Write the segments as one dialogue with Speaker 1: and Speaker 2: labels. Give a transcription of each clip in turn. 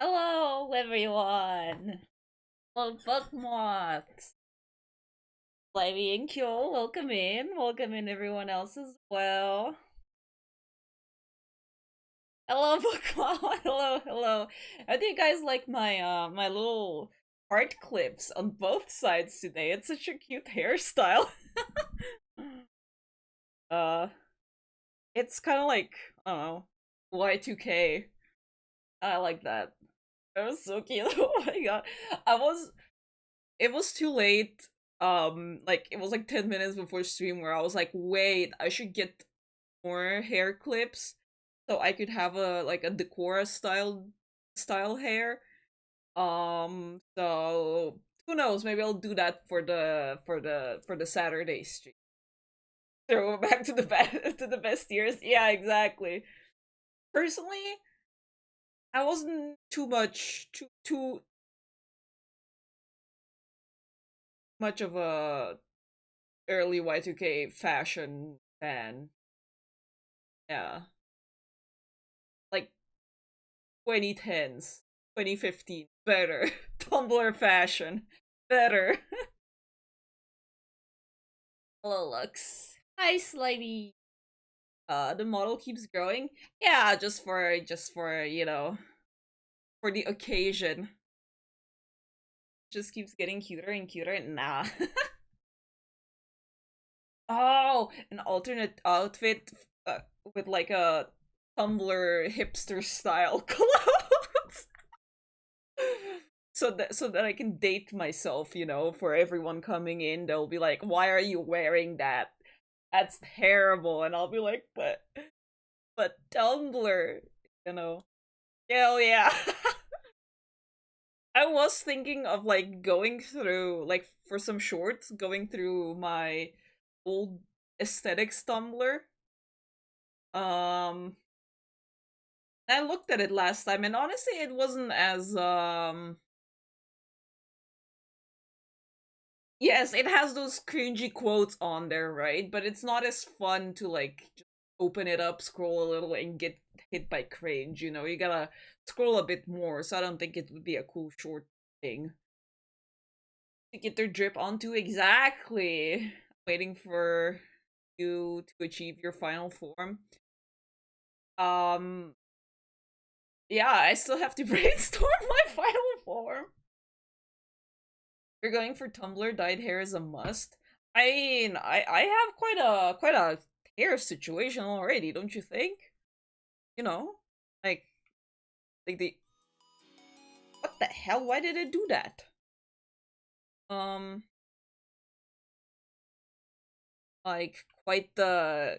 Speaker 1: Hello, everyone. Well, Bookmoths. Livey and Kyo, welcome in. Welcome in everyone else as well. Hello, Bookmoth. Hello, hello. How do you guys like my little heart clips on both sides today? It's such a cute hairstyle. uh, it's kind of like, I don't know, Y2K. I like that. That was so cute. Oh my god. I was it was too late. Like it was like 10 minutes before stream where I was like, wait, I should get more hair clips so I could have a Decora style hair. So who knows, maybe I'll do that for the Saturday stream. Throw it back to the to the best years. Yeah, exactly. Personally, I wasn't too much of a early Y2K fashion fan. Yeah. Like 2010s, 2015, better. Tumblr fashion, better. Hello, Lux. Hi, Slimy. The model keeps growing. Yeah, just for for the occasion. Just keeps getting cuter and cuter. Nah. Oh, an alternate outfit uh, with like a Tumblr hipster style clothes. So that I can date myself, for everyone coming in, they'll be like, "Why are you wearing that? That's terrible." And I'll be like, "But Tumblr, you know." Hell yeah. I was thinking of like going through like for some shorts, going through my old aesthetics Tumblr. Um I looked at it last time and honestly it wasn't as yes, it has those cringy quotes on there, right? But it's not as fun to like just open it up, scroll a little, and get hit by cringe. You gotta scroll a bit more. So I don't think it would be a cool short thing to get their drip onto. Exactly. Waiting for you to achieve your final form. Um, yeah, I still have to brainstorm my final form. You're going for Tumblr dyed hair is a must. I mean, I have quite a hair situation already, don't you think? You know, like the what the hell? Why did it do that? Um, like quite the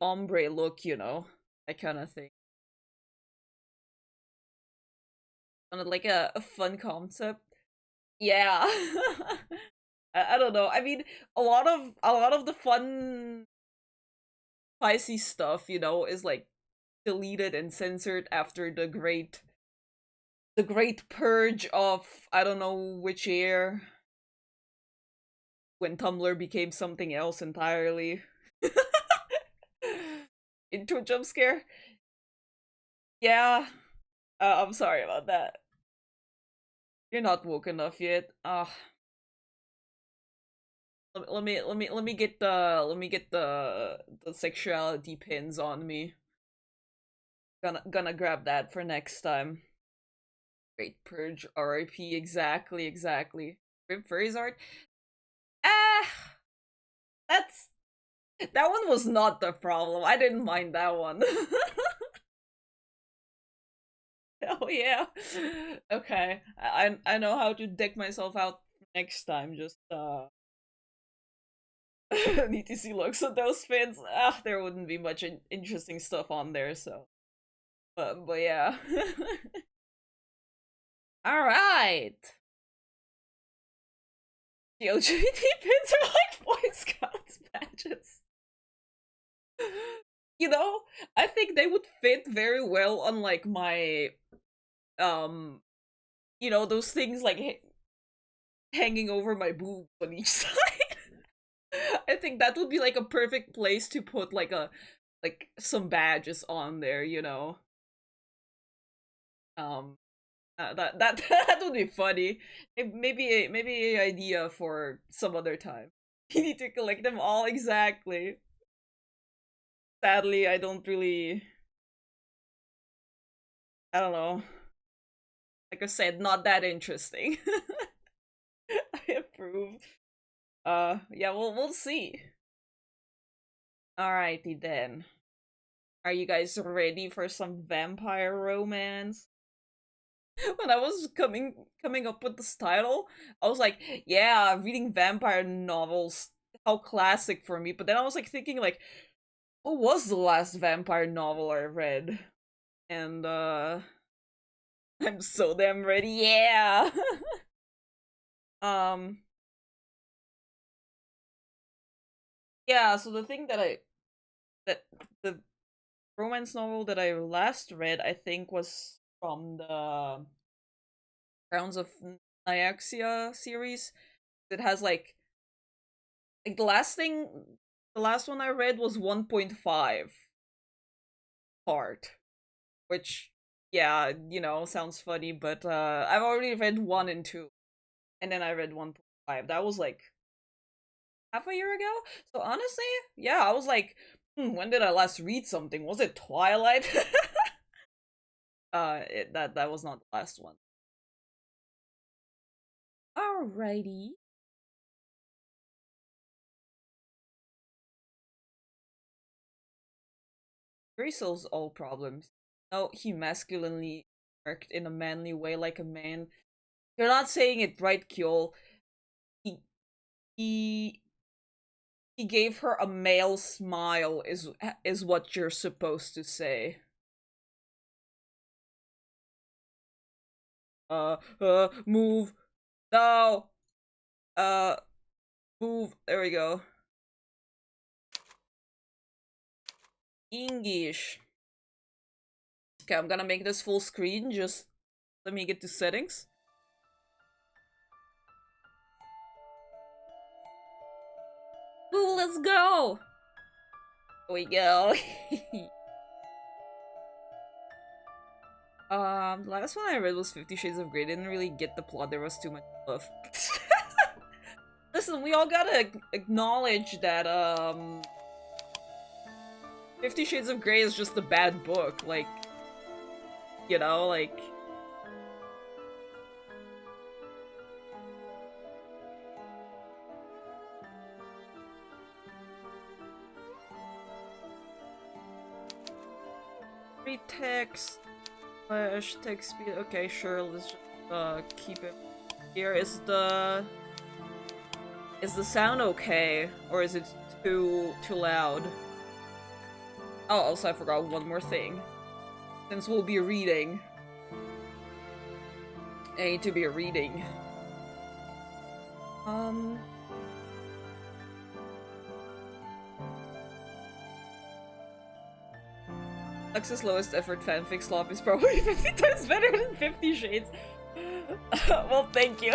Speaker 1: ombre look, that kind of thing. Sounded like a fun concept. Yeah. I don't know. I mean, a lot of the fun spicy stuff, is like deleted and censored after the great purge of I don't know which year when Tumblr became something else entirely. Into a jump scare. Yeah, I'm sorry about that. You're not woke enough yet. Let me get the sexuality pins on me. Gonna grab that for next time. Great purge, R.I.P. Exactly, exactly. Rip Furry's art. Ah, that's that one was not the problem. I didn't mind that one. Oh yeah. Okay. I know how to deck myself out next time. Just need to see looks at those fins. There wouldn't be much interesting stuff on there, so but yeah. Alright. The LGBT pins are like Boy Scouts badges. You know, I think they would fit very well on like my um those things like hanging over my boobs on each side. I think that would be like a perfect place to put like some badges on there. Um That would be funny. Maybe a idea for some other time. You need to collect them all exactly. Sadly, I don't really. I don't know. Like I said, not that interesting. I approve. Yeah, we'll see. Alrighty then. Are you guys ready for some vampire romance? When I was coming up with this title, I was like, yeah, reading vampire novels, how classic for me. But then I was like thinking like, what was the last vampire novel I read? And I'm so damn ready, yeah. um yeah, so the thing that the romance novel that I last read, I think, was from the Grounds of Nyaxia series. It has like the last one I read was 1.5 part, which yeah, sounds funny, but I've already read 1 and 2, and then I read 1.5. That was like half a year ago. So honestly, yeah, I was like, when did I last read something? Was it Twilight? That was not the last one. Alrighty. Yuri solves all problems. No, he masculinely worked in a manly way like a man. You're not saying it right, Kyo. He he he gave her a male smile is what you're supposed to say. Move. No. Uh Move. There we go. English. Okay, I'm gonna make this full screen. Just let me get to settings. Ooh, let's go. Here we go. The last one I read was 50 Shades of Grey. Didn't really get the plot. There was too much stuff. Listen, we all gotta acknowledge that, 50 Shades of Grey is just a bad book. Like, like... Free text, slash text speed. Okay, sure, let's just, keep it. Here is the... Is the sound okay? Or is it too loud? Oh, also I forgot one more thing. Since we'll be reading. I need to be reading. Lux's lowest effort fanfic slop is probably 50 times better than 50 Shades. Well, thank you.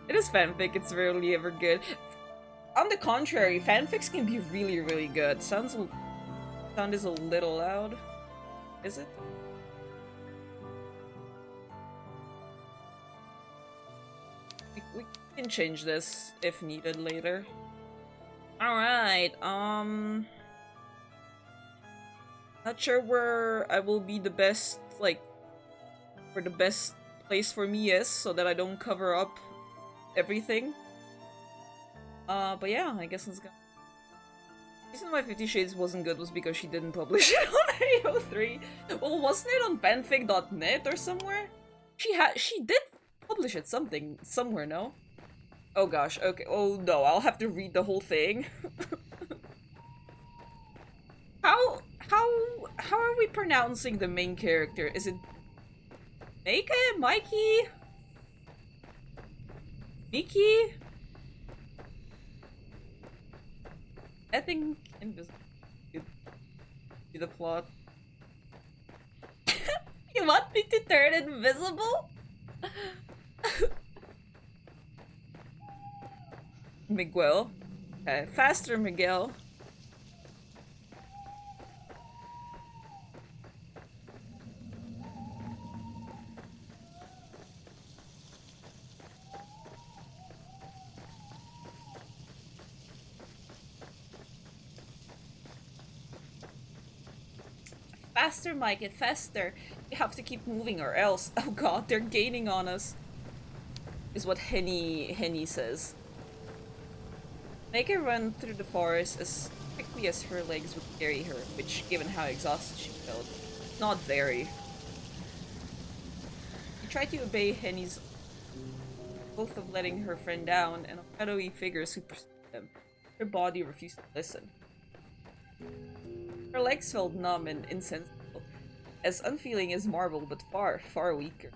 Speaker 1: It is fanfic, it's rarely ever good. On the contrary, fanfics can be really, really good. Sound is a little loud. Is it? We can change this if needed later. Alright, not sure where I will be the best, like, where the best place for me is, so that I don't cover up everything. But yeah, I guess let's go. The reason why 50 Shades wasn't good was because she didn't publish it on AO3. Well, wasn't it on fanfic.net or somewhere? She did publish it somewhere, no? Oh gosh, okay. Oh no, I'll have to read the whole thing. How are we pronouncing the main character? Is it Meike? Mikey? Miki? I think invisible could be the plot. You want me to turn invisible? Miguel. Okay, faster, Miguel. Faster, Mike, it faster. We have to keep moving or else. Oh god, they're gaining on us. Is what Henny says. Make her run through the forest as quickly as her legs would carry her, which, given how exhausted she felt, not very. She tried to obey Henny's both of letting her friend down and of shadowy figures who pursued them. Her body refused to listen. Her legs felt numb and insensible, as unfeeling as marble, but far, far weaker.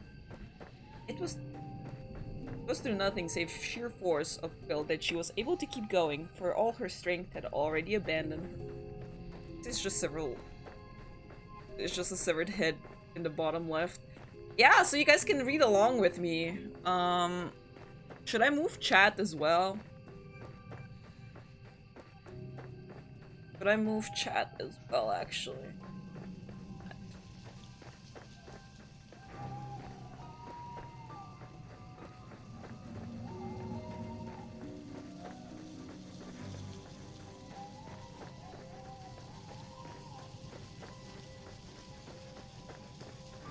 Speaker 1: It was through nothing save sheer force of will that she was able to keep going, for all her strength had already abandoned her. It's just a severed head in the bottom left. Yeah, so you guys can read along with me. Should I move chat as well? Should I move chat as well, actually?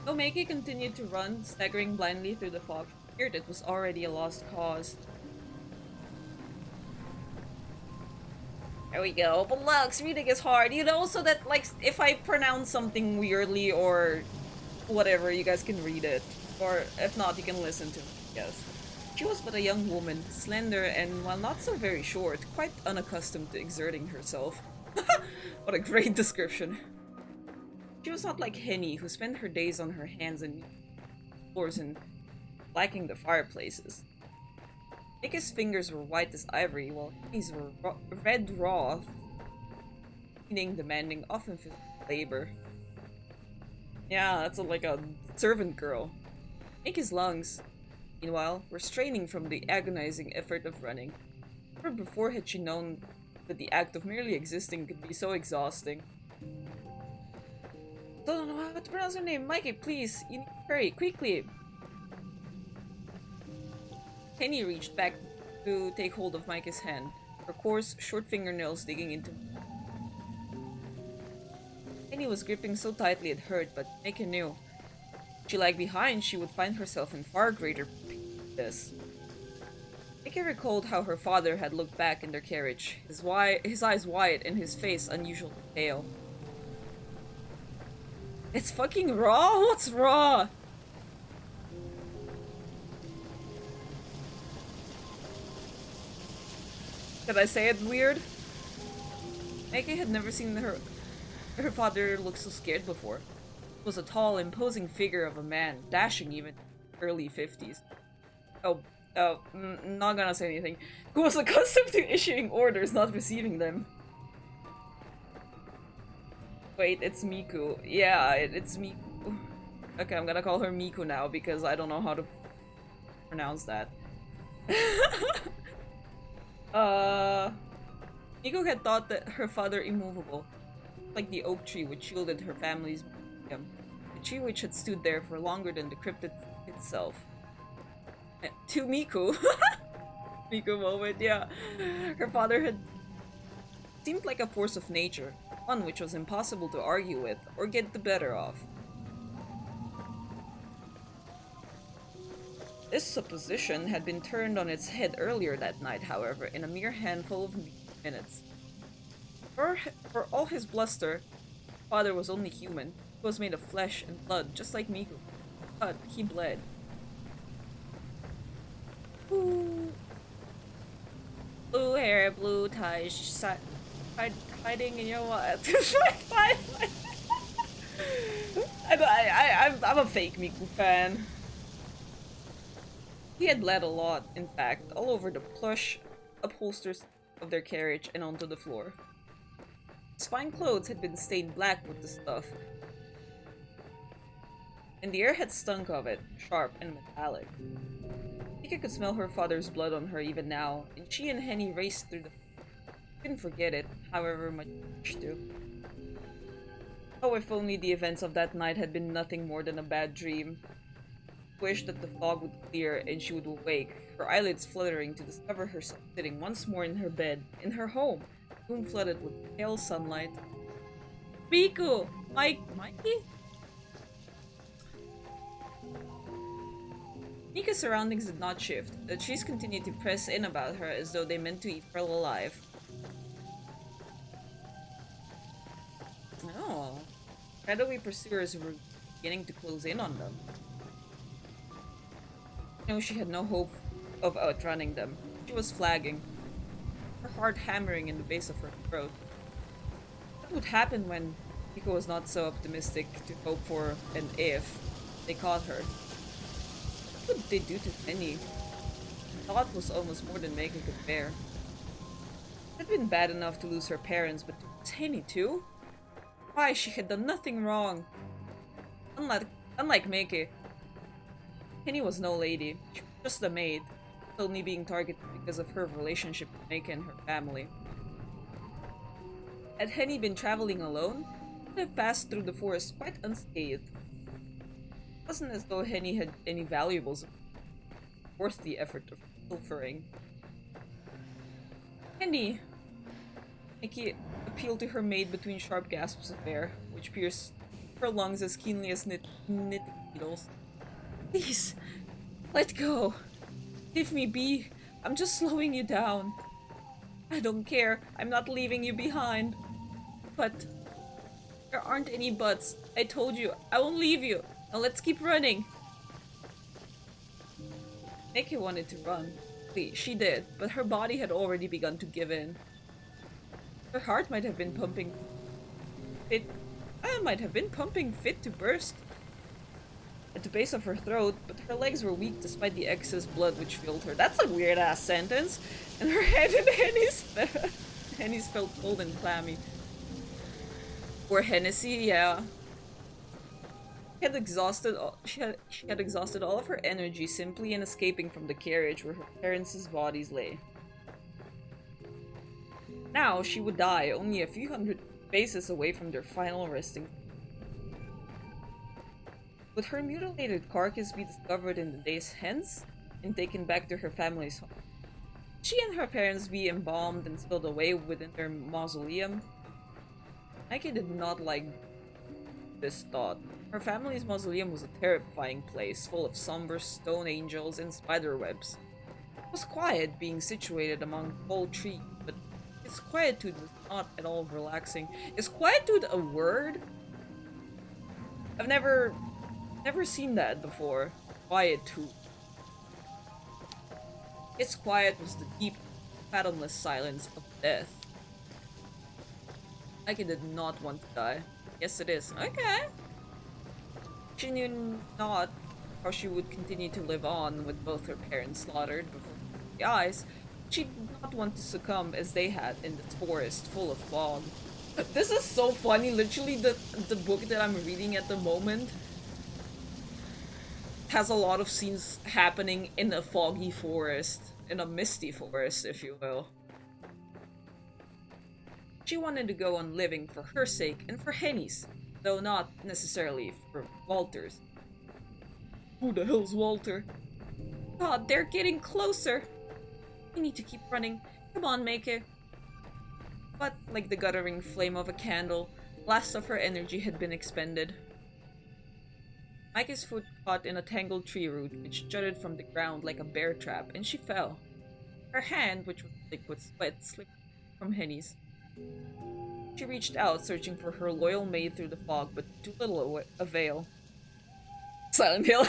Speaker 1: Omeki continued to run, staggering blindly through the fog. She feared it was already a lost cause. There we go. But Lux, reading is hard, you know, so that, like, if I pronounce something weirdly or whatever, you guys can read it. Or if not, you can listen to it, yes. She was but a young woman, slender and, while not so very short, quite unaccustomed to exerting herself. What a great description. She was not like Henny, who spent her days on her hands and floors and blacking the fireplaces. Mika's fingers were white as ivory, while Henny's were red raw, meaning demanding often physical labor. Yeah, that's like a servant girl. Mika's lungs, meanwhile, were straining from the agonizing effort of running. Never before had she known that the act of merely existing could be so exhausting. Don't know how to pronounce her name. Mikey, please. You need to hurry. Quickly. Penny reached back to take hold of Mikey's hand, her coarse, short fingernails digging into. Penny was gripping so tightly it hurt, but Mikey knew. If she lagged behind, she would find herself in far greater pain than this. Mikey recalled how her father had looked back in their carriage, his eyes wide and his face unusually pale. It's fucking raw? What's raw? Did I say it weird? Meike had never seen her father look so scared before. He was a tall, imposing figure of a man, dashing even early 50s. Not gonna say anything. Who was accustomed to issuing orders, not receiving them. Wait, it's Miku. Yeah, it's Miku. Okay, I'm gonna call her Miku now because I don't know how to pronounce that. Miku had thought that her father immovable, like the oak tree which shielded her family's museum, a tree which had stood there for longer than the crypt itself. To Miku. Miku moment, yeah. Her father had seemed like a force of nature, one which was impossible to argue with or get the better of. This supposition had been turned on its head earlier that night, however, in a mere handful of minutes. For all his bluster, father was only human. He was made of flesh and blood, just like Miku. But he bled. Ooh. Blue hair, blue ties, hiding in your what? I'm a fake Miku fan. He had bled a lot, in fact, all over the plush upholsters of their carriage and onto the floor. His fine clothes had been stained black with the stuff, and the air had stunk of it, sharp and metallic. Mika could smell her father's blood on her even now, and she and Henny raced through the. Couldn't forget it, however much she do. Oh, if only the events of that night had been nothing more than a bad dream. Wished that the fog would clear and she would awake, her eyelids fluttering to discover herself sitting once more in her bed, in her home, room flooded with pale sunlight. Piku! Mikey? Mika's surroundings did not shift. The trees continued to press in about her as though they meant to eat her alive. Oh. Shadowy pursuers were beginning to close in on them. No, she had no hope of outrunning them. She was flagging, her heart hammering in the base of her throat. What would happen when Pico was not so optimistic to hope for an if they caught her? What would they do to Penny? The thought was almost more than Megan could bear. It had been bad enough to lose her parents, but to Penny too? Why, she had done nothing wrong. Unlike Meike, Penny was no lady. She was just a maid, only being targeted because of her relationship with Meike and her family. Had Henny been traveling alone, she would have passed through the forest quite unscathed. It wasn't as though Henny had any valuables worth the effort of pilfering. Henny! Meike appealed to her maid between sharp gasps of air, which pierced her lungs as keenly as knitting needles. Please, let go. Leave me be. I'm just slowing you down. I don't care. I'm not leaving you behind. But there aren't any buts. I told you, I won't leave you. Now let's keep running. Meike wanted to run. She did, but her body had already begun to give in. Her heart might have been pumping fit to burst at the base of her throat, but her legs were weak despite the excess blood which filled her. That's a weird-ass sentence. And her head and Henny's felt cold and clammy. Or Hennessy, yeah. She had exhausted all of her energy simply in escaping from the carriage where her parents' bodies lay. Now she would die only a few hundred paces away from their final resting. Would her mutilated carcass be discovered in the days hence and taken back to her family's home? Would she and her parents be embalmed and stowed away within their mausoleum? Meike did not like this thought. Her family's mausoleum was a terrifying place, full of somber stone angels and spider webs. It was quiet, being situated among tall trees, but its quietude was not at all relaxing. Is quietude a word? I've never seen that before. Quietude. Its quiet was the deep, fathomless silence of death. Meike did not want to die. Yes, it is. Okay. She knew not how she would continue to live on with both her parents slaughtered before her eyes. She did not want to succumb as they had in this forest full of fog. This is so funny. Literally, the book that I'm reading at the moment has a lot of scenes happening in a foggy forest, in a misty forest, if you will. She wanted to go on living for her sake and for Henny's, though not necessarily for Walter's. Who the hell's Walter? God, they're getting closer! We need to keep running. Come on, Meike. But, like the guttering flame of a candle, the last of her energy had been expended. Meike's foot caught in a tangled tree root which jutted from the ground like a bear trap, and she fell. Her hand, which was thick with sweat, slipped from Henny's. She reached out, searching for her loyal maid through the fog, but to little avail. Silent Hill!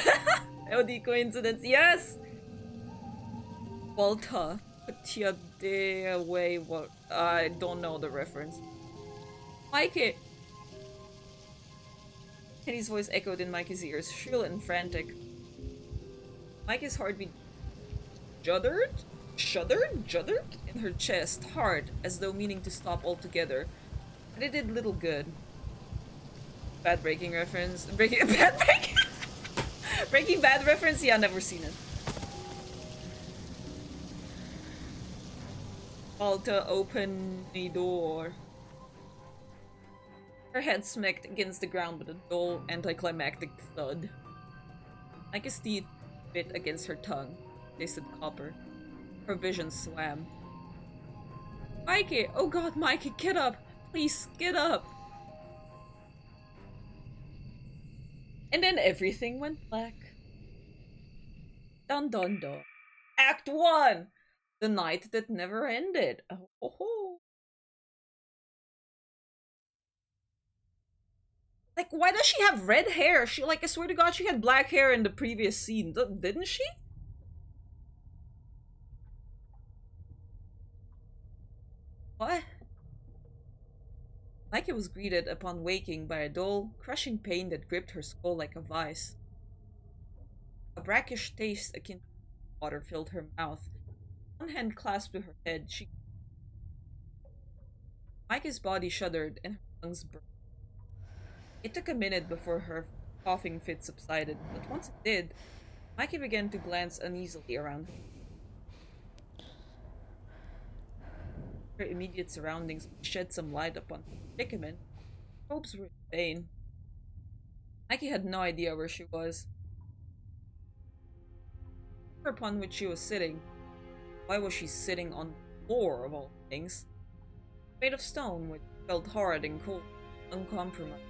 Speaker 1: OD coincidence, yes! Walta, put your day away. What? I don't know the reference. Meike! Henny's voice echoed in Meike's ears, shrill and frantic. Meike's heartbeat shuddered in her chest, hard, as though meaning to stop altogether. But it did little good. Bad breaking reference. Breaking Bad reference? Yeah, never seen it. Alta, open the door. Her head smacked against the ground with a dull, anticlimactic thud. Meike's teeth bit against her tongue. Tasted copper. Her vision swam. Meike! Oh god, Meike, get up! Please, get up! And then everything went black. Dun dun dun. Act 1! The night that never ended. Oh, ho, ho. Like, why does she have red hair? She, like, I swear to God, she had black hair in the previous scene. Didn't she? What? Mikey was greeted upon waking by a dull, crushing pain that gripped her skull like a vice. A brackish taste akin to water filled her mouth. One hand clasped to her head. Mikey's body shuddered and her lungs burned. It took a minute before her coughing fit subsided, but once it did, Mikey began to glance uneasily around her immediate surroundings, shed some light upon her predicament. Hopes were in vain. Mikey had no idea where she was, or upon which she was sitting. Why was she sitting on the floor, of all things? Made of stone, which felt hard and cold, uncompromised.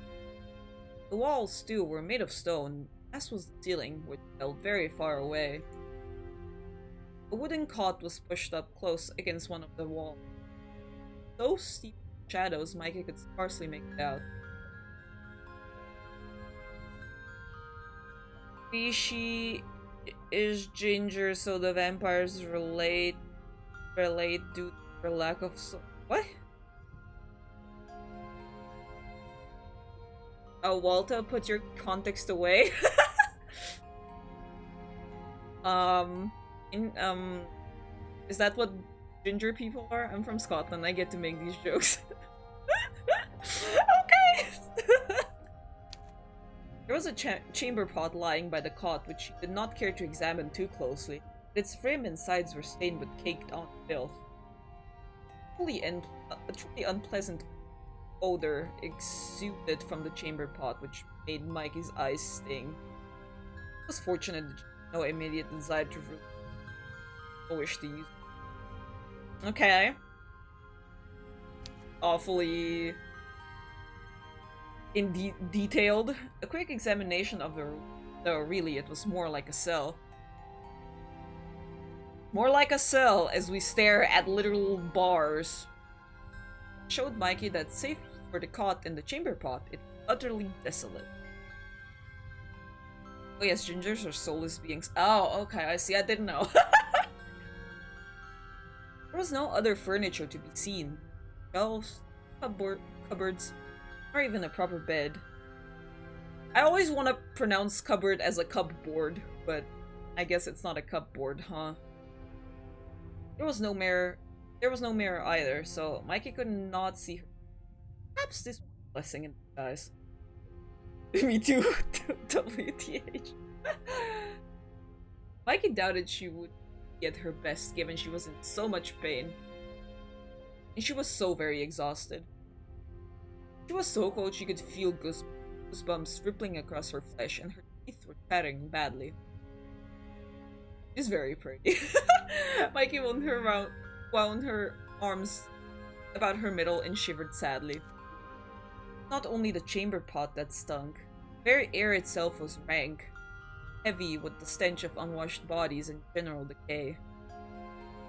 Speaker 1: The walls, too, were made of stone, as was the ceiling, which felt very far away. A wooden cot was pushed up close against one of the walls. So steep shadows Mikey could scarcely make it out. Species is ginger, so the vampires relate due to their lack of what? Oh, Walter, put your context away. Is that what ginger people are? I'm from Scotland. I get to make these jokes. Okay. There was a chamber pot lying by the cot, which she did not care to examine too closely. Its frame and sides were stained with caked-on filth. A truly unpleasant odor exuded from the chamber pot, which made Mikey's eyes sting. It was fortunate that she had no immediate desire to no wish to use it. Okay. Awfully detailed. A quick examination of the room, though really it was more like a cell. More like a cell as we stare at literal bars. Showed Mikey that save for the cot and the chamber pot, it was utterly desolate. Oh yes, gingers are soulless beings. Oh, okay, I see. I didn't know. There was no other furniture to be seen. Shelves, cupboards, or even a proper bed. I always want to pronounce cupboard as a cupboard, but I guess it's not a cupboard, huh? There was no mirror either, so Mikey could not see her. Perhaps this was a blessing in disguise. Me too, WTH. Mikey doubted she would get her best given she was in so much pain. And she was so very exhausted. She was so cold she could feel goosebumps rippling across her flesh and her teeth were chattering badly. She's very pretty. Mikey wound her arms about her middle and shivered sadly. Not only the chamber pot that stunk, the very air itself was rank, heavy with the stench of unwashed bodies and general decay.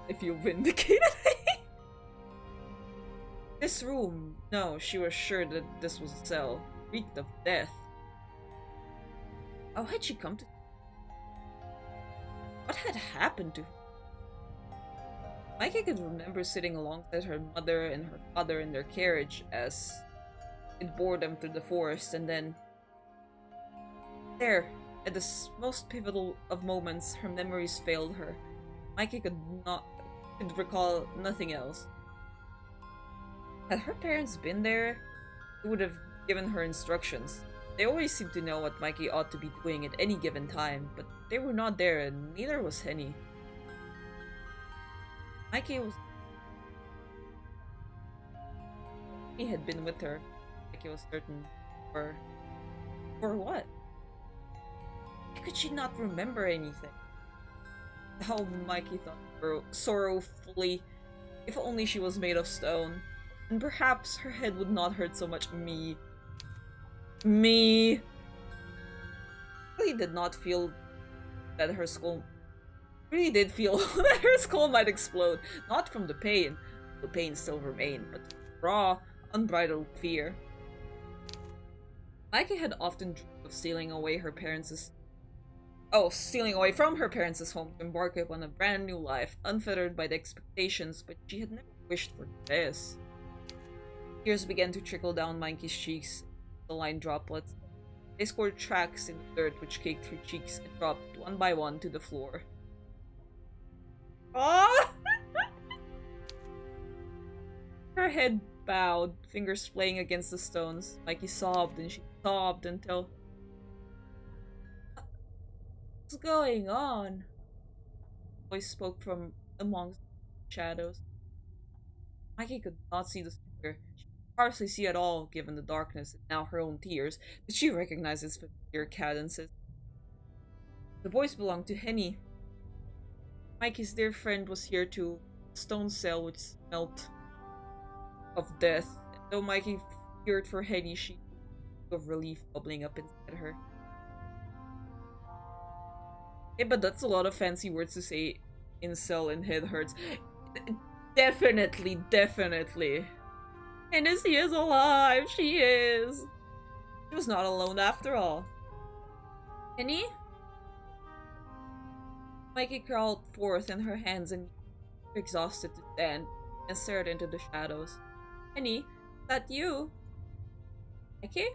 Speaker 1: I feel vindicated. This room, no, she was sure that this was a cell, reeked of death. How had she come to? What had happened to her? Mikey could remember sitting alongside her mother and her father in their carriage as it bore them through the forest, and then there, at the most pivotal of moments, her memories failed her. Mikey could recall nothing else. Had her parents been there, they would have given her instructions. They always seemed to know what Mikey ought to be doing at any given time, but they were not there, and neither was Henny. He had been with her. Mikey was certain. For what? Why could she not remember anything? Oh, Mikey thought sorrowfully. If only she was made of stone. And perhaps her head would not hurt so much. Me. really did not feel that her skull really did feel that her skull might explode. Not from the pain still remained, but raw, unbridled fear. Mikey had often dreamed of stealing away from her parents' home to embark upon a brand new life, unfettered by the expectations, but she had never wished for this. Tears began to trickle down Mikey's cheeks, the line droplets. They scored tracks in the dirt which caked her cheeks and dropped one by one to the floor. Oh! Her head bowed, fingers playing against the stones. Mikey sobbed and she sobbed until... What's going on? A voice spoke from amongst the shadows. Mikey could not see the speaker. She could hardly see at all, given the darkness and now her own tears, but she recognized its familiar cadences. The voice belonged to Henny. Mikey's dear friend was here too, a stone cell which smelt of death. And though Mikey feared for Henny, she felt of relief bubbling up inside her. Yeah, but that's a lot of fancy words to say. Incel and head hurts. Definitely, definitely. Hennessy is alive. She is. She was not alone after all. Henny? Mikey crawled forth in her hands and exhausted to stand and stared into the shadows. Henny, is that you? Mikey?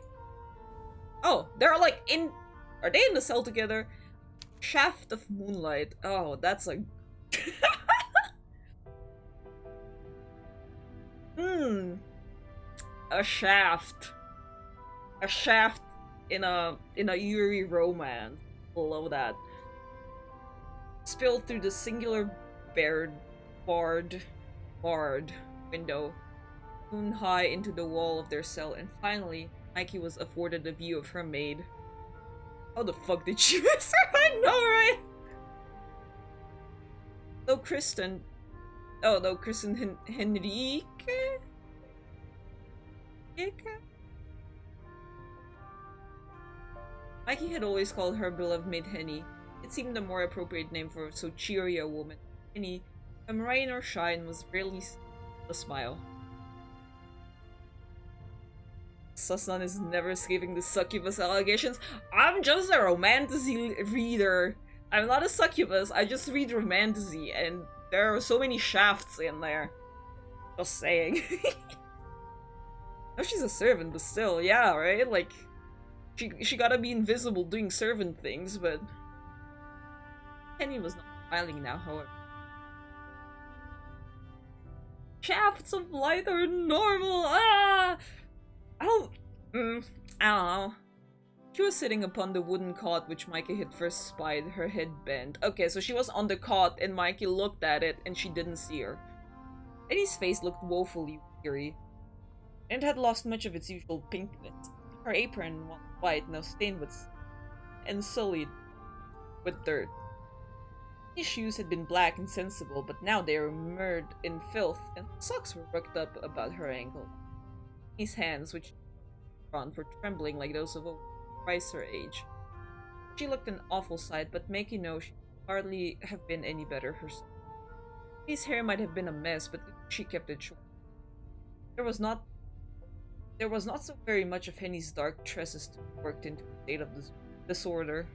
Speaker 1: Oh, they're like in... Are they in the cell together? Shaft of moonlight. Oh, that's like... A shaft. A shaft in a yuri romance. Below that. Spilled through the singular barred window, moon high into the wall of their cell, and finally, Mikey was afforded a view of her maid. How the fuck did she miss her? I know, right? Though Kristen Henrique? Mikey had always called her beloved maid Henny. It seemed a more appropriate name for so cheery a woman. Henny, from rain or shine, was rarely a smile. Susan is never escaping the succubus allegations. I'm just a romantasy reader. I'm not a succubus, I just read romantasy, and there are so many shafts in there. Just saying. No, she's a servant, but still, yeah, right? Like, she gotta be invisible doing servant things, but... Henny was not smiling now, however. Shafts of light are normal! Ah! I don't know. She was sitting upon the wooden cot which Mikey had first spied, her head bent. Okay, so she was on the cot and Mikey looked at it and she didn't see her. Eddie's face looked woefully weary, and had lost much of its usual pinkness. Her apron, once white, now stained with and sullied with dirt. His shoes had been black and sensible, but now they were mired in filth, and socks were rucked up about her ankles. His hands, which were trembling like those of a twice her age. She looked an awful sight, but Mikey knew she could hardly have been any better herself. His hair might have been a mess, but she kept it short. There was not so very much of Henny's dark tresses to be worked into a state of disorder.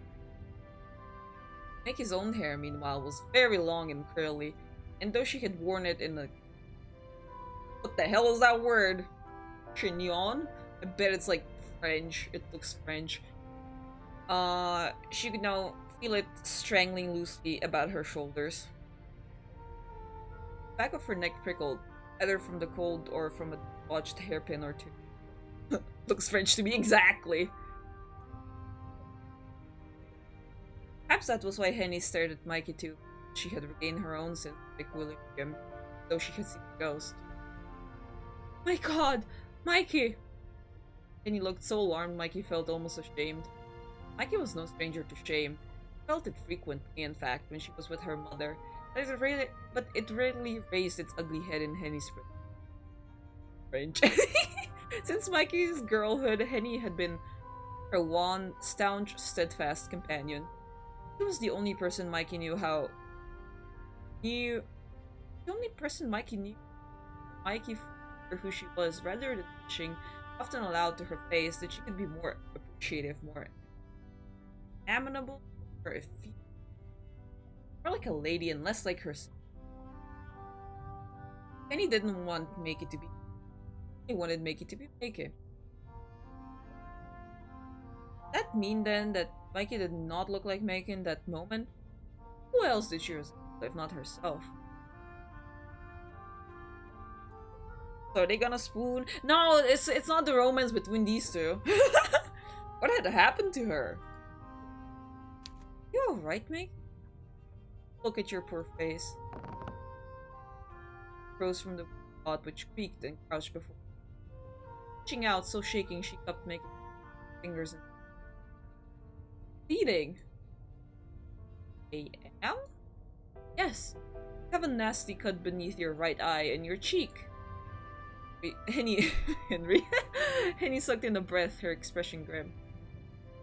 Speaker 1: Mickey's own hair, meanwhile, was very long and curly, and though she had worn it in a... What the hell is that word? Chignon? I bet it's like French. It looks French. She could now feel it strangling loosely about her shoulders. The back of her neck prickled, either from the cold or from a botched hairpin or two. Looks French to me, exactly! Perhaps that was why Henny stared at Mikey too. She had regained her own sense of equilibrium, though she had seen a ghost. My god! Mikey! Henny looked so alarmed Mikey felt almost ashamed. Mikey was no stranger to shame. She felt it frequently, in fact, when she was with her mother, but it rarely raised its ugly head in Henny's French. Since Mikey's girlhood, Henny had been Her wan, staunch, steadfast companion. She was the only person Mikey knew the only person Mikey knew Mikey for who she was, rather than wishing, often allowed to her face that she could be more appreciative, more amenable, or more like a lady and less like herself. Penny didn't want Makey to be. He wanted Makey to be Makey. Does that mean then that Mikey did not look like Makey in that moment? Who else did she resemble if not herself? So are they gonna spoon? No, it's not the romance between these two. What had happened to her? You alright, Meg? Look at your poor face. Rose from the pot which creaked and crouched before. Reaching out, so shaking she kept making fingers and bleeding. I am? Yes. You have a nasty cut beneath your right eye and your cheek. Henny sucked in a breath, her expression grim.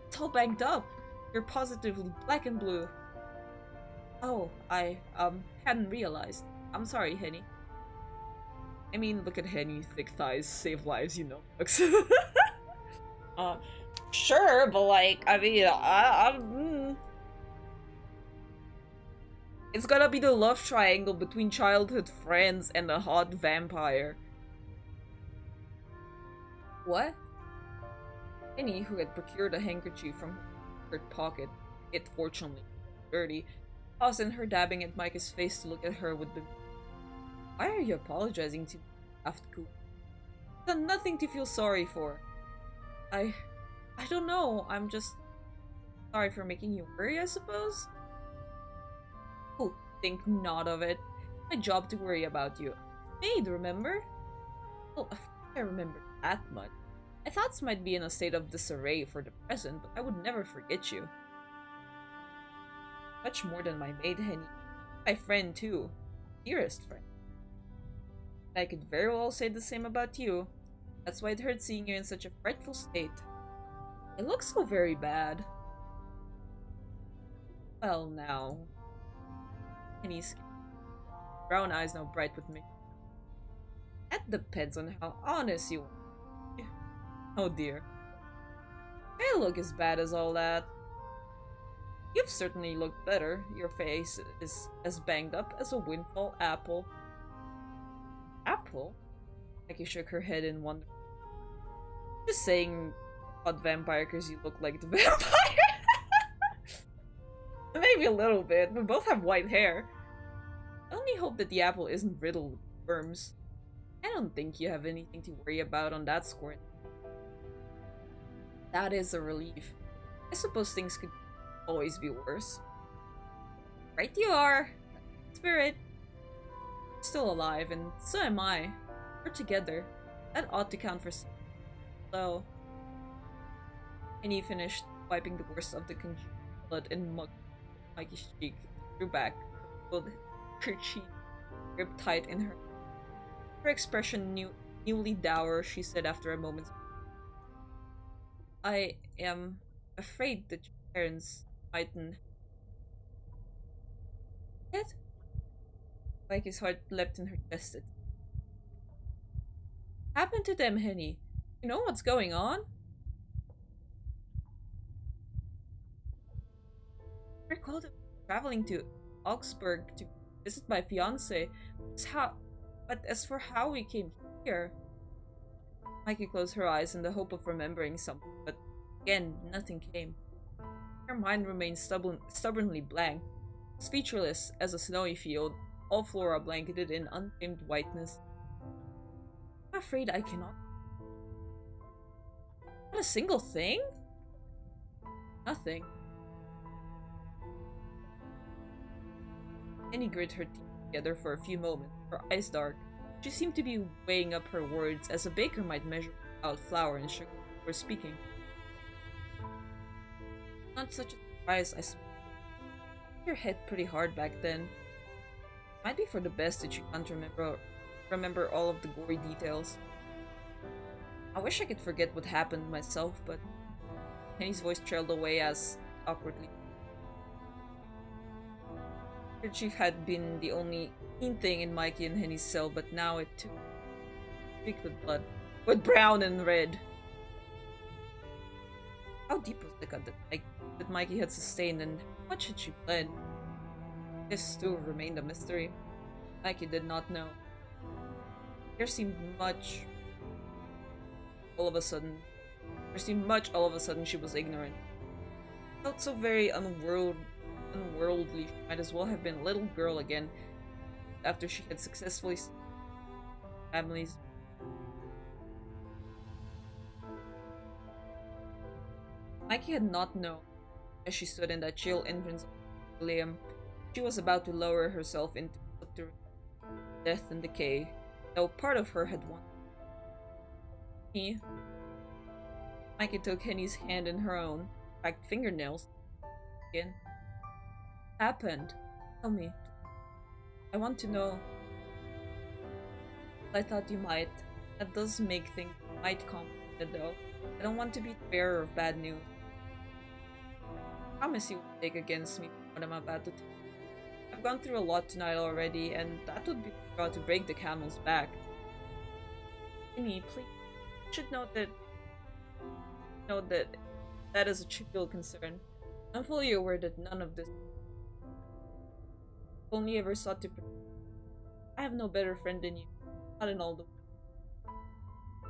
Speaker 1: It's all banged up. You're positively black and blue. Oh, I, hadn't realized. I'm sorry, Henny. I mean, look at Henny, thick thighs, save lives, you know. Sure, but like, I mean, It's gotta be the love triangle between childhood friends and a hot vampire. What? Penny, who had procured a handkerchief from her pocket, it fortunately dirty, paused in her dabbing at Micah's face to look at her with the. Why are you apologizing to me? Laughed Coop. I've done nothing to feel sorry for. I don't know. I'm just sorry for making you worry, I suppose. Oh, think not of it. My job to worry about you. Maid, remember? Well, of course I remember that much. My thoughts might be in a state of disarray for the present, but I would never forget you. Much more than my maid, Henny. My friend, too. Dearest friend. I could very well say the same about you. That's why it hurts seeing you in such a frightful state. It looks so very bad. Well, now. Henny's brown eyes now bright with me. That depends on how honest you are. Oh dear. I look as bad as all that. You've certainly looked better. Your face is as banged up as a windfall apple. Apple? Becky shook her head in wonder. Just saying, hot vampire because you look like the vampire. Maybe a little bit, but both have white hair. I only hope that the apple isn't riddled with worms. I don't think you have anything to worry about on that score. That is a relief. I suppose things could always be worse. Right you are! Spirit. You're still alive, and so am I. We're together. That ought to count for something. So... And he finished wiping the worst of the congealed blood and mud Mikey's cheek, drew back, pulled her cheek, gripped tight in her. Her expression newly dour, she said after a moment. I am afraid that your parents mightn't. Yet? Mikey's heart leapt in her chest. What happened to them, Henny? You know what's going on? I recalled traveling to Augsburg to visit my fiance. But as for how we came here... Mikey closed her eyes in the hope of remembering something, but again, nothing came. Her mind remained stubbornly blank, as featureless as a snowy field, all flora blanketed in untamed whiteness. I'm afraid I cannot. Not a single thing? Nothing. Annie grit her teeth together for a few moments, her eyes dark. She seemed to be weighing up her words as a baker might measure out flour and sugar before speaking. Not such a surprise, I suppose. Your head pretty hard back then. Might be for the best that you can't remember all of the gory details. I wish I could forget what happened myself, but Henny's voice trailed away as awkwardly. Kerchief had been the only clean thing in Mikey and Henny's cell, but now it too streaked with blood. With brown and red. How deep was the cut that Mikey had sustained, and how much had she bled? This too remained a mystery. Mikey did not know. There seemed much all of a sudden she was ignorant. Felt so very unworldly, she might as well have been a little girl again after she had successfully families. Mikey had not known, as she stood in that chill entrance of the mausoleum, she was about to lower herself into death and decay, though part of her had won. Mikey took Henny's hand in her own, cracked fingernails. Again. Happened? Tell me. I want to know. I thought you might. That does make things quite complicated, though. I don't want to be the bearer of bad news. I promise you won't take against me what I'm about to tell you. I've gone through a lot tonight already, and that would be about to break the camel's back. Henny, please. You should know that that is a trivial concern. I'm fully aware that none of this only ever sought to protect. I have no better friend than you. Not in all the world.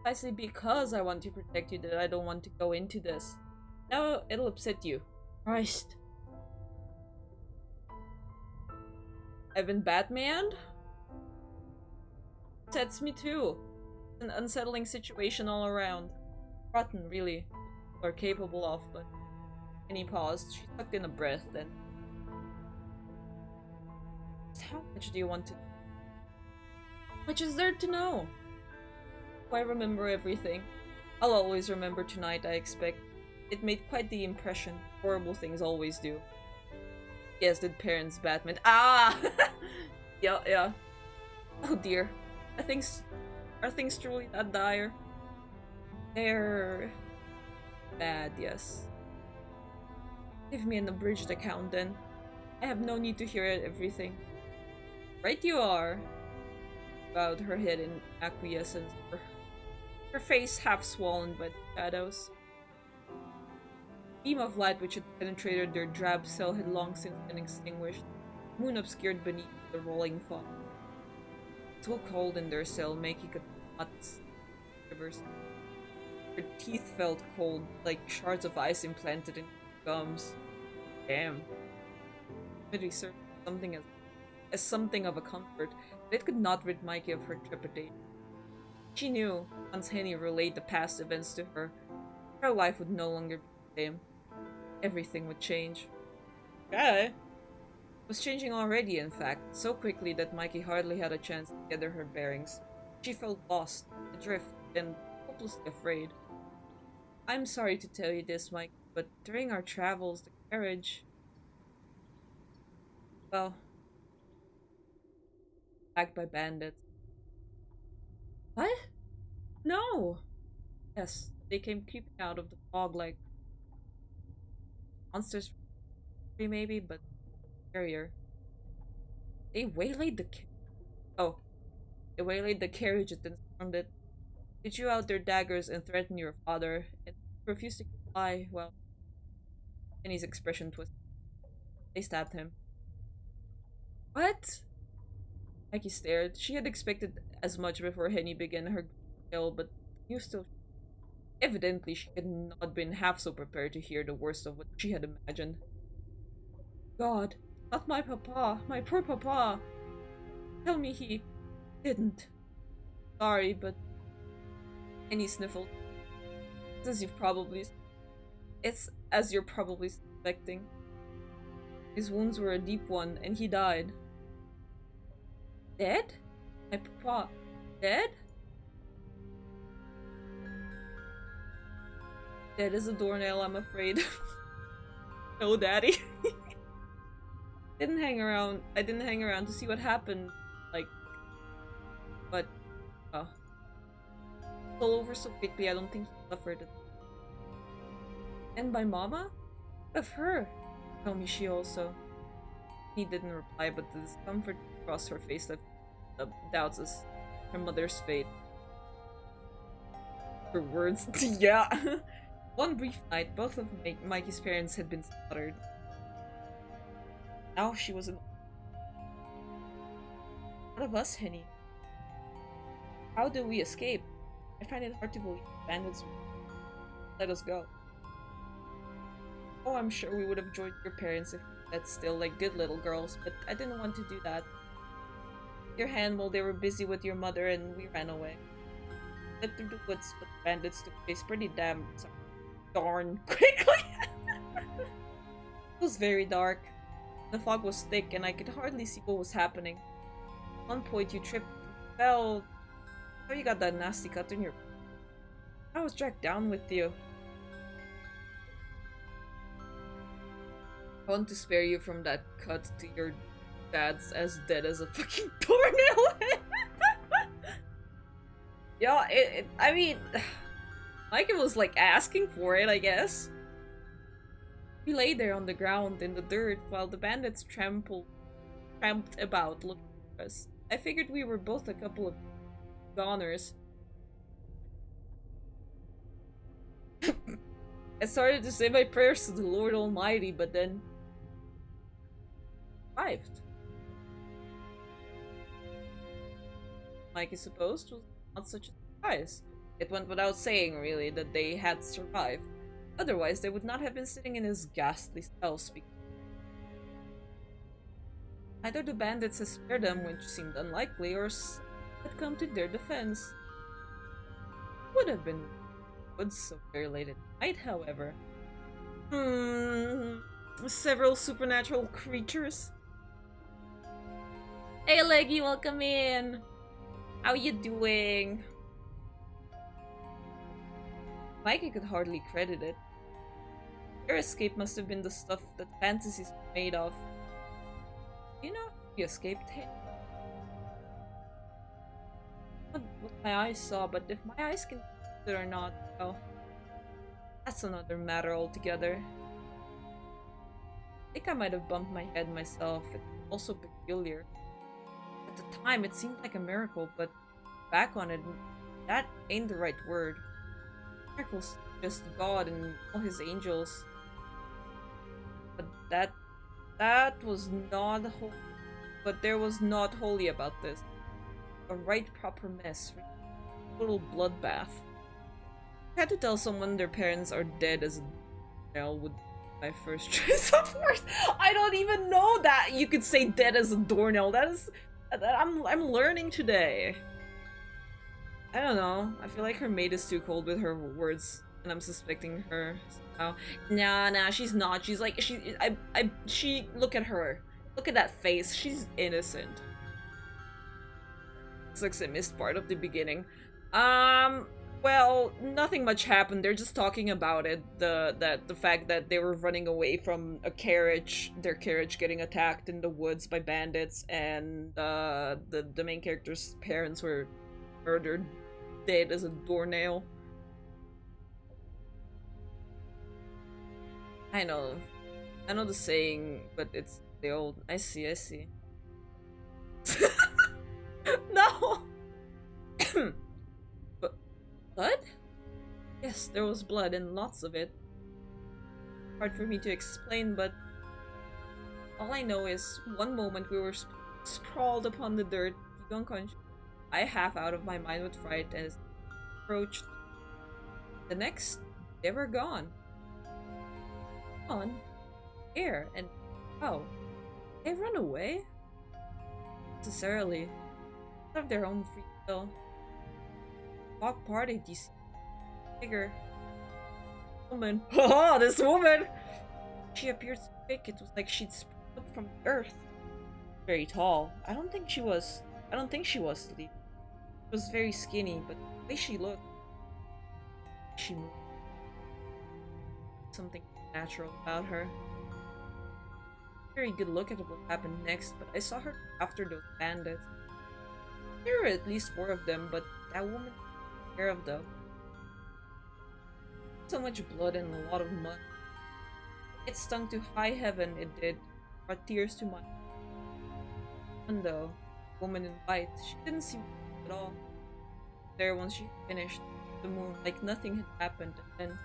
Speaker 1: Precisely because I want to protect you that I don't want to go into this. Now it'll upset you. Christ. I've been Batman? Upsets me too. It's an unsettling situation all around. Rotten, really. Are capable of, but... And he paused. She sucked in a breath, then... How much do you want to know? Which is there to know? I remember everything. I'll always remember tonight, I expect. It made quite the impression. Horrible things always do. Yes, did parents Batman. Ah! Yeah. Oh dear. Are things truly that dire? They're... bad, yes. Give me an abridged account then. I have no need to hear everything. Right you are. Bowed her head in acquiescence, her face half swollen by the shadows. The beam of light which had penetrated their drab cell had long since been extinguished, the moon obscured beneath the rolling fog. So cold in their cell, Mikey could not shivers. Her teeth felt cold, like shards of ice implanted in her gums. Damn. It served as something of a comfort, but it could not rid Mikey of her trepidation. She knew, once Henny relayed the past events to her, her life would no longer be the same. Everything would change. Okay. It was changing already, in fact, so quickly that Mikey hardly had a chance to gather her bearings. She felt lost, adrift, and hopelessly afraid. I'm sorry to tell you this, Mike, but during our travels, the carriage... well... attacked by bandits. What? No! Yes, they came creeping out of the fog like... monsters, maybe, but scarier. They waylaid the they waylaid the carriage and then stormed it. They drew out their daggers and threatened your father, and refused to comply. Well, Penny's expression twisted. They stabbed him. What? Mikey stared. She had expected as much before Henny began her tale, but you still... Evidently, she had not been half so prepared to hear the worst of what she had imagined. God, not my papa, my poor papa. Tell me he didn't. Sorry, but... Henny sniffled. It's as you're probably suspecting. His wounds were a deep one, and he died. Dead? My papa... dead? Dead as a doornail, I'm afraid. No, Daddy. I didn't hang around to see what happened. But... oh. All over so quickly, I don't think he suffered it. And by Mama? Of her, told me she also. He didn't reply, but the discomfort across her face left doubts as her mother's fate. Her words, yeah. One brief night, both of Mikey's parents had been slaughtered. Now she was in. What of us, Henny? How do we escape? I find it hard to believe bandits let us go. Oh, I'm sure we would have joined your parents if that's still like good little girls, but I didn't want to do that. Your hand while they were busy with your mother and we ran away. Slipped through the woods, but the bandits took place pretty darn quickly. It was very dark. The fog was thick and I could hardly see what was happening. At one point you tripped, fell. How you got that nasty cut in your... I was dragged down with you. I want to spare you from that cut to your dad's as dead as a fucking doornail. Yeah, I mean, Micah was like asking for it, I guess. We lay there on the ground in the dirt while the bandits tramped about looking for us. I figured we were both a couple of goners. I started to say my prayers to the Lord Almighty, but then survived. Like I supposed was not such a surprise. It went without saying, really, that they had survived. Otherwise, they would not have been sitting in his ghastly cell speaking. Either the bandits had spared them, which seemed unlikely, or had come to their defense. Would have been good so very late at night, however. Several supernatural creatures. Hey Leggy, welcome in! How you doing? Mikey could hardly credit it. Their escape must have been the stuff that fantasies were made of. You know, you escaped him. Not what my eyes saw, but if my eyes can see it or not, well, that's another matter altogether. I think I might have bumped my head myself. It's also peculiar. At the time, it seemed like a miracle, but back on it, that ain't the right word. Miracles just God and all his angels. But that was not holy. But there was not holy about this. A right proper mess. A little bloodbath. I had to tell someone their parents are dead as a doornail would be my first choice of words. I don't even know that you could say dead as a doornail. I'm learning today. I don't know. I feel like her maid is too cold with her words, and I'm suspecting her somehow. Nah, she's not. She's like, she, look at her. Look at that face. She's innocent. It's like I missed part of the beginning. Well, nothing much happened. They're just talking about it. The fact that they were running away from a carriage, their carriage getting attacked in the woods by bandits, and the main character's parents were murdered, dead as a doornail. I know the saying, but it's the old. I see. No. But blood? Yes, there was blood and lots of it. Hard for me to explain, but all I know is one moment we were sprawled upon the dirt, unconscious. I half out of my mind with fright as approached. The next, they were gone. Gone? Where? And how? They run away? Necessarily. Of their own free will. Walk party, this figure. Woman. Haha, this woman! She appeared so big, it was like she'd sprung up from the earth. Very tall. I don't think she was asleep. She was very skinny, but the way she looked, she moved. Something natural about her. Very good look at what happened next, but I saw her after those bandits. There were at least 4 of them, but that woman took care of them. So much blood and a lot of mud. It stung to high heaven, it did. Brought tears to my window. Woman in white. She didn't seem at all. There once she finished the moon, like nothing had happened, and then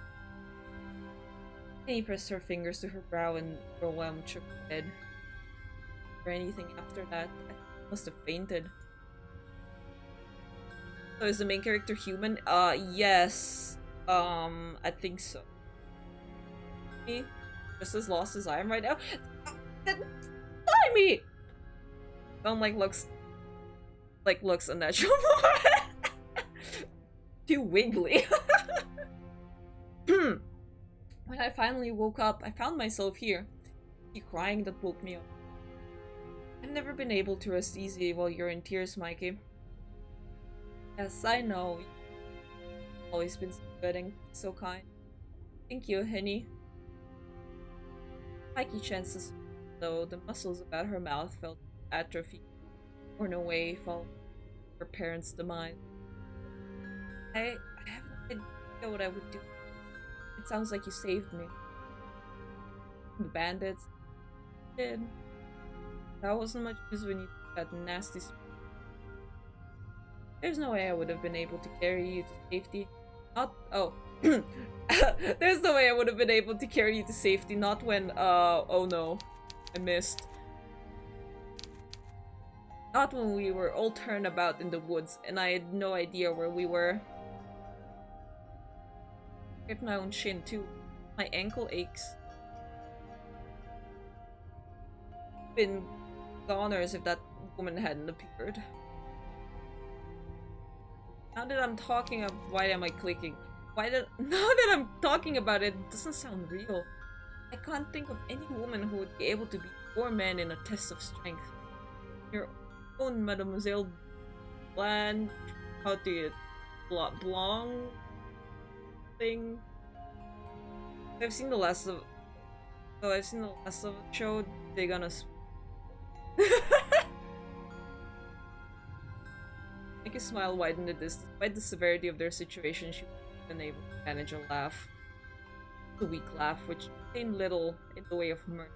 Speaker 1: Penny pressed her fingers to her brow and overwhelmed shook her head. Or anything after that, I must have fainted. So is the main character human? Yes. I think so. Me? Just as lost as I am right now? Me! Don't looks unnatural. Too wiggly. When I finally woke up, I found myself here. The crying that woke me up. I've never been able to rest easy while you're in tears, Mikey. Yes, I know. You've always been so good and so kind. Thank you, Henny. Mikey chances, though the muscles about her mouth felt atrophy, torn away, following her parents' demise. I have no idea what I would do. It sounds like you saved me. The bandits did. That wasn't much use when you did that nasty. There's no way I would have been able to carry you to safety. Not There's no way I would have been able to carry you to safety. Not when oh no, I missed. Not when we were all turned about in the woods and I had no idea where we were. I hit my own shin too. My ankle aches. Been goners if that woman hadn't appeared. Now that I'm talking about, why am I clicking? Now that I'm talking about it, it doesn't sound real. I can't think of any woman who would be able to beat 4 men in a test of strength. Your own Mademoiselle Blanc, how do you Blanc thing? I've seen the last of the show. They're gonna make a smile wide in the distance. Despite the severity of their situation, she was unable to manage a laugh. A weak laugh, which contained little in the way of mirth.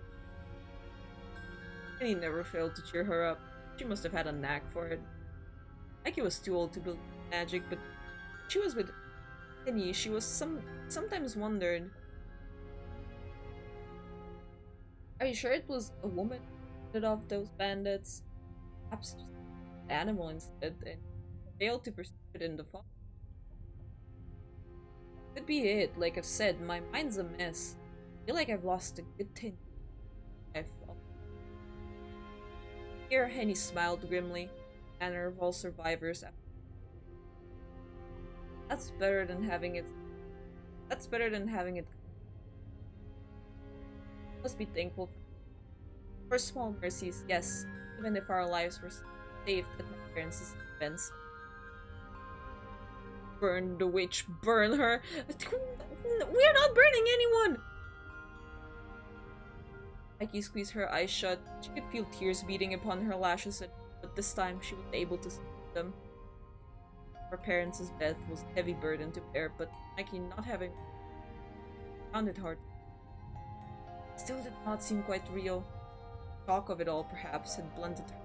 Speaker 1: And he never failed to cheer her up. She must have had a knack for it. Mikey was too old to believe in magic, but she was with Penny. She was sometimes wondered. Are you sure it was a woman who headed off those bandits? Perhaps just an animal instead, and failed to pursue it in the fall. Could be it. Like I've said, my mind's a mess. I feel like I've lost a good 10 years. Here, Henny smiled grimly, manner of all survivors. That's better than having it. Must be thankful for small mercies, yes, even if our lives were saved at my parents' expense. Burn the witch, burn her! We're not burning anyone! Mikey squeezed her eyes shut. She could feel tears beating upon her lashes, but this time she was able to see them. Her parents' death was a heavy burden to bear, but Mikey not having found it hard. It still did not seem quite real. The shock of it all, perhaps, had blunted her.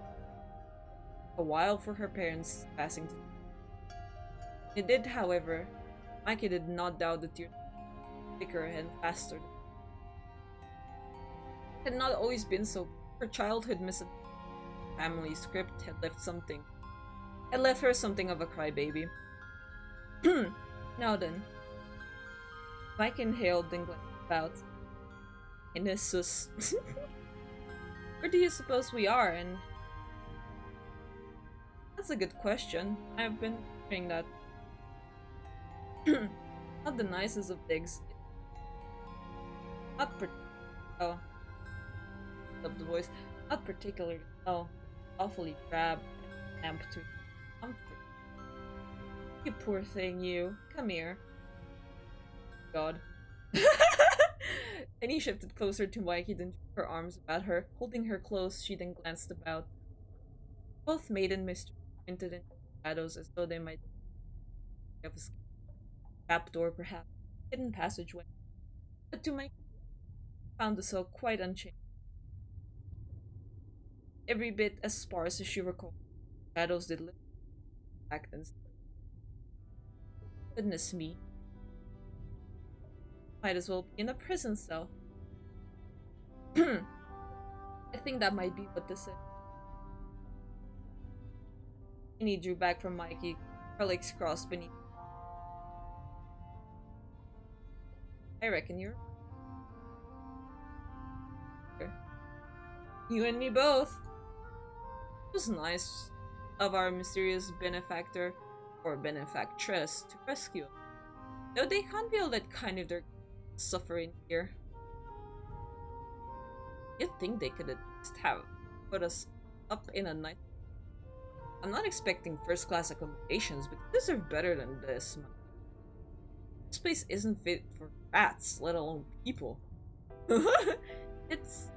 Speaker 1: A while for her parents passing to. It did, however. Mikey did not doubt the tears thicker and faster. It had not always been so. Her childhood family script had left her something of a crybaby. Now then. Mike inhaled and glanced about. Inessus. Where do you suppose we are, and... That's a good question. I've been wondering that. Not the nicest of digs. Not oh. Up the voice. Not particularly. Oh. Awfully drab and amp to comfort. You poor thing, you. Come here. God. And he shifted closer to Mikey, then took her arms about her. Holding her close, she then glanced about. Both maiden mistress pointed into the shadows as though they might have a trapdoor, perhaps. hidden passageway. But to my found the cell quite unchanged, every bit as sparse as she recalled. Shadows did lift back then. Goodness me, might as well be in a prison cell. I think that might be what this is. Annie drew back from Mikey, her legs crossed beneath. I reckon you're. You and me both. It was nice of our mysterious benefactor, or benefactress, to rescue us. Though they can't be all that kind if they're suffering here. You'd think they could at least have put us up in a nice. I'm not expecting first-class accommodations, but you deserve better than this. This place isn't fit for rats, let alone people. It's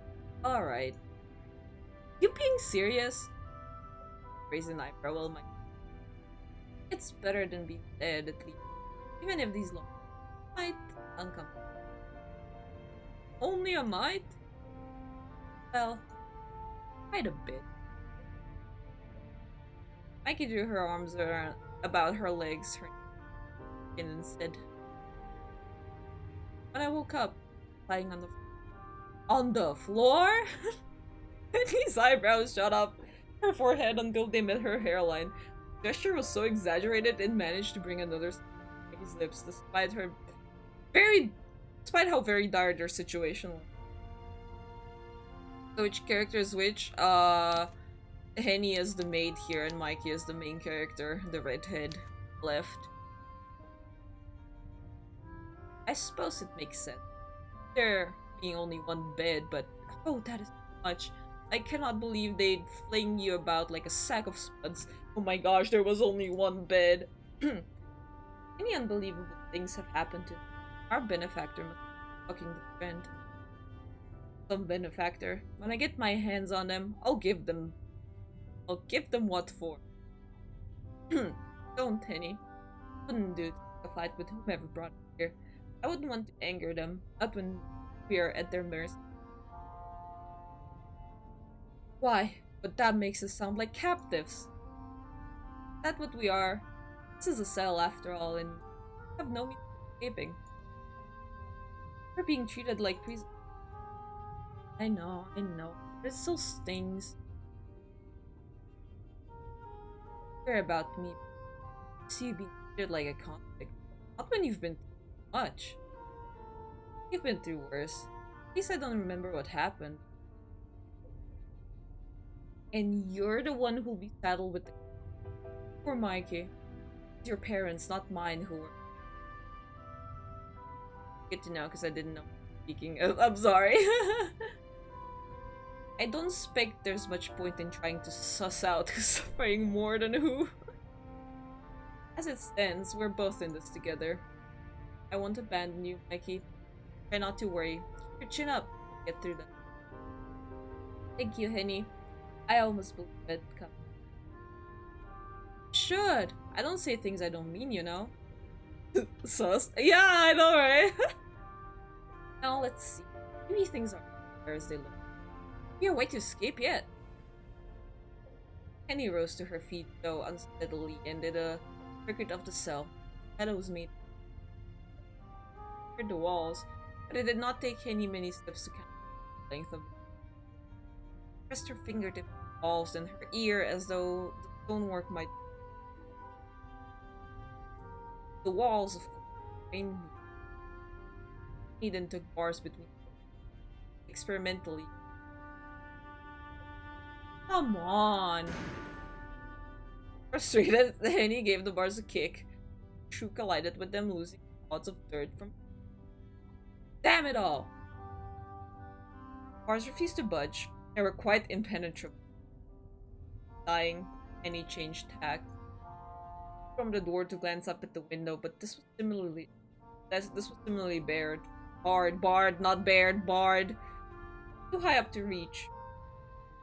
Speaker 1: alright. You being serious? Raise an eyebrow, well, my. It's better than being dead, at least. Even if these long might uncomfortable. Only a might? Well, quite a bit. Mikey drew her arms around about her legs, her chin, and said, when I woke up, lying on the floor? And his eyebrows shot up her forehead until they met her hairline. The gesture was so exaggerated it managed to bring another smile to his lips, despite how very dire their situation was. So which character is which? Henny is the maid here, and Mikey is the main character, the redhead left. I suppose it makes sense. There being only one bed, but oh, that is too much. I cannot believe they'd fling you about like a sack of spuds. Oh my gosh, there was only one bed. Many unbelievable things have happened to me. Our benefactor must be fucking the friend. Some benefactor. When I get my hands on them, I'll give them what for. Don't, Henny. Wouldn't do a fight with whomever brought me here. I wouldn't want to anger them, not when we are at their mercy. Why? But that makes us sound like captives. That's what we are. This is a cell after all, and we have no means of escaping. We're being treated like prisoners. I know. But it still stings. Care about me. I see you being treated like a convict. Not when you've been through much. You've been through worse. At least I don't remember what happened. And you're the one who'll be saddled with the. Poor Mikey. It's your parents, not mine, who were. Good to know, because I didn't know. Speaking of, I'm sorry. I don't suspect there's much point in trying to suss out who's suffering more than who. As it stands, we're both in this together. I won't abandon you, Mikey. Try not to worry. Keep your chin up. Get through that. Thank you, Henny. I almost believe it. Come. Should. I don't say things I don't mean, you know. Sus. Yeah, I know, right? Now let's see. Maybe things aren't as they look. We are way to escape yet. Henny rose to her feet, though unsteadily, and did a circuit of the cell. Shadows made the walls, but it did not take Henny many steps to count the length of it. She pressed her fingertip on the walls and her ear as though the stonework might. The walls, of course, rained. He then took bars between experimentally. Come on! Frustrated, Henny gave the bars a kick. Shoe collided with them, losing clouds of dirt from. Damn it all! Bars refused to budge. They were quite impenetrable. Dying, Henny changed tack from the door to glance up at the window, but this was similarly barred. Barred, not bared, barred. Too high up to reach.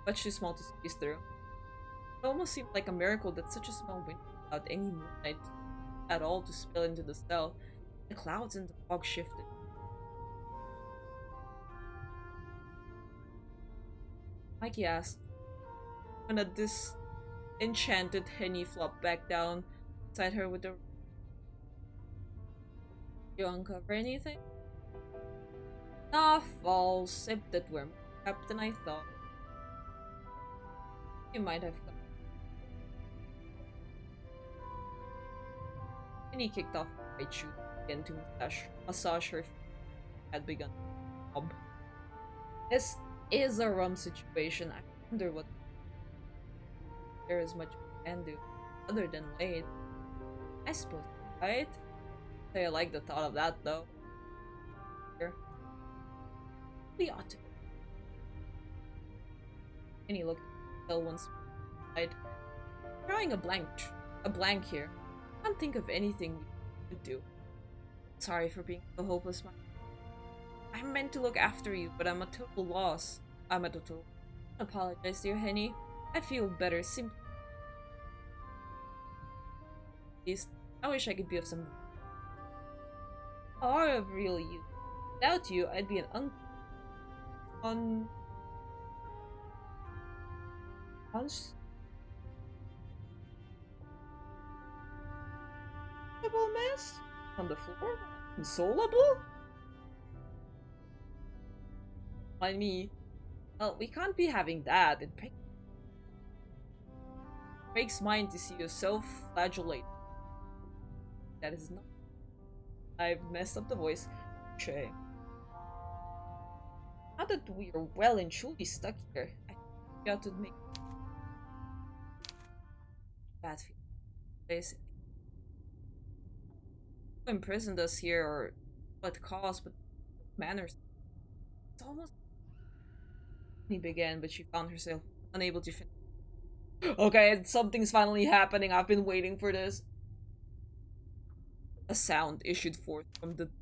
Speaker 1: Much too small to squeeze through. It almost seemed like a miracle that such a small window without any moonlight at all to spill into the cell The clouds and the fog shifted. Mikey asked when a disenchanted Henny flopped back down beside her with the. You uncover anything? Nah, falls, except that we're more trapped than I thought. You might have got. Henny kicked off her right shoe again to massage her feet had begun to throb. This is a rum situation. I wonder what there is much we can do other than wait. I suppose, right? I like the thought of that though. Here. We ought to. And he looked at the once more. Drawing a blank here. I can't think of anything we could do. Sorry for being so hopeless, I meant to look after you, but I'm a total loss. I apologize, dear Henny. I feel better simply. At least, I wish I could be of some are of real use. Without you, I'd be an mess on the floor? Consolable? Mind me. Well, we can't be having that. It breaks mine to see you self-flagellate. That is not. I've messed up the voice. Che. Now that we are well and truly stuck here, I think we ought to make bad feelings. Imprisoned us here or what cause, but manners. It's almost. He began, but she found herself unable to finish. Okay, something's finally happening. I've been waiting for this. A sound issued forth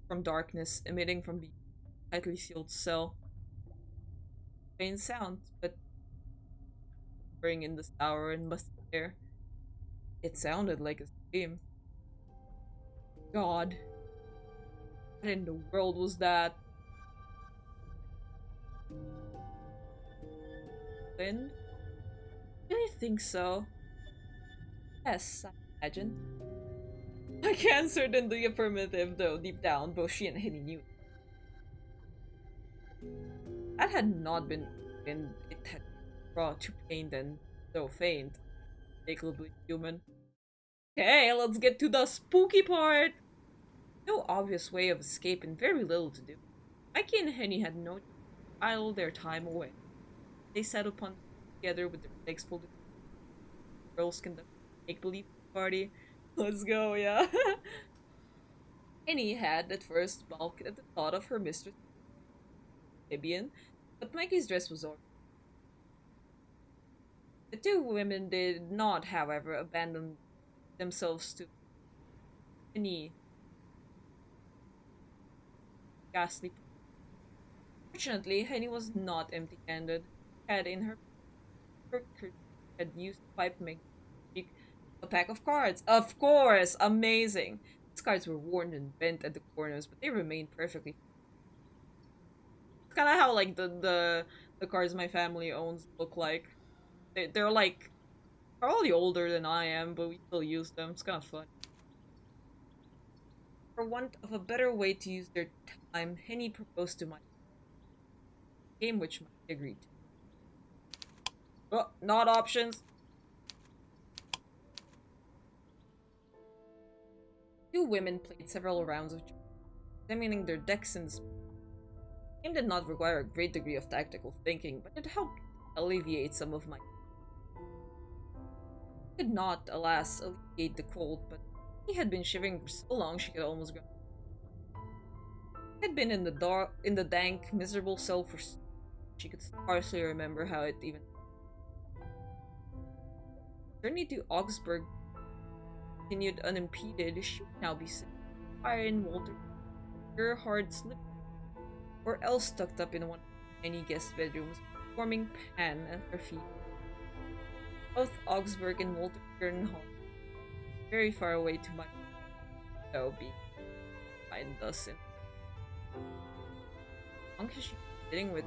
Speaker 1: from darkness, emitting from the tightly sealed cell. Faint sound, but bring in the sour and musty air. It sounded like a scream. God. What in the world was that? Wind? Do you think so? Yes, I imagine. I answered in the affirmative, though deep down, both she and Henny knew. That had not been wind, it had brought to pain then, though faint. Unmistakably human. Okay, let's get to the spooky part! No obvious way of escape and very little to do. Mikey and Henny had no idle their time away. They sat upon together with their legs folded. Girls conducted a make-believe party. Let's go, yeah. Henny had at first balked at the thought of her mistress Libyan, but Mikey's dress was over. The two women did not, however, abandon themselves to any ghastly. Fortunately, Henny was not empty-handed. Had in her had used pipe make a pack of cards. Of course, amazing. These cards were worn and bent at the corners, but they remained perfectly. It's kind of how like the cards my family owns look like. They're like probably older than I am, but we still use them. It's kind of fun. For want of a better way to use their time, Henny proposed to Mike. A game which Mike agreed to. Oh, not options. Two women played several rounds of examining their decks in the game did not require a great degree of tactical thinking, but it helped alleviate some of my. It did not, alas, alleviate the cold, but he had been shivering for so long she could almost go. He had been in the dank, miserable cell for she could scarcely remember how it even. Journey to Augsburg continued unimpeded. She would now be sitting fire in Walter, her hard slip, or else tucked up in one of many guest bedrooms, forming pan at her feet. Both Augsburg and Walter home, very far away to my be Valentine does it. How long has she been sitting with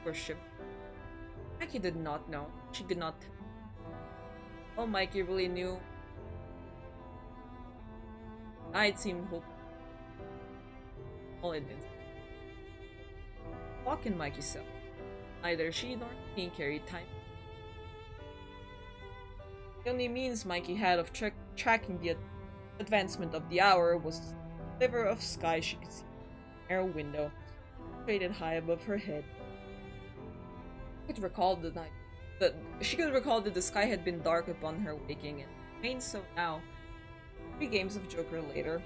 Speaker 1: worship? Mikey did not know. She did not. Oh, Mikey really knew. Night seemed hopeless. All it is. Walk in Mikey's cell. Neither she nor he carried time. The only means Mikey had of tracking the advancement of the hour was the sliver of sky she could see from a narrow window, situated high above her head. She could recall that the sky had been dark upon her waking, and remained so now. 3 games of Joker later,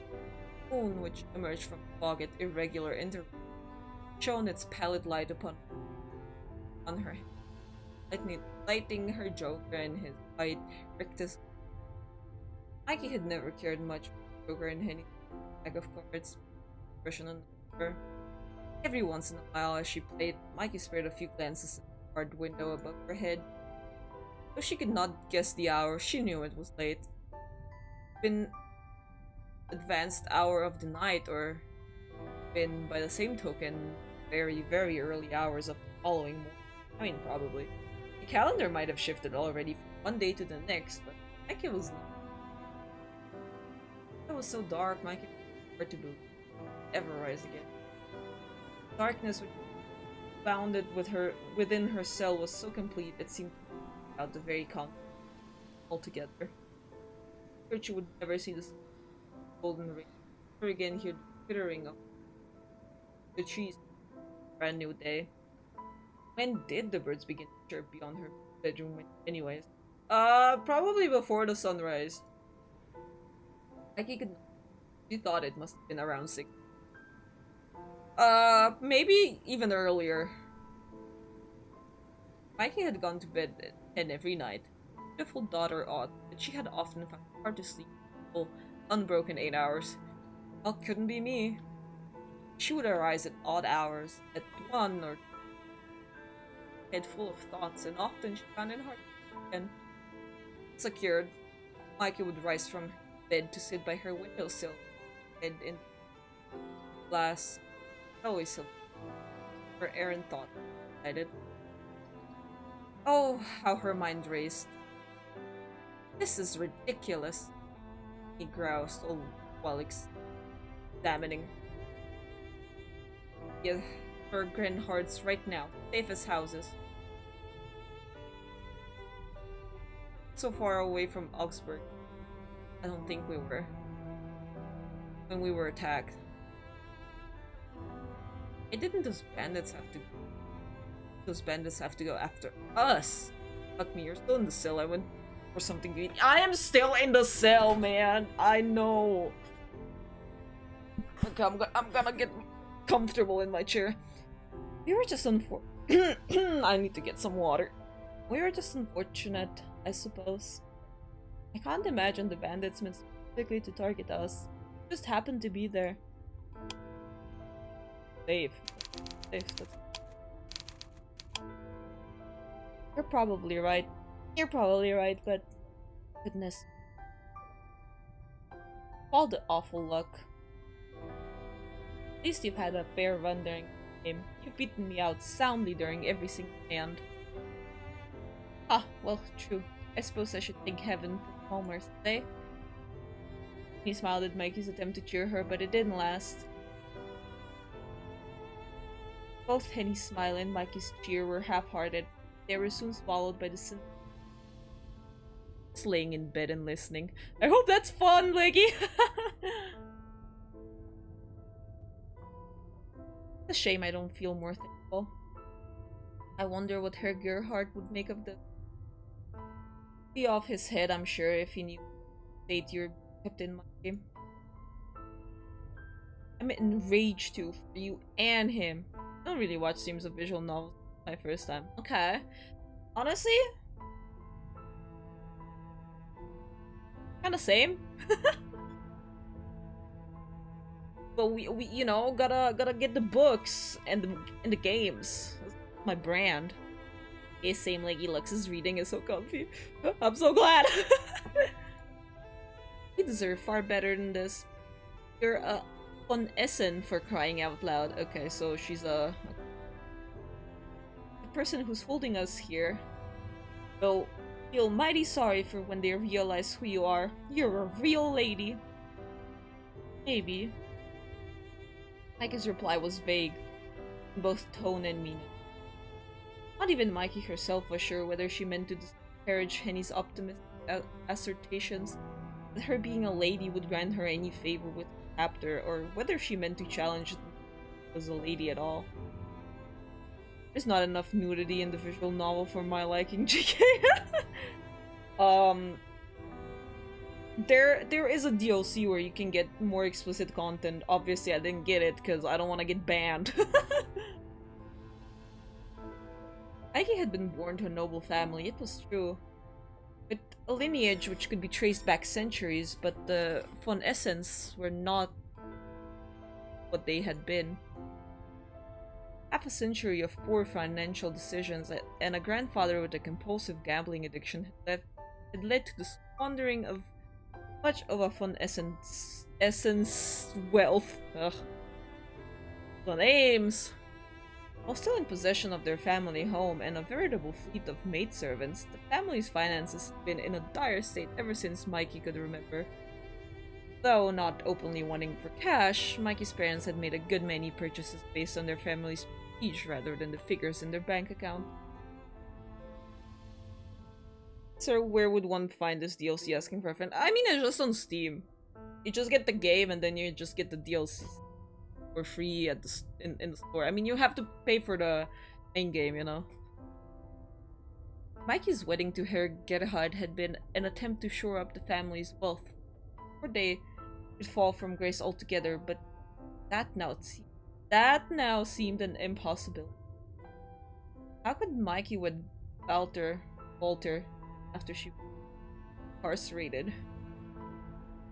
Speaker 1: the moon, which emerged from the fog at irregular intervals, shone its pallid light on her head, lighting her Joker and his white rictus. Mikey had never cared much for Joker and any bag of cards version on her. Every once in a while, as she played, Mikey spared a few glances at the card window above her head. Though she could not guess the hour, she knew it was late. Been advanced hour of the night, or been, by the same token, very, very early hours of the following morning. I mean, probably. The calendar might have shifted already from one day to the next, but Mikey was not. It was so dark, Mikey was hard to believe ever rise again. Darkness which bounded within her cell was so complete it seemed to be out the very concept altogether. She would never see the golden ring, or again hear the twittering of the trees on a brand new day. When did the birds begin to chirp beyond her bedroom window anyways? Probably before the sunrise. She thought it must have been around 6. Maybe even earlier. Mikey had gone to bed at 10 every night. Beautiful daughter ought, but she had often found it hard to sleep for full, unbroken 8 hours. Well, couldn't be me. She would arise at odd hours, at 1 or 2, head full of thoughts, and often she found it hard to sleep again. Secured, Mikey would rise from her bed to sit by her windowsill, head in glass, always so. Her errant thought decided. Oh, how her mind raced. This is ridiculous, he groused, all while examining. Yeah, her grand hearts right now, safe as houses. So far away from Augsburg, I don't think we were. When we were attacked. Why didn't those bandits have to go after us? Fuck me, you're still in the cell. I went for something to eat. I am still in the cell, man. I know. Okay, I'm gonna get comfortable in my chair. We were just I need to get some water. We were just unfortunate, I suppose. I can't imagine the bandits meant specifically to target us. Just happened to be there. Safe. That's... You're probably right. But goodness. All the awful luck. At least you've had a fair run during the game. You've beaten me out soundly during every single hand. Ah, well, true. I suppose I should thank heaven for Homer today. He smiled at Mikey's attempt to cheer her, but it didn't last. Both Henny's smile and Mikey's cheer were half-hearted. They were soon swallowed by the sin. Just laying in bed and listening. I hope that's fun, Leggy! It's a shame I don't feel more thankful. I wonder what Herr Gerhardt would make of this. Be off his head, I'm sure, if he knew the state you're kept in my game. I'm enraged too, for you and him. I don't really watch streams of visual novels my first time. Okay. Honestly? Kinda same. But we you know, gotta get the books and the games. That's my brand. Okay, same, like Lux's reading is so comfy. I'm so glad. You deserve far better than this. You're a von Essen, for crying out loud. Okay, so she's the person who's holding us here. They'll feel mighty sorry for when they realize who you are. You're a real lady. Maybe. Mikey's reply was vague, in both tone and meaning. Not even Mikey herself was sure whether she meant to disparage Henny's optimistic assertions that her being a lady would grant her any favor with the captor, or whether she meant to challenge them as a lady at all. There's not enough nudity in the visual novel for my liking, JK. There is a DLC where you can get more explicit content. Obviously, I didn't get it because I don't want to get banned. Mikey had been born to a noble family, it was true. With a lineage which could be traced back centuries, but the von Essens were not what they had been. Half a century of poor financial decisions and a grandfather with a compulsive gambling addiction had led to the squandering of much of a von Essens wealth. Ugh. The names! While still in possession of their family home and a veritable fleet of maidservants, the family's finances had been in a dire state ever since Mikey could remember. Though not openly wanting for cash, Mikey's parents had made a good many purchases based on their family's prestige rather than the figures in their bank account. So where would one find this DLC asking for a friend? I mean, it's just on Steam. You just get the game and then you just get the DLC for free at in the store. I mean, you have to pay for the main game, you know. Mikey's wedding to Herr Gerhard had been an attempt to shore up the family's wealth before they would fall from grace altogether, but that now seemed an impossibility. How could Mikey wed Walter after she was incarcerated?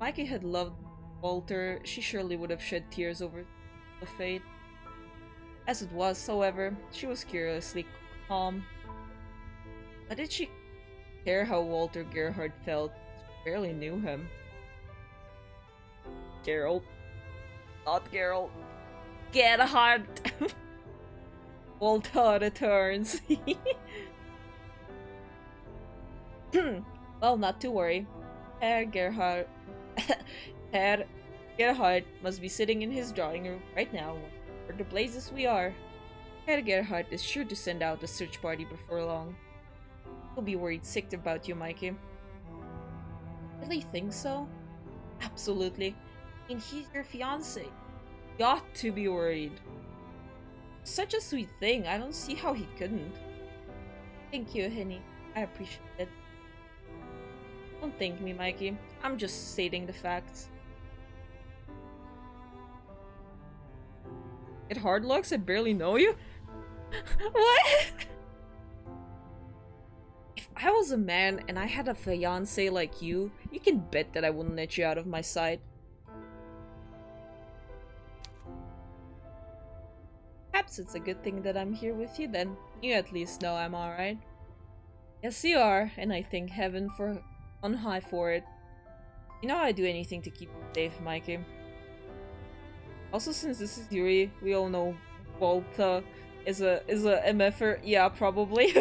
Speaker 1: Mikey had loved Walter. She surely would have shed tears over the fate. As it was, however, she was curiously calm. Why did she care how Walter Gerhard felt? She barely knew him. Geralt. Not Geralt. Gerhard! Walter returns. Well, not to worry. Herr Gerhard must be sitting in his drawing room right now, where the blazes we are. Herr Gerhard is sure to send out a search party before long. He'll be worried sick about you, Mikey. Really think so? Absolutely. I mean, he's your fiancé. You ought to be worried. Such a sweet thing, I don't see how he couldn't. Thank you, Henny. I appreciate it. Don't thank me, Mikey. I'm just stating the facts. Get hard looks? I barely know you? What? If I was a man and I had a fiancé like you, you can bet that I wouldn't let you out of my sight. Perhaps it's a good thing that I'm here with you then. You at least know I'm alright. Yes, you are, and I thank heaven on high for it. You know I'd do anything to keep you safe, Mikey. Also, since this is Yuri, we all know Walter is a MFer. Yeah, probably.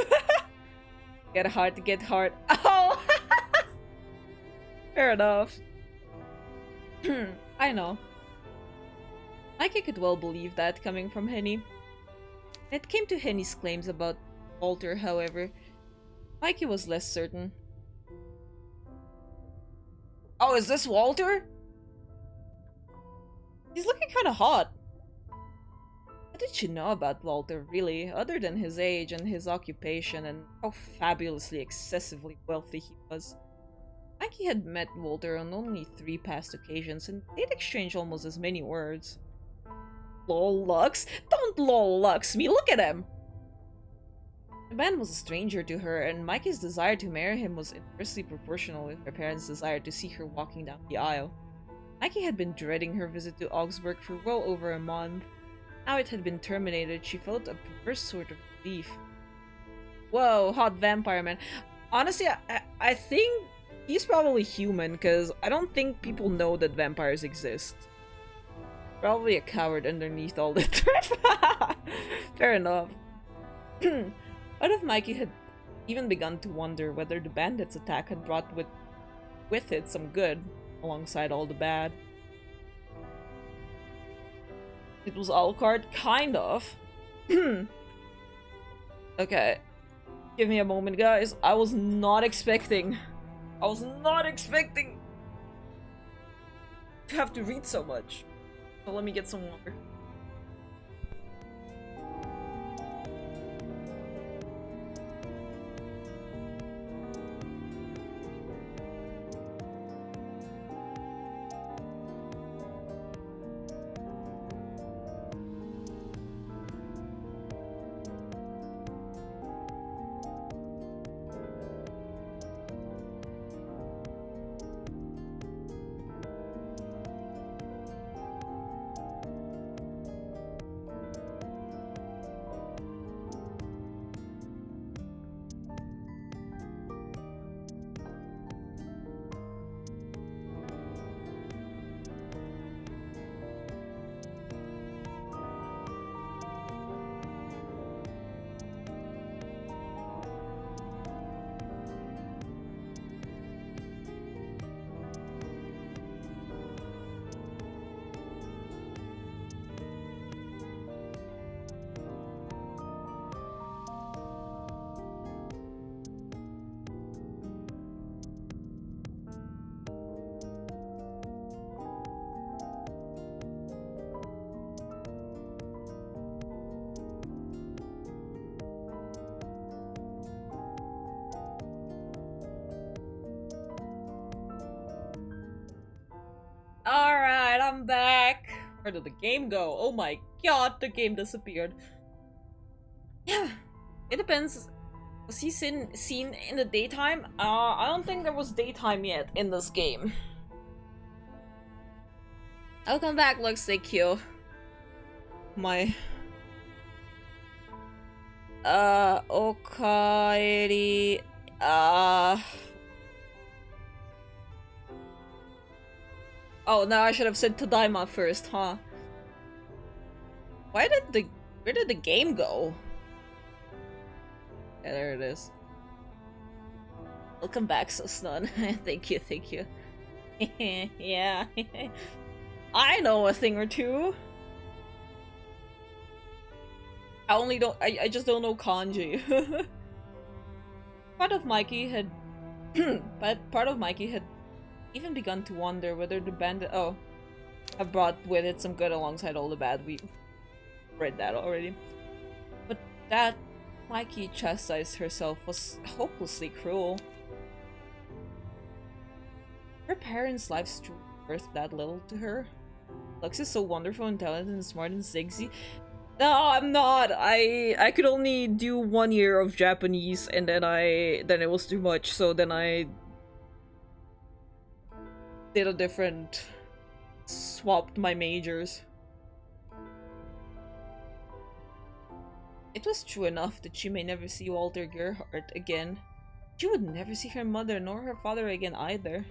Speaker 1: Get hard to get hard. Oh! Fair enough. I know. Mikey could well believe that coming from Henny. When it came to Henny's claims about Walter, however, Mikey was less certain. Oh, is this Walter? He's looking kinda hot. What did she know about Walter, really, other than his age and his occupation and how fabulously excessively wealthy he was? Mikey had met Walter on only 3 past occasions, and they'd exchanged almost as many words. Lol Lux? Don't lol Lux me, look at him! The man was a stranger to her, and Mikey's desire to marry him was inversely proportional with her parents' desire to see her walking down the aisle. Mikey had been dreading her visit to Augsburg for well over a month. Now it had been terminated, she felt a perverse sort of relief. Whoa, hot vampire man. Honestly, I think he's probably human, because I don't think people know that vampires exist. Probably a coward underneath all the threat. Fair enough. What if Mikey had even begun to wonder whether the bandits' attack had brought with it some good, alongside all the bad? It was Alucard, kind of. Okay. Give me a moment, guys. I was not expecting to have to read so much. So let me get some water. Alright, I'm back. Where did the game go? Oh my god, the game disappeared. Yeah, it depends. Was he seen in the daytime? I don't think there was daytime yet in this game. Welcome back, looks like you. My... Okaeri... Oh, no, I should have said Tadaima first, huh? Where did the game go? Yeah, there it is. Welcome back, Susnun. Thank you, thank you. Yeah. I know a thing or two. I just don't know kanji. Part of Mikey had even begun to wonder whether the bandit have brought with it some good alongside all the bad. We read that already. But that Mikey chastised herself was hopelessly cruel. Her parents' lives truly worth that little to her. Lux is so wonderful and talented and smart and sexy. No, I'm not. I could only do 1 year of Japanese and then it was too much, so then I did a different, swapped my majors. It was true enough that she may never see Walter Gerhardt again. She would never see her mother nor her father again either.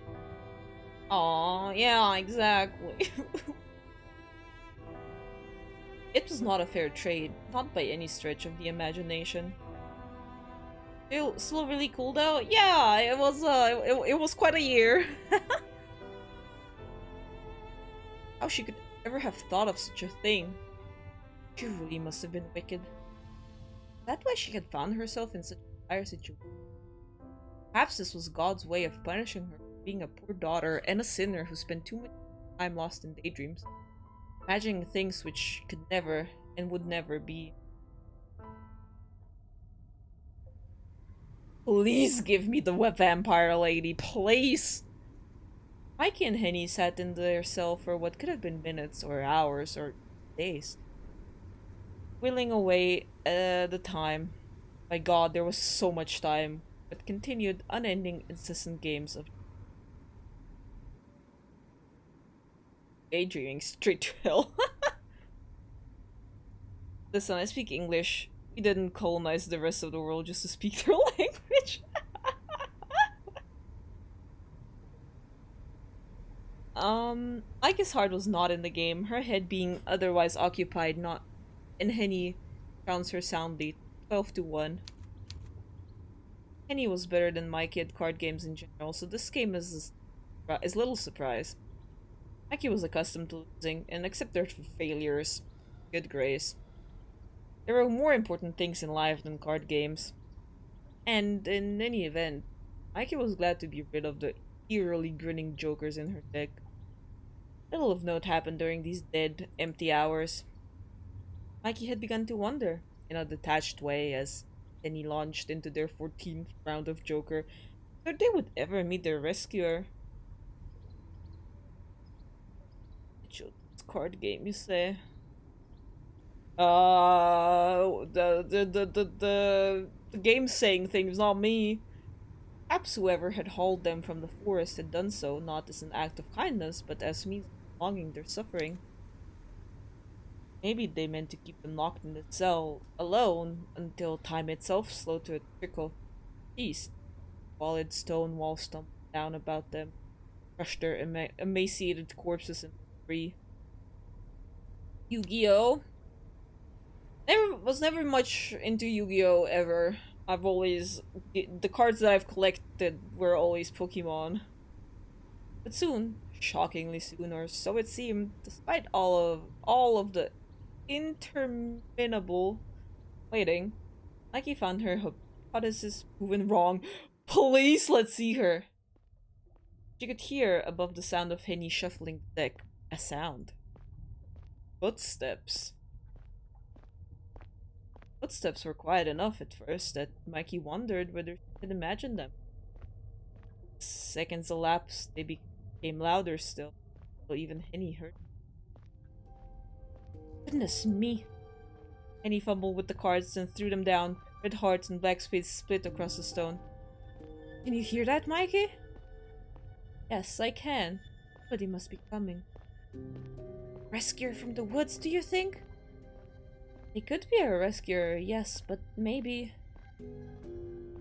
Speaker 1: Aww, yeah, exactly. It was not a fair trade, not by any stretch of the imagination. Still really cool though? Yeah, it was quite a year. How she could ever have thought of such a thing? She really must have been wicked. Is that why she had found herself in such a dire situation? Perhaps this was God's way of punishing her for being a poor daughter and a sinner who spent too much time lost in daydreams, imagining things which could never and would never be. Please give me the vampire lady, please! Mikey and Henny sat in their cell for what could have been minutes or hours or days, whittling away the time. My god, there was so much time, but continued unending incessant games of daydreaming straight to hell. Listen, I speak English. We didn't colonize the rest of the world just to speak their language. Ike's heart was not in the game, her head being otherwise occupied, not and Henny crowns her soundly, 12 to 1. Henny was better than Mikey at card games in general, so this game is little surprise. Mikey was accustomed to losing and accepted her failures. Good grace. There were more important things in life than card games. And in any event, Mikey was glad to be rid of the eerily grinning jokers in her deck. Little of note happened during these dead, empty hours. Mikey had begun to wonder, in a detached way, as Penny launched into their 14th round of Joker, whether they would ever meet their rescuer. Card game, you say? The game saying things, not me. Perhaps whoever had hauled them from the forest had done so not as an act of kindness, but as means of prolonging their suffering. Maybe they meant to keep them locked in the cell alone until time itself slowed to a trickle. East, solid stone walls tumbled down about them, crushed their emaciated corpses in debris. Yu-Gi-Oh! Never much into Yu-Gi-Oh! Ever. I've always the cards that I've collected were always Pokemon. But soon, shockingly soon, or so it seemed, despite all of the interminable waiting, Mikey found her hypothesis proven wrong. Police, let's see her. She could hear above the sound of Henny shuffling the deck a sound. Footsteps. Footsteps were quiet enough at first that Mikey wondered whether she could imagine them. Seconds elapsed, they became louder still, until even Henny heard. Goodness me! Henny fumbled with the cards and threw them down. Red hearts and black spades split across the stone. Can you hear that, Mikey? Yes, I can. Somebody must be coming. Rescuer from the woods, do you think? He could be a rescuer, yes, but maybe...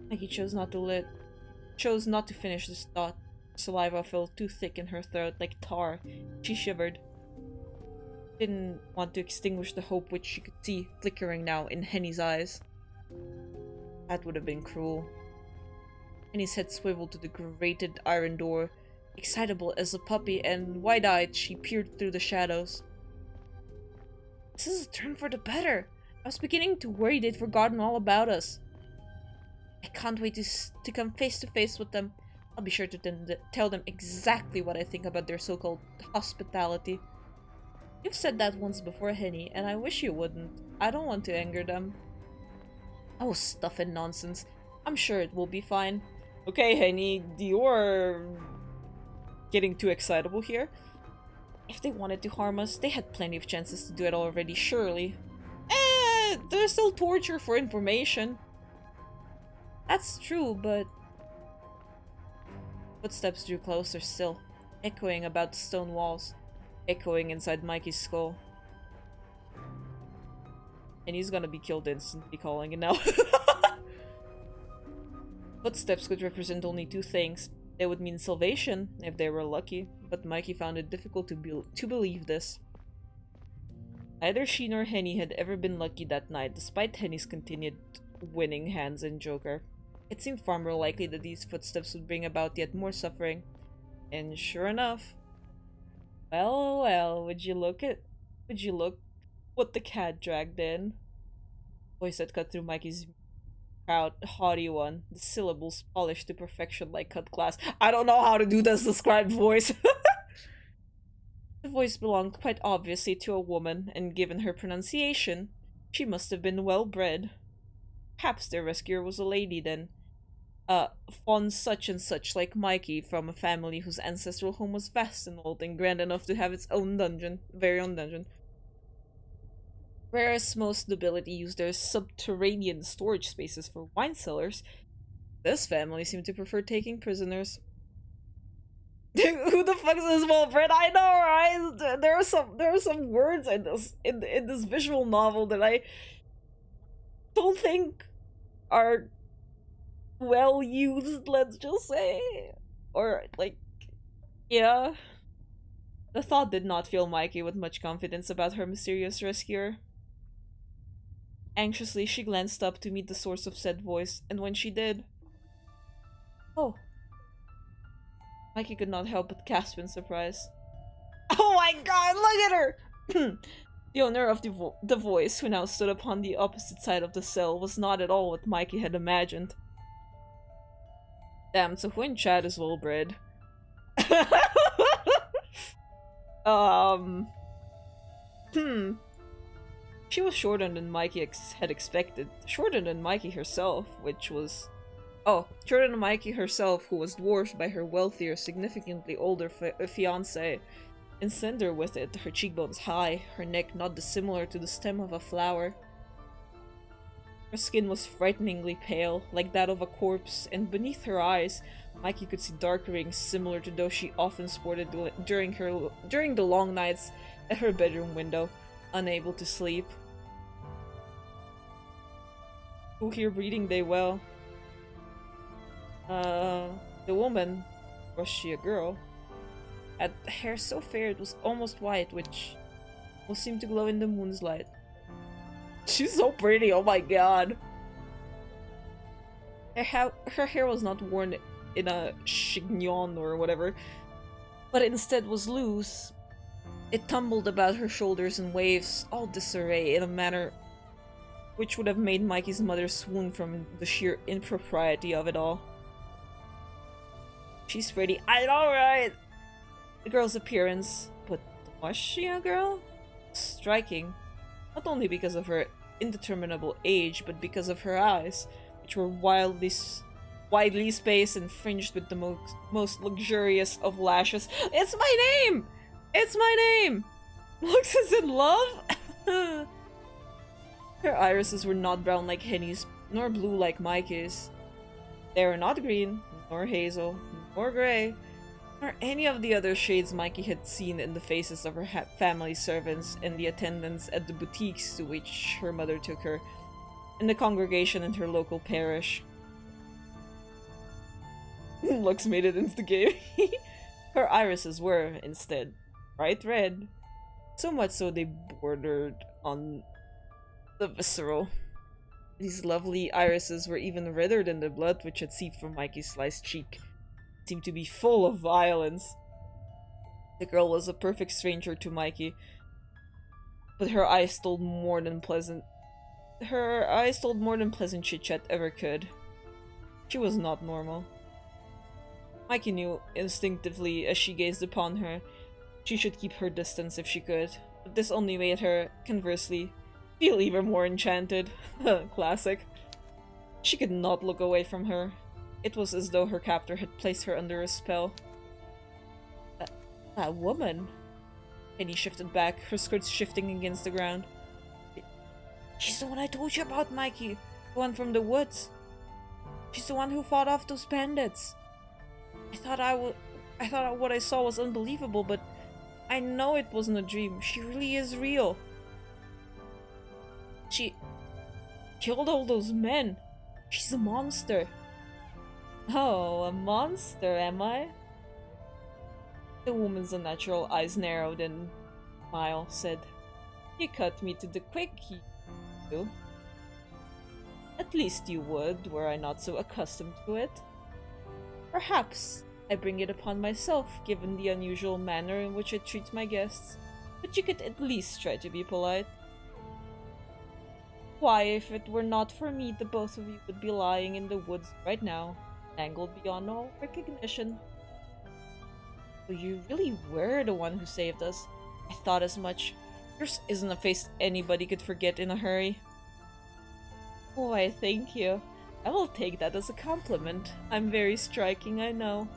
Speaker 1: Mikey chose not to finish this thought. Saliva felt too thick in her throat like tar. She shivered. Didn't want to extinguish the hope which she could see flickering now in Henny's eyes. That would have been cruel. Henny's head swiveled to the grated iron door. Excitable as a puppy and wide-eyed, she peered through the shadows. This is a turn for the better. I was beginning to worry they'd forgotten all about us. I can't wait to come face to face with them. I'll be sure to tell them exactly what I think about their so-called hospitality. You've said that once before, Henny, and I wish you wouldn't. I don't want to anger them. Oh, stuff and nonsense. I'm sure it will be fine. Okay, Henny, you're getting too excitable here. If they wanted to harm us, they had plenty of chances to do it already, surely. There's still torture for information. That's true, but... Footsteps drew closer still, echoing about the stone walls, echoing inside Mikey's skull. And he's gonna be killed instantly, calling it now. Footsteps could represent only two things. They would mean salvation, if they were lucky, but Mikey found it difficult to believe this. Neither she nor Henny had ever been lucky that night, despite Henny's continued winning hands in Joker. It seemed far more likely that these footsteps would bring about yet more suffering. And sure enough... Well, would you look what the cat dragged in? Voice that cut through Mikey's proud, haughty one, the syllables polished to perfection like cut glass. I don't know how to do this described voice. The voice belonged quite obviously to a woman, and given her pronunciation, she must have been well bred. Perhaps their rescuer was a lady then. Fawn such and such like Mikey, from a family whose ancestral home was vast and old and grand enough to have its own dungeon, very own dungeon. Whereas most nobility used their subterranean storage spaces for wine cellars, this family seemed to prefer taking prisoners. Who the fuck is this well bred? I know, right? There are some words in this visual novel that I don't think are well used, let's just say. Or like, yeah. The thought did not fill Mikey with much confidence about her mysterious rescuer. Anxiously, she glanced up to meet the source of said voice, and when she did... Oh. Mikey could not help but gasp in surprise. Oh my god, look at her! The owner of the voice, who now stood upon the opposite side of the cell, was not at all what Mikey had imagined. Damn, so who in chat is well bred? She was shorter than Mikey had expected. Shorter than Mikey herself, which was... Oh, shorter than Mikey herself, who was dwarfed by her wealthier, significantly older fiancé, and slender with it, her cheekbones high, her neck not dissimilar to the stem of a flower. Her skin was frighteningly pale, like that of a corpse, and beneath her eyes, Mikey could see dark rings similar to those she often sported during the long nights at her bedroom window, unable to sleep. Who here breathing they well? The woman, was she a girl, had hair so fair it was almost white, which will seem to glow in the moon's light. She's so pretty, oh my god! Her hair was not worn in a chignon or whatever, but instead was loose. It tumbled about her shoulders in waves, all disarray in a manner which would have made Mikey's mother swoon from the sheer impropriety of it all. She's pretty, I know, right? The girl's appearance, but was she a girl? Striking, not only because of her indeterminable age, but because of her eyes, which were widely spaced and fringed with the most luxurious of lashes. It's my name! It's my name! Lux is in love? Her irises were not brown like Henny's, nor blue like Mikey's. They were not green, nor hazel, nor gray, nor any of the other shades Mikey had seen in the faces of her family servants and the attendants at the boutiques to which her mother took her, and the congregation in her local parish. Lux made it into the game. Her irises were, instead, bright red, so much so they bordered on the visceral. These lovely irises were even redder than the blood which had seeped from Mikey's sliced cheek. It seemed to be full of violence. The girl was a perfect stranger to Mikey, but her eyes told more than pleasant chit-chat ever could. She was not normal. Mikey knew instinctively as she gazed upon her she should keep her distance if she could, but this only made her, conversely, feel even more enchanted. Classic. She could not look away from her. It was as though her captor had placed her under a spell. That woman. Penny shifted back, her skirts shifting against the ground. She's the one I told you about, Mikey. The one from the woods. She's the one who fought off those bandits. I thought what I saw was unbelievable, but I know it wasn't a dream. She really is real. She killed all those men. She's a monster. Oh, a monster, am I? The woman's unnatural eyes narrowed and smile said, You cut me to the quick, you. At least you would, were I not so accustomed to it. Perhaps I bring it upon myself, given the unusual manner in which it treats my guests, but you could at least try to be polite. Why, if it were not for me, the both of you would be lying in the woods right now, tangled beyond all recognition. So you really were the one who saved us. I thought as much. Yours isn't a face anybody could forget in a hurry. Why, thank you. I will take that as a compliment. I'm very striking, I know.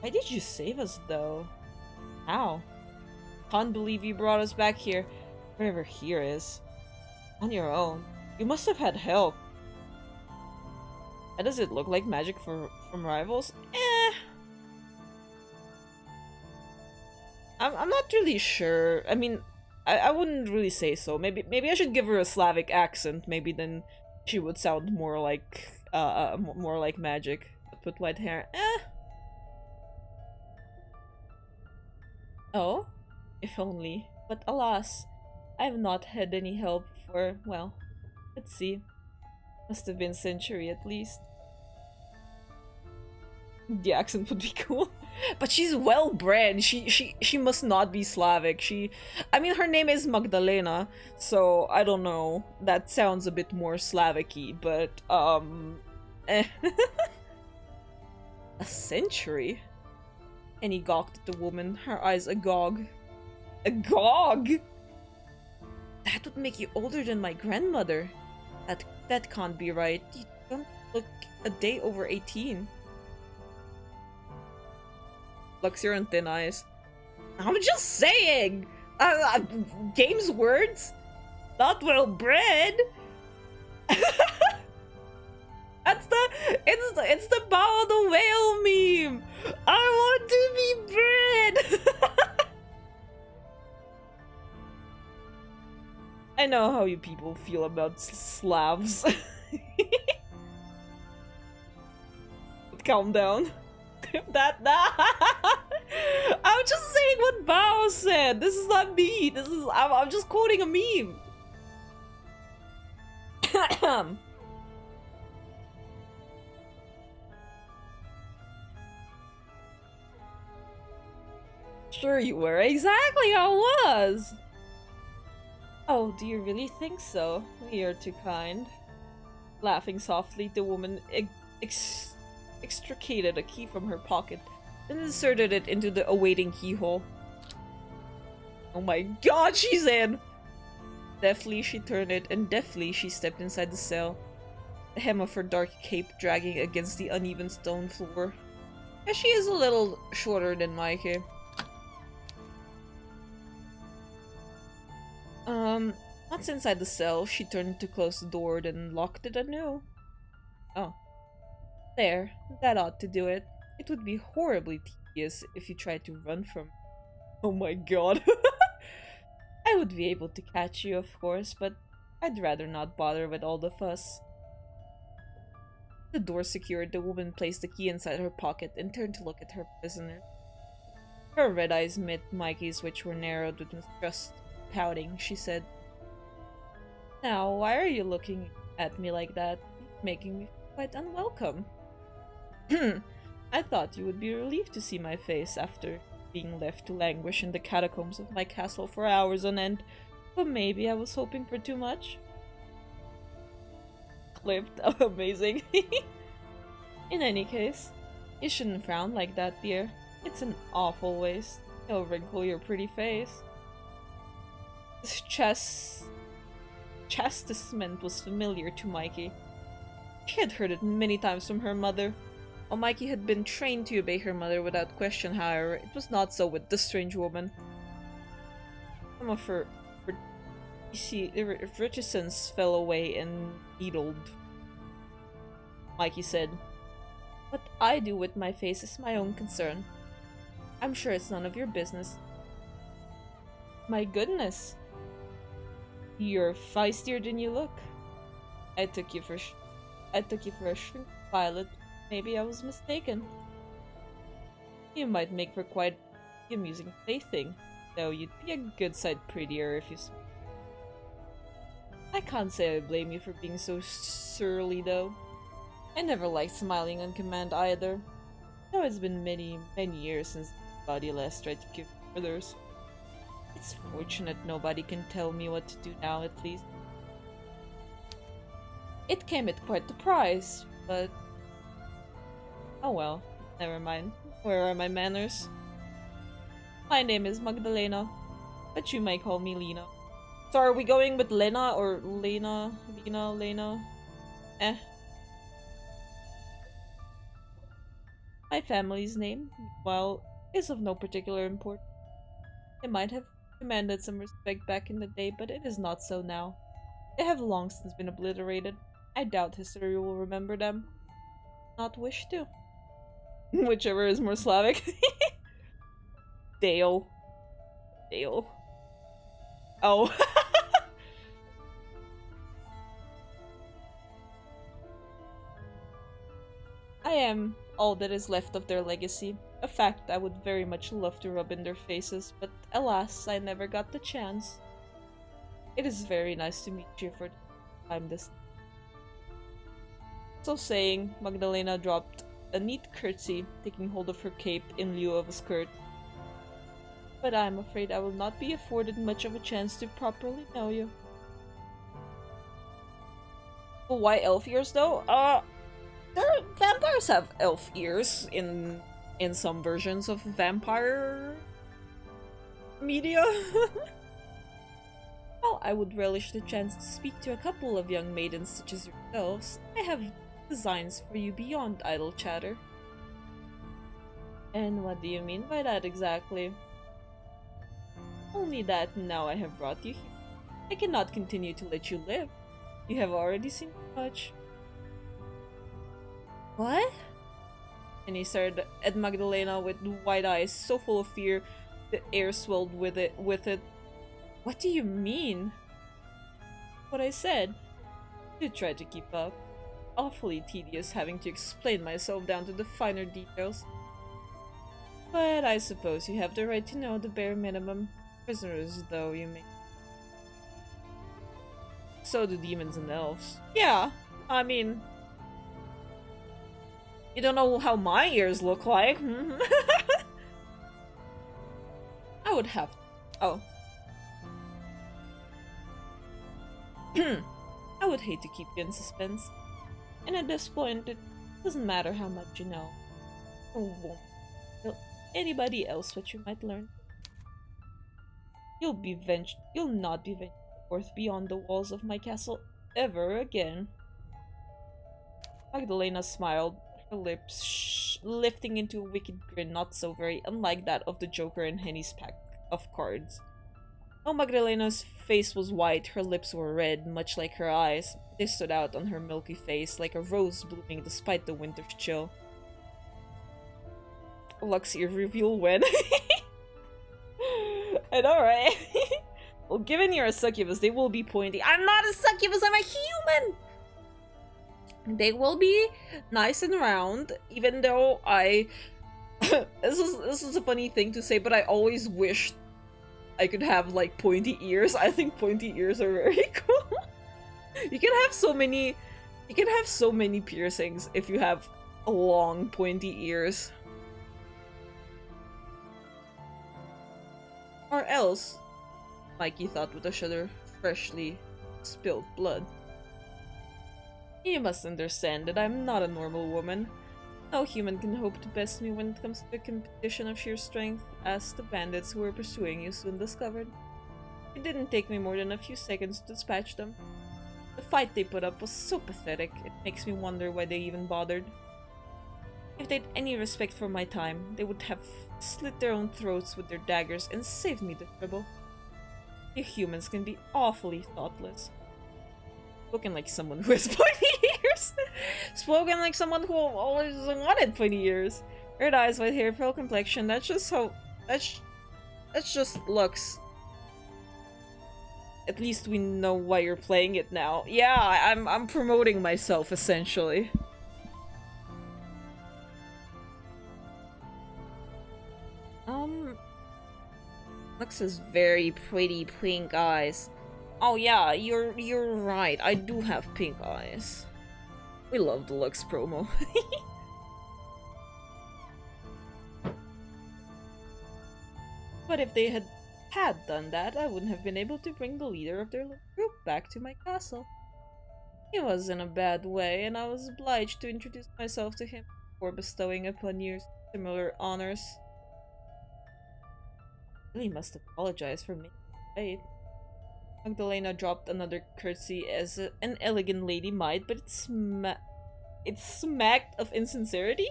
Speaker 1: Why did you save us, though? How? Can't believe you brought us back here, wherever here is. On your own. You must have had help. Does it look like magic from rivals? I'm not really sure. I mean, I wouldn't really say so. Maybe I should give her a Slavic accent. Maybe then she would sound more like magic. But with white hair, Oh, if only. But alas, I have not had any help for, well, let's see. Must have been a century at least. The accent would be cool. But she's well bred. She must not be Slavic. I mean her name is Magdalena, so I don't know. That sounds a bit more Slavic-y, but eh. A century? And he gawked at the woman, her eyes agog. Agog? That would make you older than my grandmother. That can't be right. You don't look a day over 18. Lux, you're on thin ice. I'm just saying! Game's words? Not well bred! It's the Bow the Whale meme! I want to be bred! I know how you people feel about Slavs. Calm down. I'm just saying what Bao said. This is not me. I'm just quoting a meme. Sure you were. Exactly, I was. Oh, do you really think so? You're too kind. Laughing softly, the woman extricated a key from her pocket and inserted it into the awaiting keyhole. Oh my god, she's in! Deftly she turned it, and deftly she stepped inside the cell, the hem of her dark cape dragging against the uneven stone floor. Yeah, she is a little shorter than Mikey. Once inside the cell, she turned to close the door, then locked it anew. Oh. There, that ought to do it. It would be horribly tedious if you tried to run from— Oh my god. I would be able to catch you, of course, but I'd rather not bother with all the fuss. The door secured, the woman placed the key inside her pocket and turned to look at her prisoner. Her red eyes met Mikey's, which were narrowed with mistrust. Pouting, she said, "Now, why are you looking at me like that? Making me quite unwelcome." I thought you would be relieved to see my face after being left to languish in the catacombs of my castle for hours on end, but maybe I was hoping for too much. Clipped. Amazing. In any case, you shouldn't frown like that, dear. It's an awful waste. It'll wrinkle your pretty face. This chastisement was familiar to Mikey. She had heard it many times from her mother. While Mikey had been trained to obey her mother without question, however, it was not so with the strange woman. Some of her reticence fell away and needled. Mikey said, "What I do with my face is my own concern. I'm sure it's none of your business." My goodness. You're feistier than you look. I took you for a shrink pilot. Maybe I was mistaken. You might make for quite the amusing plaything, though you'd be a good sight prettier if you— I can't say I blame you for being so surly, though. I never liked smiling on command either. Though it's been many, many years since anybody last tried to give orders. It's fortunate nobody can tell me what to do now, at least. It came at quite the price, but— oh well, never mind. Where are my manners? My name is Magdalena, but you may call me Lena. So are we going with Lena or Lena? Lena? Eh. My family's name, well, is of no particular importance. It might have commanded some respect back in the day, but it is not so now. They have long since been obliterated. I doubt history will remember them. Not wish to. Whichever is more Slavic. Dale. Oh. I am all that is left of their legacy, A fact I would very much love to rub in their faces, but alas, I never got the chance. It is very nice to meet you for the time this. So saying, Magdalena dropped a neat curtsy, taking hold of her cape in lieu of a skirt. But I'm afraid I will not be afforded much of a chance to properly know you. Well, why elf ears though? Vampires have elf ears in some versions of vampire media. While I would relish the chance to speak to a couple of young maidens such as yourselves, I have designs for you beyond idle chatter. And what do you mean by that exactly? Only that now I have brought you here, I cannot continue to let you live. You have already seen much. What? And he stared at Magdalena with wide eyes so full of fear, the air swelled with it. What do you mean? What I said. You tried to keep up. Awfully tedious having to explain myself down to the finer details. But I suppose you have the right to know the bare minimum. Prisoners, though, you may. So do demons and elves. Yeah, I mean... You don't know how my ears look like. I would have... Oh. I would hate to keep you in suspense. And at this point, it doesn't matter how much you know. Or won't tell anybody else what you might learn. You'll not be ventured forth beyond the walls of my castle ever again. Magdalena smiled, her lips lifting into a wicked grin not so very unlike that of the Joker in Henny's pack of cards. Though Magdalena's face was white, her lips were red, much like her eyes. They stood out on her milky face like a rose blooming despite the winter's chill. Luxie reveal when? I know, right? Well, given you're a succubus, they will be pointy. I'm not a succubus, I'm a human! They will be nice and round, even though I... this is a funny thing to say, but I always wished I could have, like, pointy ears. I think pointy ears are very cool. You can have so many piercings if you have long, pointy ears. Or else, Mikey thought with a shudder, freshly spilled blood. You must understand that I'm not a normal woman. No human can hope to best me when it comes to a competition of sheer strength, as the bandits who were pursuing you soon discovered. It didn't take me more than a few seconds to dispatch them. The fight they put up was so pathetic, it makes me wonder why they even bothered. If they'd any respect for my time, they would have slit their own throats with their daggers and saved me the trouble. You humans can be awfully thoughtless. Spoken like someone who has pointy ears. Spoken like someone who always wanted pointy ears. Red eyes, white hair, pale complexion. That's just how. That's just looks. At least we know why you're playing it now. Yeah, I'm promoting myself essentially. Lux has very pretty pink eyes. Oh yeah, you're right. I do have pink eyes. We love the Lux promo. But if they had done that, I wouldn't have been able to bring the leader of their group back to my castle. He was in a bad way, and I was obliged to introduce myself to him before bestowing upon you similar honors. I really must apologize for making you wait. Magdalena dropped another curtsy as an elegant lady might, but it smacked of insincerity?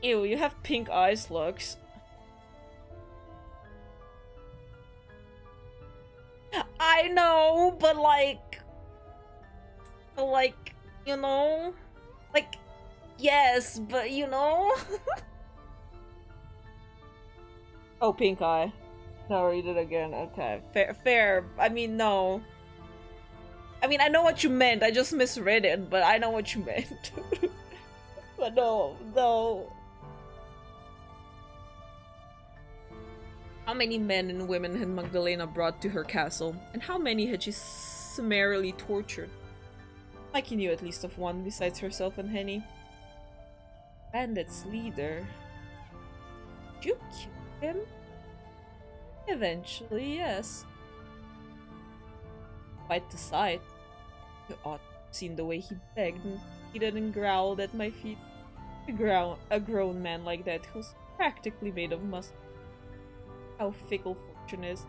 Speaker 1: Ew, you have pink eyes, Lux. I know, but like, you know? Like, yes, but you know? Oh, pink eye. No, read it again. Okay. Fair. I mean, no. I mean, I know what you meant. I just misread it, but I know what you meant. But no. How many men and women had Magdalena brought to her castle, and how many had she summarily tortured? Mike knew at least of one besides herself and Henny. Bandit's leader. Did you kill him? Eventually, yes. Quite the sight. You ought to have seen the way he begged and pleaded and growled at my feet. A grown man like that who's practically made of muscle. How fickle fortune is.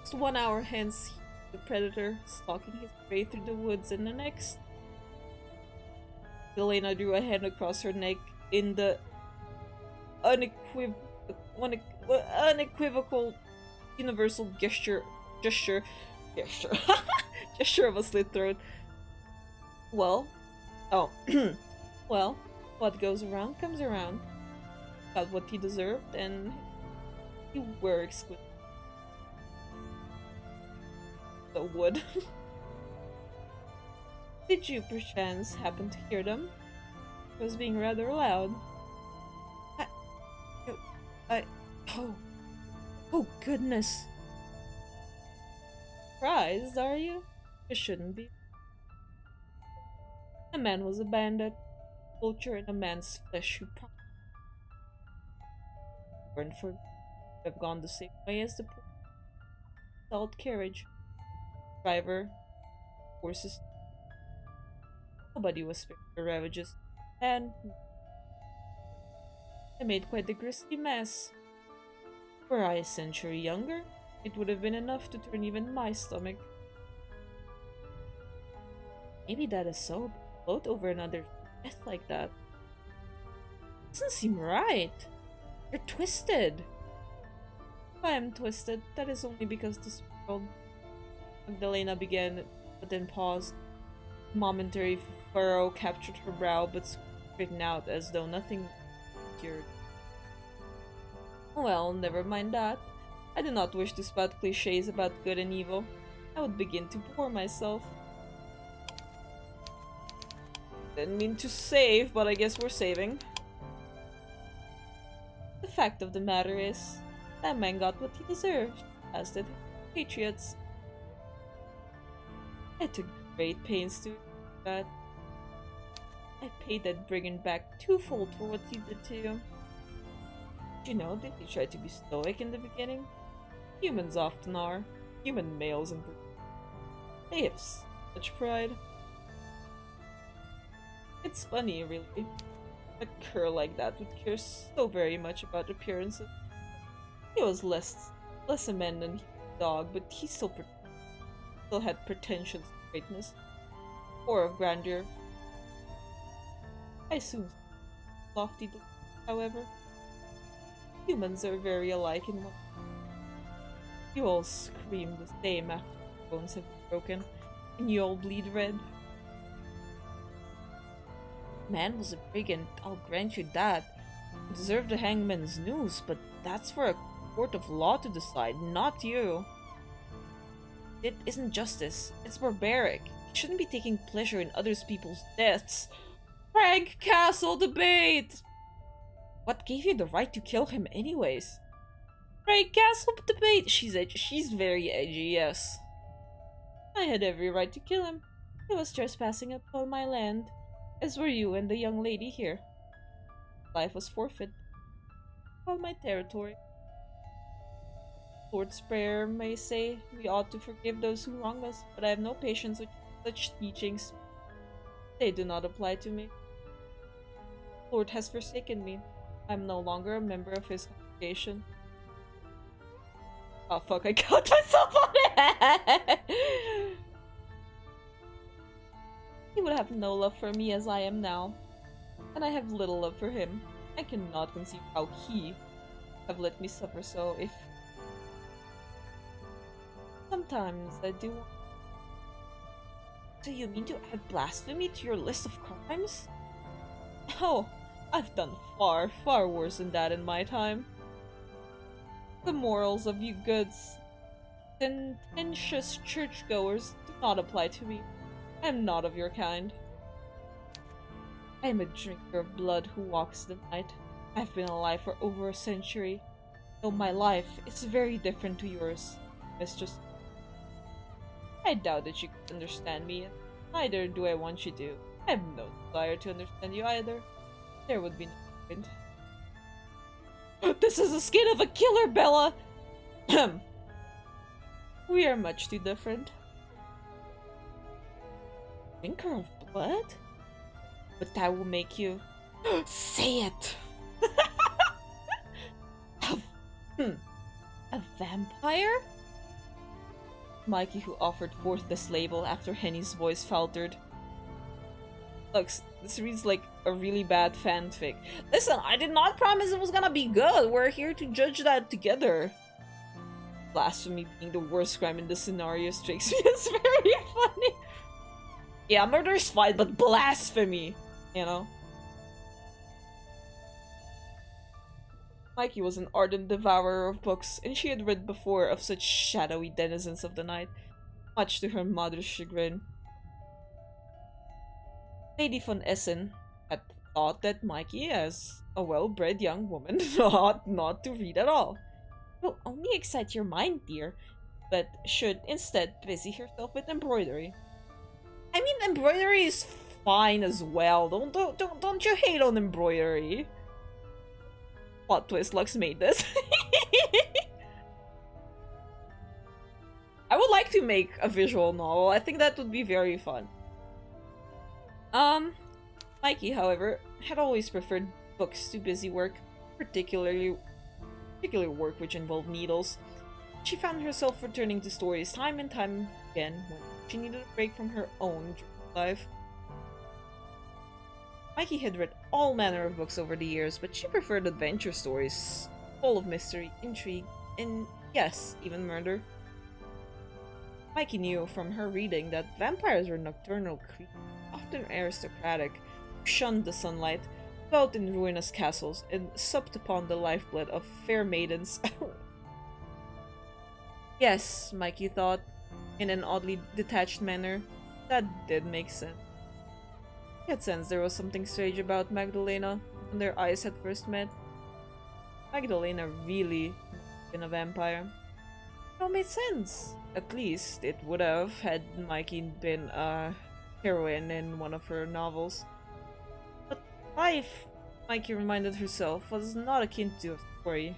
Speaker 1: Just 1 hour hence, the predator stalking his prey through the woods, and the next, Elena drew a hand across her neck in the unequivocal universal gesture of a slit throat. Well, well, what goes around comes around. Got what he deserved, and you were exquisite. The wood. Did you perchance happen to hear them? It was being rather loud. Oh goodness. Surprised, are you? You shouldn't be. A man was a bandit, vulture in a man's flesh who probably weren't for have gone the same way as the poor salt carriage. Driver, horses. Nobody was spared the ravages, and I made quite a grisly mess. Were I a century younger, it would have been enough to turn even my stomach. Maybe that is so, but float over another death like that doesn't seem right. You're twisted. If I am twisted, that is only because this world... Magdalena began, but then paused. A momentary furrow captured her brow, but straightened out as though nothing cured. Well, never mind that. I do not wish to spout cliches about good and evil. I would begin to bore myself. Didn't mean to save, but I guess we're saving. The fact of the matter is, that man got what he deserved, as did patriots. I took great pains to do that. I paid that brigand back twofold for what he did to you. Did you know that he tried to be stoic in the beginning? Humans often are. Human males in particular. They have such pride. It's funny, really. A cur like that would care so very much about appearances. He was less a man than a dog, but he still had pretensions of greatness. Or of grandeur. I assume lofty, however. Humans are very alike in one. You all scream the same after your bones have been broken, and you all bleed red. Man was a brigand, I'll grant you that. He deserved a hangman's noose, but that's for a court of law to decide, not you. It isn't justice, it's barbaric. You shouldn't be taking pleasure in other people's deaths. Frank Castle debate! What gave you the right to kill him anyways? Frank Castle debate! She's very edgy, yes. I had every right to kill him. He was trespassing upon my land, as were you and the young lady here. Life was forfeit. On my territory. Lord Sprayer may say we ought to forgive those who wrong us, but I have no patience with such teachings. They do not apply to me. Lord has forsaken me. I am no longer a member of his congregation. Oh fuck, I got myself on it! He would have no love for me as I am now, and I have little love for him. I cannot conceive how he have let me suffer so. If sometimes I do. Do you mean to add blasphemy to your list of crimes? Oh, I've done far, far worse than that in my time. The morals of you good, sententious churchgoers do not apply to me. I am not of your kind. I am a drinker of blood who walks the night. I've been alive for over a century. Though my life is very different to yours, Mistress. I doubt that you could understand me, and neither do I want you to. I have no desire to understand you either. There would be no point. This is the skin of a killer, Bella! We are much too different. Drinker of blood? But that will make you... Say it! A vampire? Mikey, who offered forth this label after Henny's voice faltered. Look, this reads like a really bad fanfic. Listen, I did not promise it was gonna be good. We're here to judge that together. Blasphemy being the worst crime in this scenario strikes me as very funny. Yeah, murder's fine, but blasphemy, you know? Mikey was an ardent devourer of books, and she had read before of such shadowy denizens of the night, much to her mother's chagrin. Lady von Essen had thought that Mikey, as a well-bred young woman, ought not to read at all. It will only excite your mind, dear, but should instead busy herself with embroidery. I mean, embroidery is fine as well. Don't you hate on embroidery? Plot twist, Lux made this. I would like to make a visual novel. I think that would be very fun. Mikey, however, had always preferred books to busy work, particularly work which involved needles. She found herself returning to stories time and time again when she needed a break from her own life. Mikey had read all manner of books over the years, but she preferred adventure stories, full of mystery, intrigue, and yes, even murder. Mikey knew from her reading that vampires were nocturnal creatures, often aristocratic, who shunned the sunlight, dwelt in ruinous castles, and supped upon the lifeblood of fair maidens. Yes, Mikey thought, in an oddly detached manner, that did make sense. He had sensed there was something strange about Magdalena when their eyes had first met. Magdalena really been a vampire. It all made sense. At least it would have had Mikey been a heroine in one of her novels. But life, Mikey reminded herself, was not akin to a story.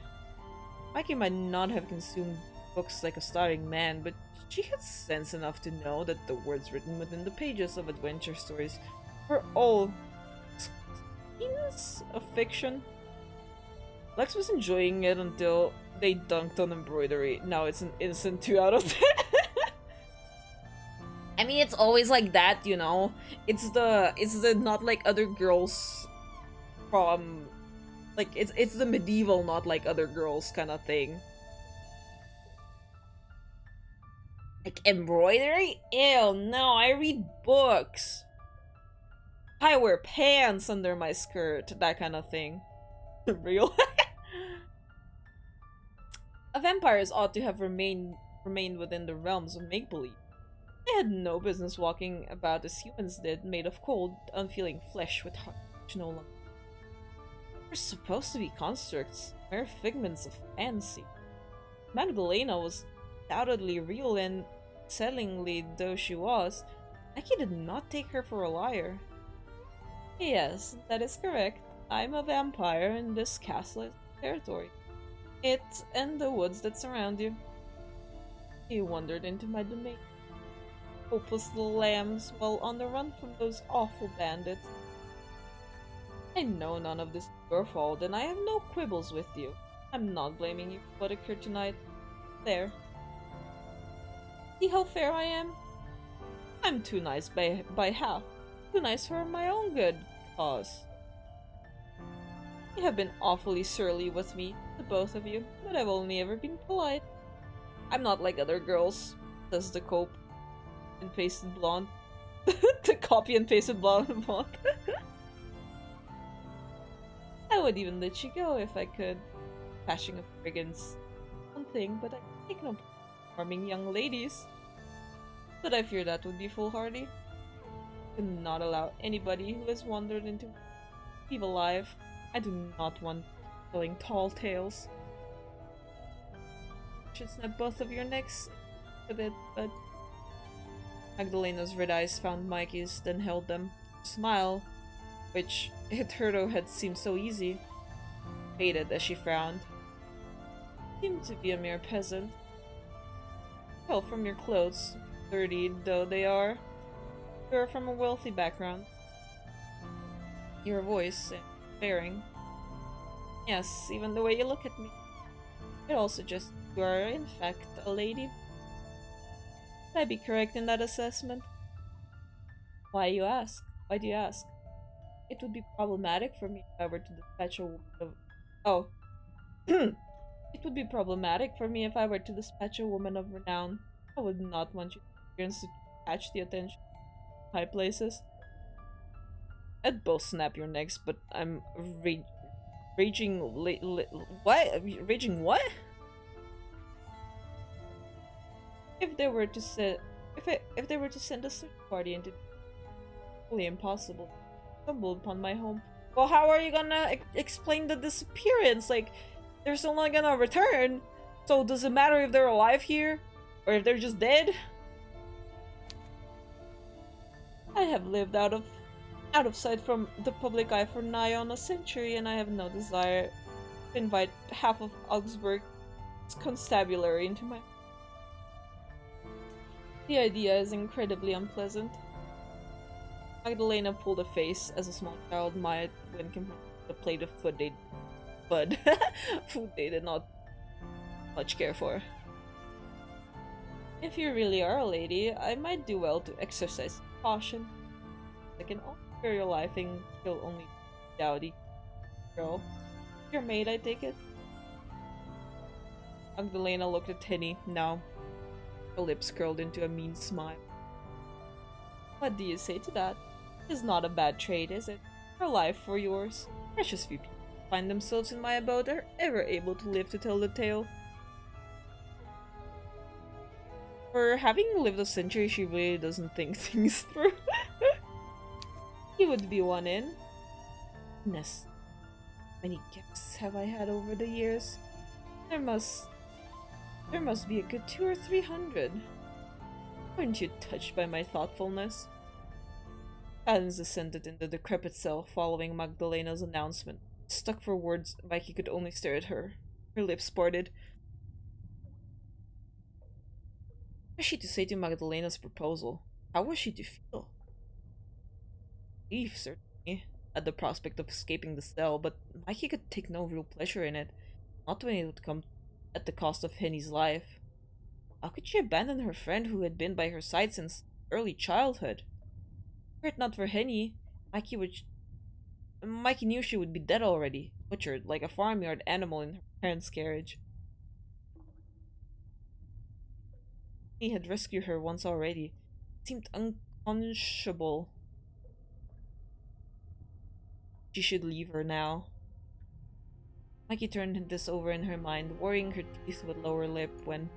Speaker 1: Mikey might not have consumed books like a starving man, but she had sense enough to know that the words written within the pages of adventure stories were all scenes of fiction. Lex was enjoying it until they dunked on embroidery. Now it's an instant 2 out of 10. I mean, it's always like that, you know. It's the not like other girls from, like, it's the medieval not like other girls kind of thing. Like embroidery? Ew, no, I read books. I wear pants under my skirt, that kind of thing. Real? A vampires ought to have remained within the realms of make-believe. They had no business walking about as humans did, made of cold, unfeeling flesh with heart no longer. They were supposed to be constructs, mere figments of fancy. Magdalena was undoubtedly real, and settlingly though she was, Mikey did not take her for a liar. Yes, that is correct. I'm a vampire, and this castle is territory. It and the woods that surround you. You wandered into my domain. Hopeless little lambs, while on the run from those awful bandits. I know none of this is your fault, and I have no quibbles with you. I'm not blaming you for what occurred tonight. There. See how fair I am? I'm too nice by half. Too nice for my own good cause. You have been awfully surly with me, the both of you, but I've only ever been polite. I'm not like other girls, says the cope and pasted blonde. The copy and pasted blonde. I would even let you go if I could. Pashing of brigands. One thing, but I take no harming young ladies. But I fear that would be foolhardy. I do not allow anybody who has wandered into leave alive. I do not want telling tall tales. should snap both of your necks a bit, but Magdalena's red eyes found Mikey's, then held them. Smile, which hitherto had seemed so easy, faded as she frowned. Seemed to be a mere peasant. Well, from your clothes, dirty though they are, you're from a wealthy background. Your voice and bearing. Yes, even the way you look at me. It all suggests you are, in fact, a lady. Would I be correct in that assessment? Why you ask? Why do you ask? It would be problematic for me if I were to dispatch a woman of... Oh. It would be problematic for me if I were to dispatch a woman of renown. I would not want your appearance to catch the attention of high places. I'd both snap your necks, but I'm raging what? Raging what? If they were to send a search party into fully impossible, stumbled upon my home. Well, how are you gonna explain the disappearance? Like, they're still not gonna return. So does it matter if they're alive here, or if they're just dead? I have lived out of sight from the public eye for nigh on a century, and I have no desire to invite half of Augsburg's constabulary into my... The idea is incredibly unpleasant. Magdalena pulled a face as a small child might when compared to a plate of food they did not much care for. If you really are a lady, I might do well to exercise caution. I can offer your life and kill only dowdy girl. Your maid, I take it? Magdalena looked at Henny now. Her lips curled into a mean smile. What do you say to that? It's not a bad trade, is it? Her life for yours. Precious few people find themselves in my abode are ever able to live to tell the tale. For having lived a century, she really doesn't think things through. He would be one in. Goodness. Many guests have I had over the years? There must be a good 200 or 300. Weren't you touched by my thoughtfulness? Silence descended in the decrepit cell following Magdalena's announcement. Stuck for words, Mikey could only stare at her. Her lips parted. What was she to say to Magdalena's proposal? How was she to feel? Relief, certainly, at the prospect of escaping the cell, but Mikey could take no real pleasure in it. Not when it would come at the cost of Henny's life. How could she abandon her friend who had been by her side since early childhood? Were it not for Henny, Mikey knew she would be dead already, butchered like a farmyard animal in her parents' carriage. He had rescued her once already. It seemed unconscionable she should leave her now. Mikey turned this over in her mind, worrying her teeth with lower lip when...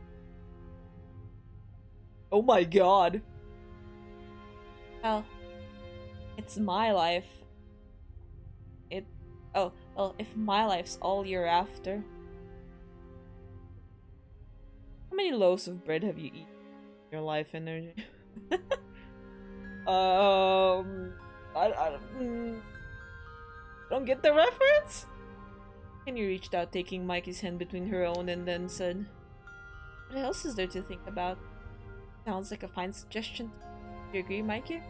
Speaker 1: Oh my god! Well, it's my life. Oh, well, if my life's all you're after. How many loaves of bread have you eaten in your life, Energy? I don't get the reference? Kenny reached out, taking Mikey's hand between her own, and then said, what else is there to think about? Sounds like a fine suggestion. Do you agree, Mikey?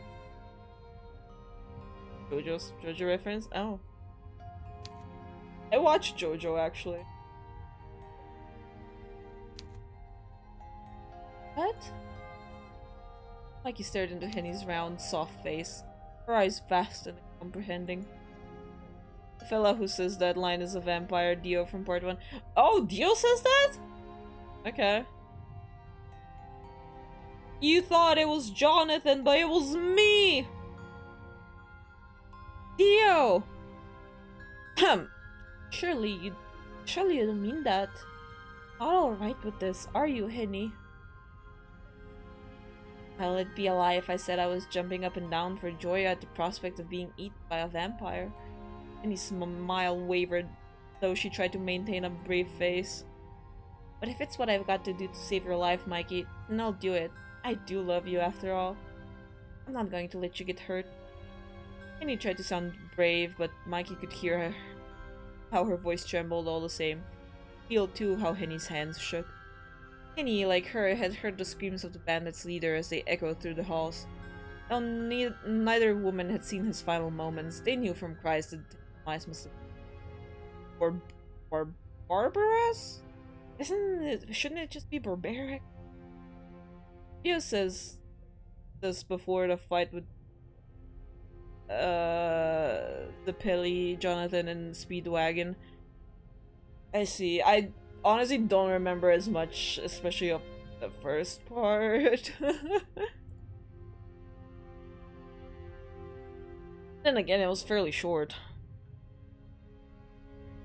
Speaker 1: JoJo reference? Oh. I watched JoJo, actually. What? Mikey stared into Henny's round, soft face, her eyes vast and uncomprehending. The fella who says that line is a vampire, Dio from part 1. Oh, Dio says that? Okay. You thought it was Jonathan, but it was me! Dio! Surely you don't mean that. Not alright with this, are you, Henny? Well, it'd be a lie if I said I was jumping up and down for joy at the prospect of being eaten by a vampire. Henny's smile wavered, though she tried to maintain a brave face. But if it's what I've got to do to save your life, Mikey, then I'll do it. I do love you after all. I'm not going to let you get hurt. Penny tried to sound brave, but Mikey could hear her, how her voice trembled all the same. Feel too how Henny's hands shook. Henny, like her, had heard the screams of the bandits' leader as they echoed through the halls. Though neither woman had seen his final moments, they knew from cries that the demise must have been barbarous? Shouldn't it just be barbaric? Theo says this before the fight with the Pelly, Jonathan, and Speedwagon. I see. I honestly don't remember as much, especially of the first part. Then again, it was fairly short.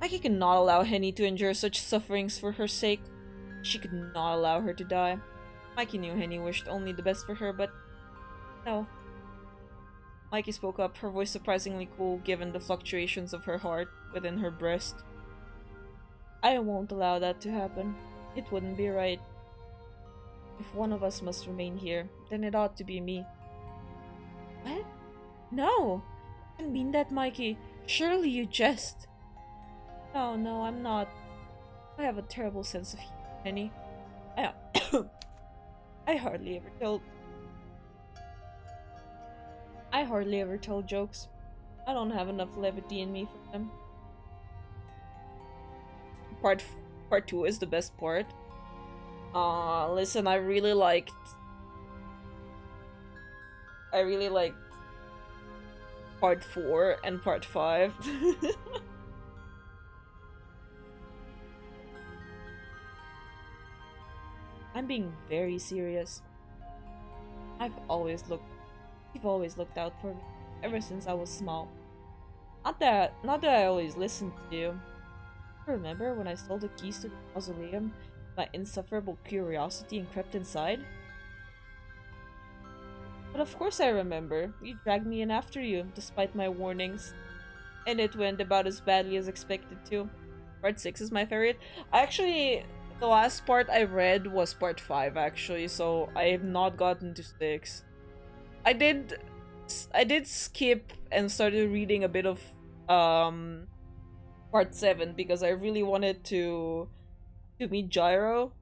Speaker 1: Mikey could not allow Henny to endure such sufferings for her sake. She could not allow her to die. Mikey knew Henny wished only the best for her, but no. Mikey spoke up, her voice surprisingly cool given the fluctuations of her heart within her breast. I won't allow that to happen. It wouldn't be right. If one of us must remain here, then it ought to be me. What? No! I didn't mean that, Mikey. Surely you jest. No, I'm not. I have a terrible sense of humor, Henny. I hardly ever tell jokes. I don't have enough levity in me for them. Part 2 is the best part. Listen, I really liked part 4 and part 5. I'm being very serious. You've always looked out for me, ever since I was small. Not that I always listened to you. Remember when I stole the keys to the mausoleum, my insufferable curiosity, and crept inside? But of course I remember. You dragged me in after you, despite my warnings. And it went about as badly as expected too. Part 6 is my favorite. The last part I read was part 5 actually, so I have not gotten to 6. I did skip and started reading a bit of part 7 because I really wanted to meet Gyro.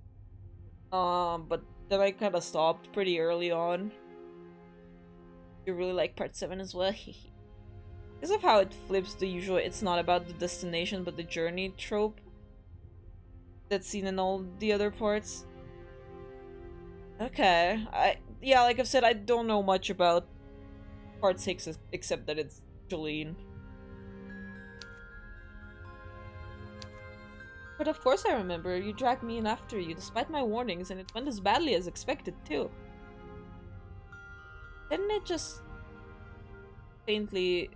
Speaker 1: But then I kind of stopped pretty early on. You really like part 7 as well? Because of how it flips the usual it's not about the destination but the journey trope that's seen in all the other parts. Okay, yeah, like I've said, I don't know much about part 6 except that it's Jolene. But of course I remember. You dragged me in after you, despite my warnings, and it went as badly as expected, too. Didn't it just... Faintly...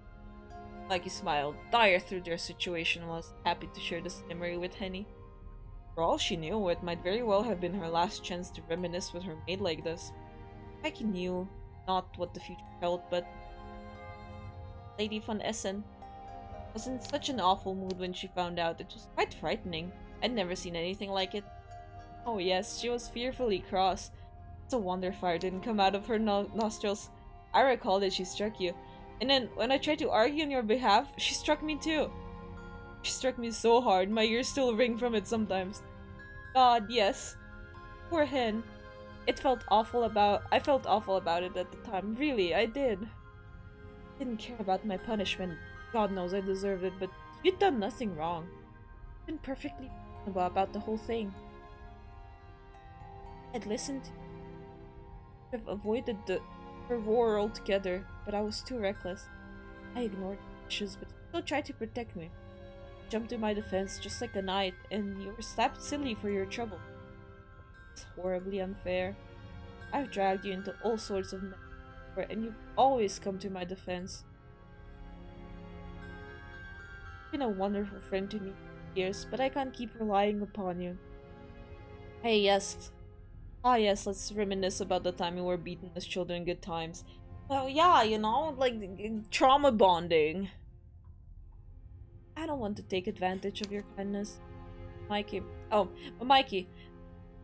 Speaker 1: Like he smiled. Dire through their situation was, happy to share this memory with Henny. For all she knew, it might very well have been her last chance to reminisce with her maid like this. Mikey knew not what the future held, but... Lady von Essen was in such an awful mood when she found out. It was quite frightening. I'd never seen anything like it. Oh yes, she was fearfully cross. It's a wonder fire didn't come out of her nostrils. I recall that she struck you. And then, when I tried to argue on your behalf, she struck me too. She struck me so hard, my ears still ring from it sometimes. God, yes. Poor hen. I felt awful about it at the time. Really, I did. I didn't care about my punishment. God knows I deserved it, but you'd done nothing wrong. You've been perfectly reasonable about the whole thing. I'd listened to you. I'd have avoided her war altogether, but I was too reckless. I ignored your wishes, but you still tried to protect me. You jumped to my defense just like a knight, and you were slapped silly for your trouble. It's horribly unfair. I've dragged you into all sorts of mess, and you've always come to my defense. You've been a wonderful friend to me for years, but I can't keep relying upon you. Hey, yes. Ah, yes, let's reminisce about the time we were beaten as children, good times. Well, yeah, you know, like, trauma bonding. I don't want to take advantage of your kindness. Mikey, Oh, but Mikey,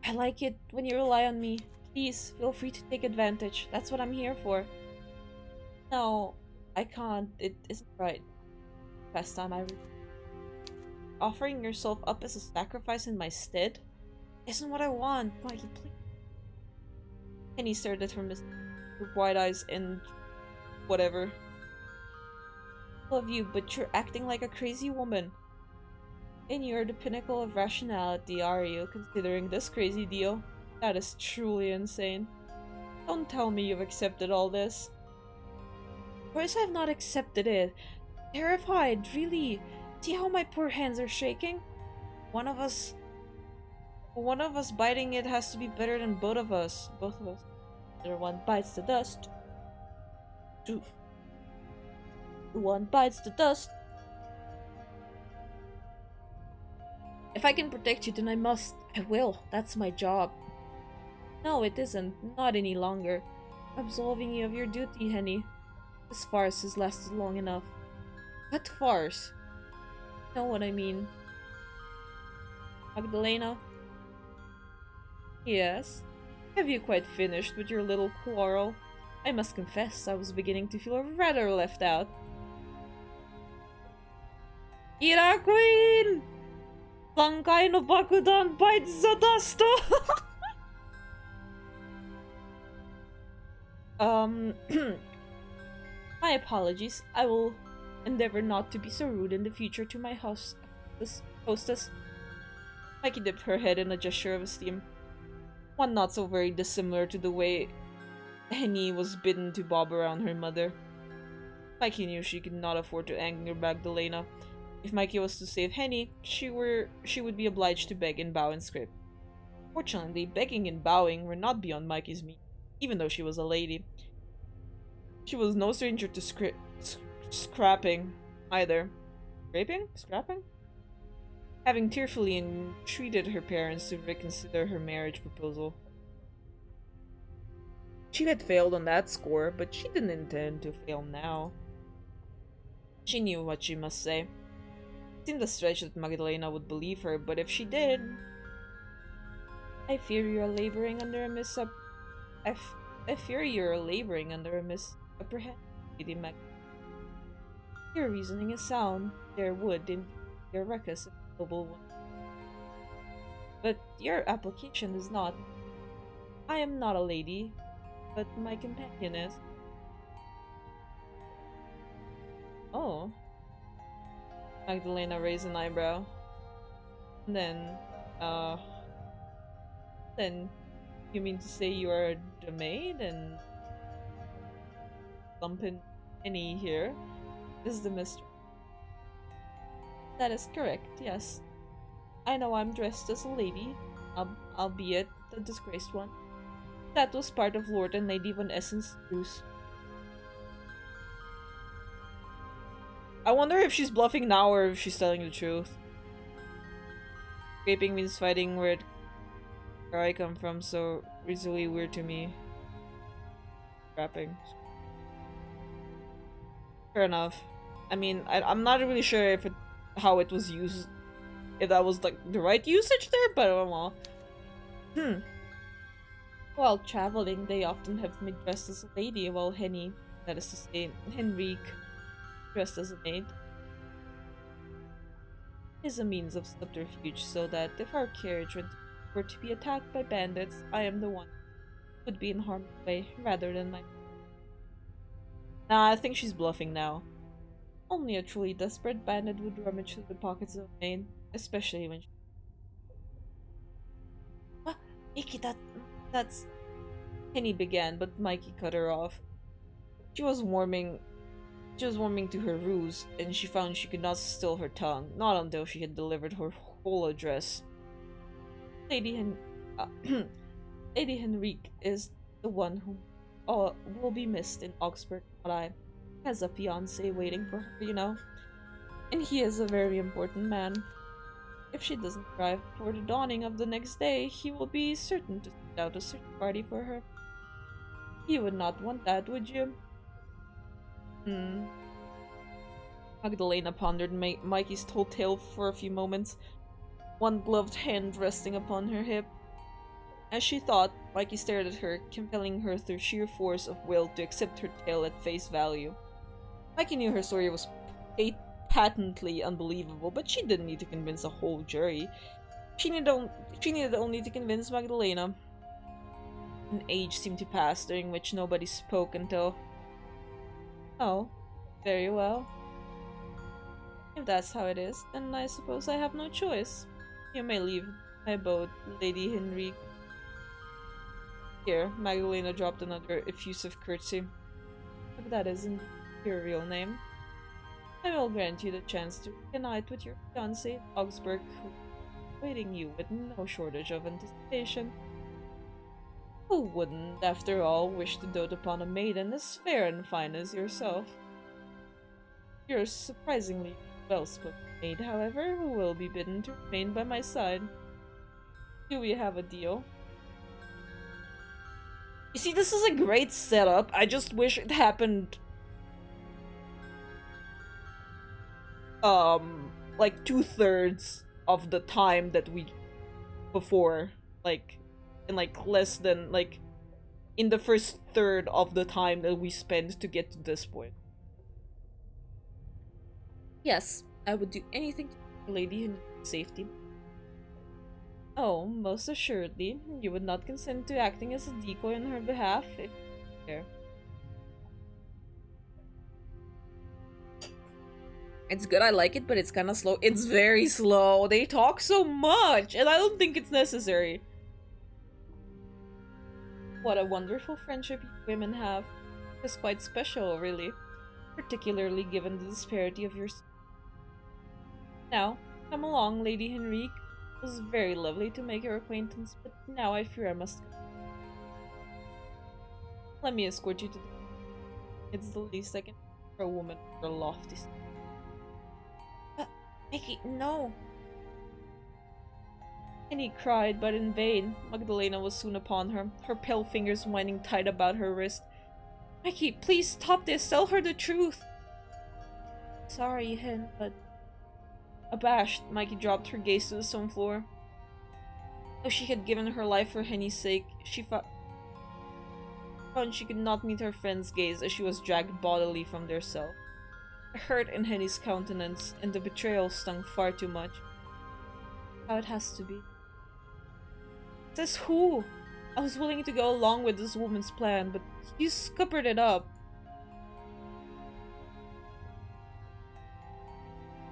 Speaker 1: I like it when you rely on me. Please, feel free to take advantage. That's what I'm here for. No, I can't. It isn't right. Last time offering yourself up as a sacrifice in my stead isn't what I want. Mikey, please. And he stared at her with wide eyes and whatever. I love you, but you're acting like a crazy woman. And you're the pinnacle of rationality, are you, considering this crazy deal? That is truly insane. Don't tell me you've accepted all this. Of course I've not accepted it. Terrified, really. See how my poor hands are shaking? One of us biting it has to be better than both of us. Both of us. Either one bites the dust. One bites the dust. If I can protect you, then I must. I will. That's my job. No, it isn't. Not any longer. Absolving you of your duty, Henny. This farce has lasted long enough. What farce? You know what I mean. Magdalena? Yes? Have you quite finished with your little quarrel? I must confess, I was beginning to feel rather left out. Ira Queen! Sangkai no Bakudan bites the dust! My apologies. I will endeavor not to be so rude in the future to my hostess. Mikey dipped her head in a gesture of esteem. One not so very dissimilar to the way Henny was bidden to bob around her mother. Mikey knew she could not afford to anger Magdalena. If Mikey was to save Henny, she would be obliged to beg and bow and scrape. Fortunately, begging and bowing were not beyond Mikey's means, even though she was a lady. She was no stranger to scrapping either. Scraping? Scrapping? Having tearfully entreated her parents to reconsider her marriage proposal. She had failed on that score, but she didn't intend to fail now. She knew what she must say. It seemed a stretch that Magdalena would believe her, but if she did... I fear you are laboring under a misapprehension, Lady Mag. Your reasoning is sound. There would, in your reckless and noble one. But your application is not. I am not a lady, but my companion is. Oh. Magdalena raised an eyebrow. And then you mean to say you are the maid and lumping any here is the mistress? That is correct, yes. I know I'm dressed as a lady, albeit the disgraced one. That was part of Lord and Lady Von Essen's truce. I wonder if she's bluffing now or if she's telling the truth. Scraping means fighting where I come from, so it's really weird to me. Scrapping. Fair enough. I mean, I'm not really sure if how it was used, if that was like the right usage there, but I don't know. While traveling, they often have me dressed as a lady, while Henny, that is to say, Henrique, dressed as a maid, is a means of subterfuge so that if our carriage were to be attacked by bandits, I am the one who would be in harm's way rather than my. Nah, I think she's bluffing now. Only a truly desperate bandit would rummage through the pockets of a maid, especially when she... What? Iki, that's... Henny began, but Mikey cut her off. She was warming to her ruse, and she found she could not still her tongue, not until she had delivered her whole address. Lady Henrique is the one who will be missed in Augsburg, not I. Has a fiancé waiting for her, you know. And he is a very important man. If she doesn't arrive before the dawning of the next day, he will be certain to send out a certain party for her. You would not want that, would you? Magdalena pondered Mikey's whole tale for a few moments. one gloved hand resting upon her hip. As she thought, Mikey stared at her, compelling her through sheer force of will to accept her tale at face value. Mikey knew her story was patently unbelievable, but she didn't need to convince a whole jury. She needed only to convince Magdalena. An age seemed to pass, during which nobody spoke until... Oh, very well. If that's how it is, then I suppose I have no choice. You may leave my abode, Lady Henrique. Here, Magdalena dropped another effusive curtsy. If that isn't your real name, I will grant you the chance to reunite with your fiancé, Augsburg, who is awaiting you with no shortage of anticipation. Who wouldn't, after all, wish to dote upon a maiden as fair and fine as yourself? You're a surprisingly well-spoken maid, however, who will be bidden to remain by my side. Do we have a deal? You see, this is a great setup. I just wish it happened like 2/3 of the time that we before, like in like less than like in the first third of the time that we spent to get to this point. Yes, I would do anything to keep Lady in safety. Oh, most assuredly. You would not consent to acting as a decoy on her behalf if there. It's good, I like it, but it's kind of slow. It's very slow. They talk so much, and I don't think it's necessary. What a wonderful friendship you women have. It's quite special, really. Particularly given the disparity of your... Now, come along, Lady Henrique. It was very lovely to make your acquaintance, but now I fear I must go. Let me escort you to the... It's the least I can do for a woman with a lofty... Mickey, no! Penny cried, but in vain. Magdalena was soon upon her, her pale fingers winding tight about her wrist. Mikey, please stop this! Tell her the truth! Sorry, Hen, but... Abashed, Mikey dropped her gaze to the stone floor. Though she had given her life for Henny's sake, she found she could not meet her friend's gaze as she was dragged bodily from their cell. The hurt in Henny's countenance and the betrayal stung far too much. How it has to be. Says who? I was willing to go along with this woman's plan, but you scuppered it up.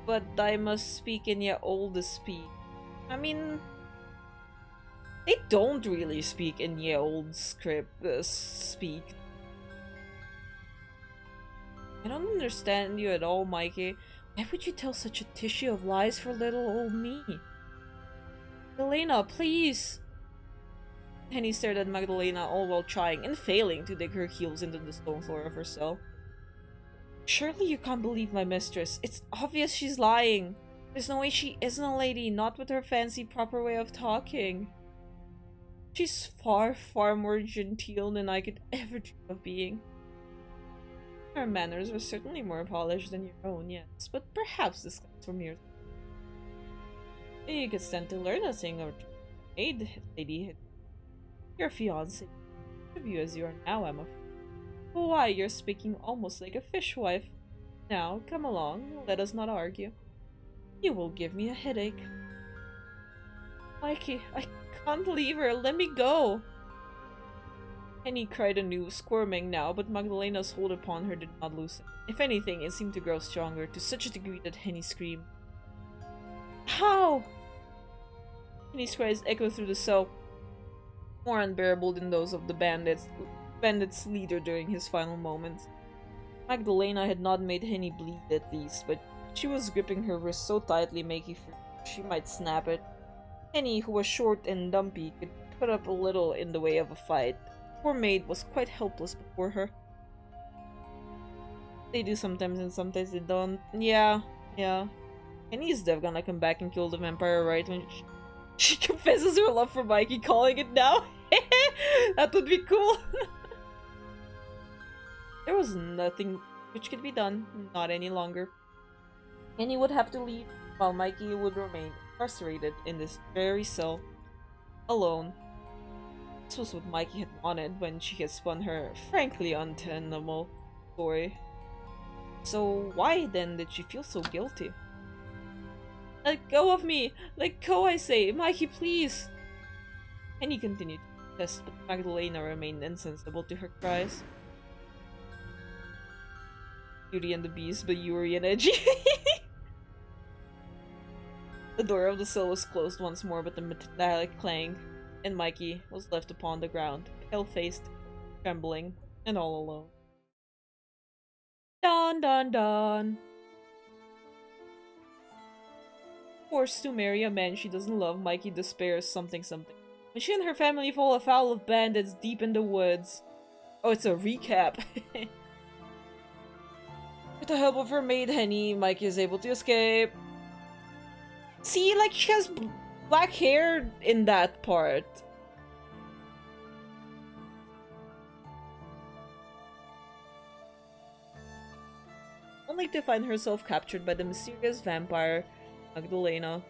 Speaker 1: But I must speak in your oldest speak. I mean, they don't really speak in ye old script speak. I don't understand you at all, Mikey. Why would you tell such a tissue of lies for little old me? Magdalena, please! Henny stared at Magdalena, all while trying and failing to dig her heels into the stone floor of her cell. Surely you can't believe my mistress. It's obvious she's lying. There's no way she isn't a lady, not with her fancy proper way of talking. She's far, far more genteel than I could ever dream of being. Her manners are certainly more polished than your own, yes, but perhaps this comes from your... You could stand to learn a thing or two. Maid, Lady. Your fiancé, of you as you are now, I'm afraid. Why, you're speaking almost like a fishwife. Now, come along, let us not argue. You will give me a headache. Mikey, I can't leave her, let me go! Henny cried anew, squirming now, but Magdalena's hold upon her did not loosen. If anything, it seemed to grow stronger, to such a degree that Henny screamed. How? Henny's cries echoed through the cell, more unbearable than those of the bandit's leader during his final moments. Magdalena had not made Henny bleed at least, but she was gripping her wrist so tightly making she might snap it. Henny, who was short and dumpy, could put up a little in the way of a fight. The poor maid was quite helpless before her. They do sometimes and sometimes they don't. Yeah. Henny's dev gonna come back and kill the vampire right when she confesses her love for Mikey, calling it now. That would be cool. There was nothing which could be done, not any longer. Henny would have to leave, while Mikey would remain. incarcerated in this very cell, alone. This was what Mikey had wanted when she had spun her, frankly untenable story. So why then did she feel so guilty? Let go of me! Let go, I say! Mikey, please! Henny continued to protest, but Magdalena remained insensible to her cries. Beauty and the Beast by Yuri and Edgy. The door of the cell was closed once more, but the metallic clang, and Mikey was left upon the ground, pale-faced, trembling, and all alone. Dun dun dun! Forced to marry a man she doesn't love, Mikey despairs something something. When she and her family fall afoul of bandits deep in the woods. Oh, it's a recap. With the help of her maid Henny, Mikey is able to escape. See, like, she has black hair in that part. Only to find herself captured by the mysterious vampire, Magdalena.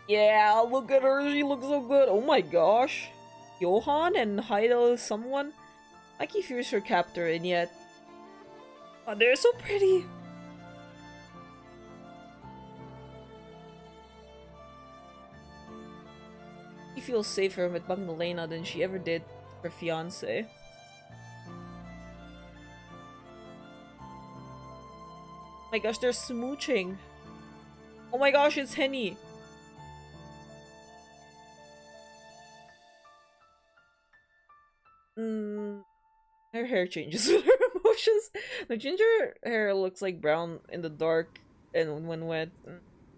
Speaker 1: Yeah, look at her, she looks so good. Oh my gosh. Johan and Heidel is someone? Mikey fears her captor, and yet... oh, they're so pretty! She feels safer with Magdalena than she ever did her fiancé. Oh my gosh, they're smooching! Oh my gosh, it's Henny! Her hair changes with her emotions. The ginger hair looks like brown in the dark and when wet.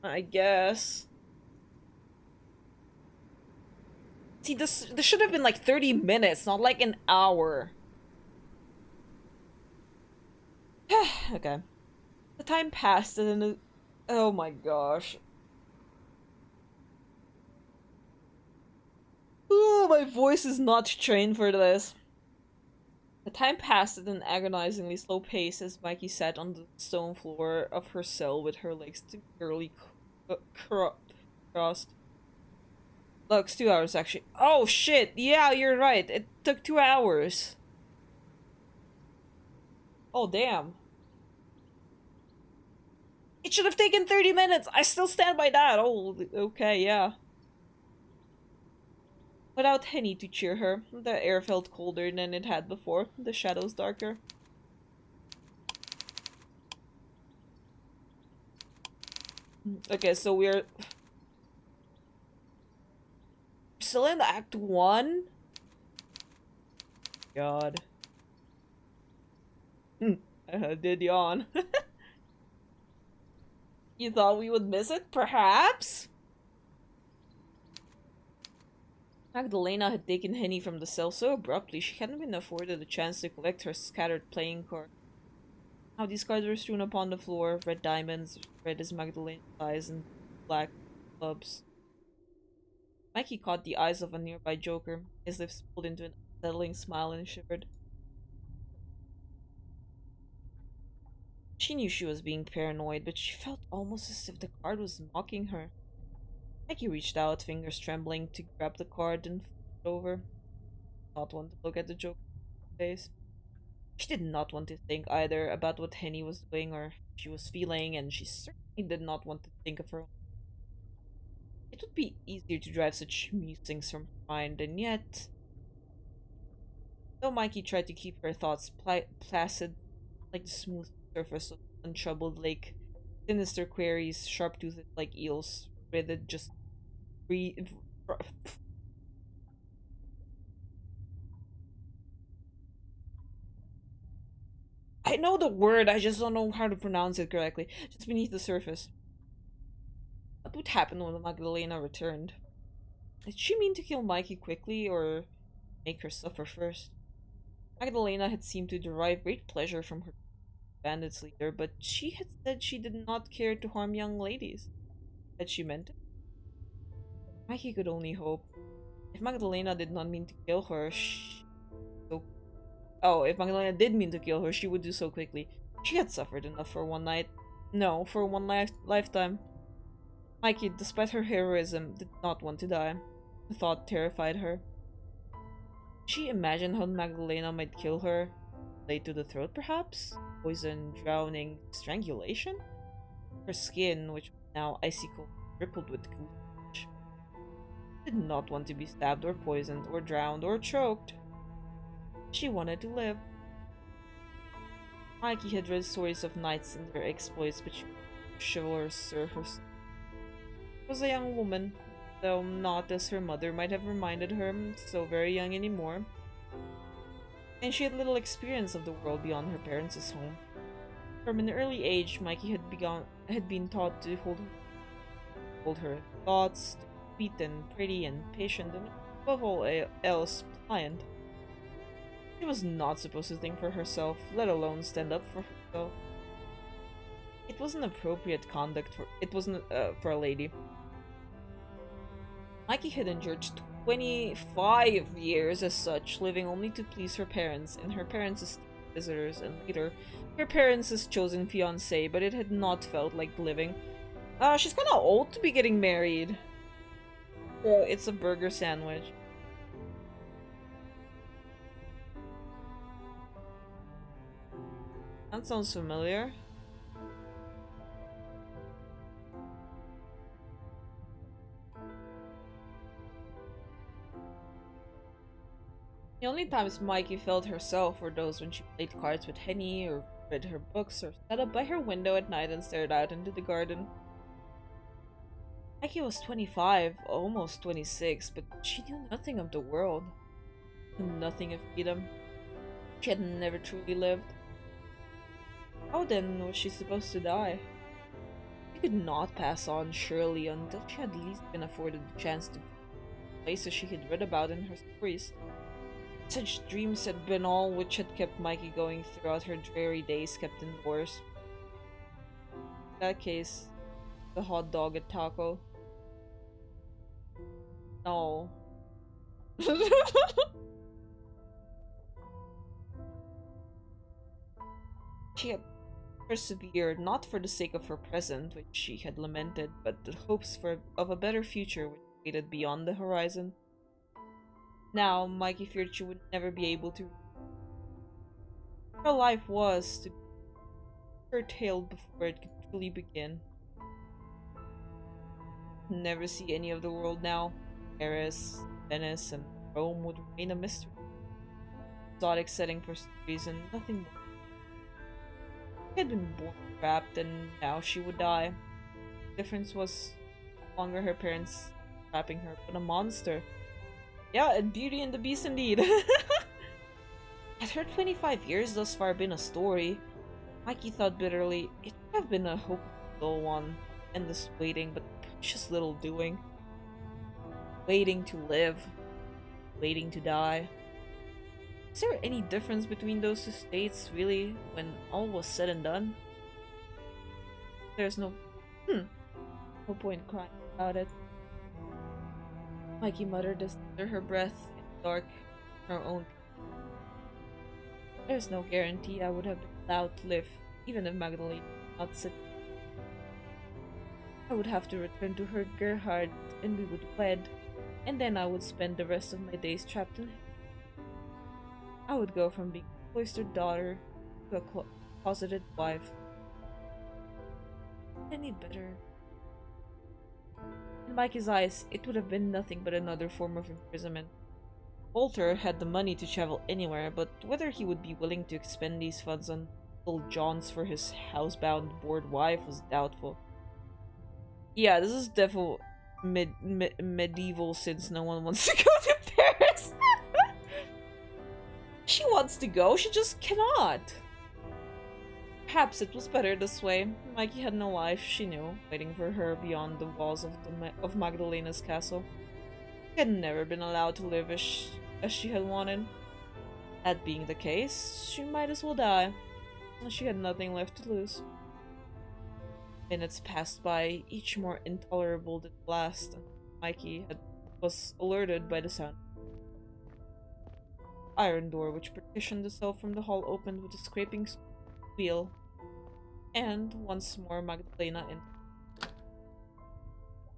Speaker 1: I guess. See, this should have been like 30 minutes, not like an hour. Okay. The time passed and then... oh my gosh. Oh, my voice is not trained for this. The time passed at an agonizingly slow pace as Mikey sat on the stone floor of her cell with her legs securely crossed. Looks 2 hours actually. Oh shit! Yeah, you're right. It took 2 hours. Oh damn. It should have taken 30 minutes. I still stand by that. Oh, okay, yeah. Without Henny to cheer her, the air felt colder than it had before, the shadows darker. Okay, so we're still in Act 1? God. I did yawn. You thought we would miss it? Perhaps? Magdalena had taken Henny from the cell so abruptly she hadn't been afforded a chance to collect her scattered playing cards. Now these cards were strewn upon the floor, red diamonds, red as Magdalena's eyes, and black clubs. Mikey caught the eyes of a nearby joker, his lips pulled into an unsettling smile and shivered. She knew she was being paranoid, but she felt almost as if the card was mocking her. Mikey reached out, fingers trembling, to grab the card and flip it over. Not want to look at the joker's face. She did not want to think either about what Henny was doing or she was feeling, and she certainly did not want to think of her own. It would be easier to drive such musings from her mind, and yet... though Mikey tried to keep her thoughts placid, like the smooth surface of an untroubled lake, sinister queries, sharp-toothed like eels, writhed just breathe... I know the word, I just don't know how to pronounce it correctly. Just beneath the surface. What would happen when Magdalena returned? Did she mean to kill Mikey quickly, or make her suffer first? Magdalena had seemed to derive great pleasure from her bandits leader, but she had said she did not care to harm young ladies. Had she meant it? Mikey could only hope. If Magdalena did not mean to kill her, so Oh, if Magdalena did mean to kill her, she would do so quickly. She had suffered enough for one night. No, for one lifetime. Mikey, despite her heroism, did not want to die. The thought terrified her. She imagined how Magdalena might kill her. Laid to the throat, perhaps? Poison, drowning, strangulation? Her skin, which was now icy cold, rippled with goosebumps. She did not want to be stabbed or poisoned or drowned or choked. She wanted to live. Mikey had read stories of knights and their exploits, but she was chivalrous herself. She was a young woman, though not as her mother might have reminded her, so very young anymore. And she had little experience of the world beyond her parents' home. From an early age, Mikey had been taught to hold her thoughts, to be sweet and pretty and patient, and above all else, pliant. She was not supposed to think for herself, let alone stand up for herself. It wasn't appropriate conduct for a lady. Mikey had endured 25 years as such, living only to please her parents and her parents' visitors, and later her parents' chosen fiance, but it had not felt like living. She's kinda old to be getting married. So it's a burger sandwich. That sounds familiar. The only times Mikey felt herself were those when she played cards with Henny, or read her books, or sat up by her window at night and stared out into the garden. Mikey was 25, almost 26, but she knew nothing of the world. Nothing of freedom. She had never truly lived. How then was she supposed to die? She could not pass on, surely, until she had at least been afforded the chance to places she had read about in her stories. Such dreams had been all which had kept Mikey going throughout her dreary days kept indoors. In that case, the hot dog at Taco. No. She had persevered, not for the sake of her present, which she had lamented, but the hopes of a better future which waited beyond the horizon. Now, Mikey feared she would never be able to. Her life was to be curtailed before it could truly begin. Never see any of the world now. Paris, Venice, and Rome would remain a mystery. Exotic setting for stories and nothing more. She had been born trapped, and now she would die. The difference was no longer her parents trapping her, but a monster. Yeah, and Beauty and the Beast indeed. Had her 25 years thus far been a story, Mikey thought bitterly, it would have been a hopeless dull one, endless waiting, but precious little doing. Waiting to live, waiting to die. Is there any difference between those two states, really, when all was said and done? There's no point crying about it. Mikey muttered this under her breath in the dark, her own. There's no guarantee I would have been allowed to live, even if Magdalene did not sit. I would have to return to her Gerhard, and we would wed, and then I would spend the rest of my days trapped in him. I would go from being a cloistered daughter to a closeted wife. Any better? In Mikey's eyes, it would have been nothing but another form of imprisonment. Walter had the money to travel anywhere, but whether he would be willing to expend these funds on little Johns for his housebound bored wife was doubtful. Yeah, this is definitely medieval, since no one wants to go to Paris. She wants to go, she just cannot. Perhaps it was better this way. Mikey had no life, she knew, waiting for her beyond the walls of Magdalena's castle. She had never been allowed to live as she had wanted. That being the case, she might as well die. She had nothing left to lose. Minutes passed by, each more intolerable than the last, and Mikey was alerted by the sound. iron door which partitioned the cell from the hall opened with a scraping squeal, and once more Magdalena entered.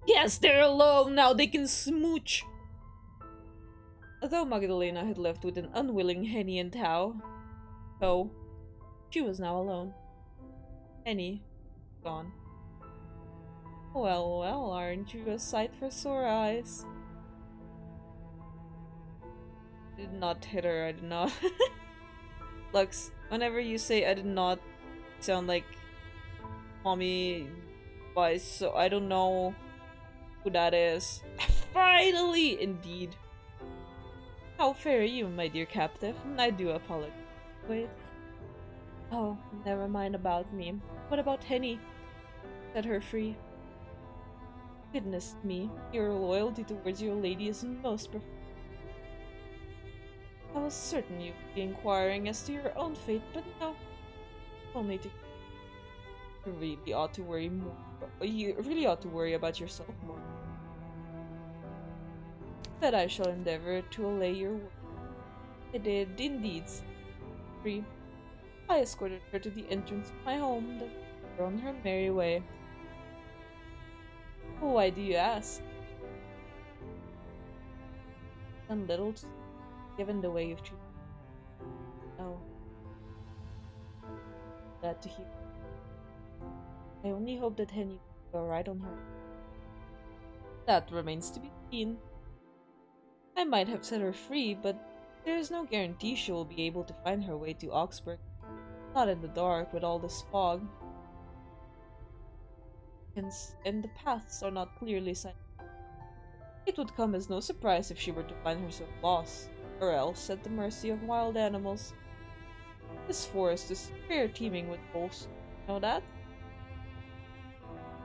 Speaker 1: Yes, they're alone! Now they can smooch! Though Magdalena had left with an unwilling Henny and Tao, she was now alone. Henny, gone. Well, well, aren't you a sight for sore eyes? I did not hit her, I did not. Lux, whenever you say I did not, sound like mommy voice, so I don't know who that is. Finally! Indeed. How fare you, my dear captive? I do apologize. Wait. Oh, never mind about me. What about Henny? Set her free. Goodness me, your loyalty towards your lady is most profound. I was certain you'd be inquiring as to your own fate, but no. Only to you really ought to worry more. You really ought to worry about yourself more. But I shall endeavor to allay your worry. I did indeed free. I escorted her to the entrance of my home, then her on her merry way. Why do you ask? Done little to given the way you've treated me. Oh, glad to hear. I only hope that Henny will be alright on her. That remains to be seen. I might have set her free, but there is no guarantee she will be able to find her way to Augsburg. Not in the dark with all this fog. And the paths are not clearly sighted. It would come as no surprise if she were to find herself lost, or else at the mercy of wild animals. This forest is fair teeming with wolves. Know that?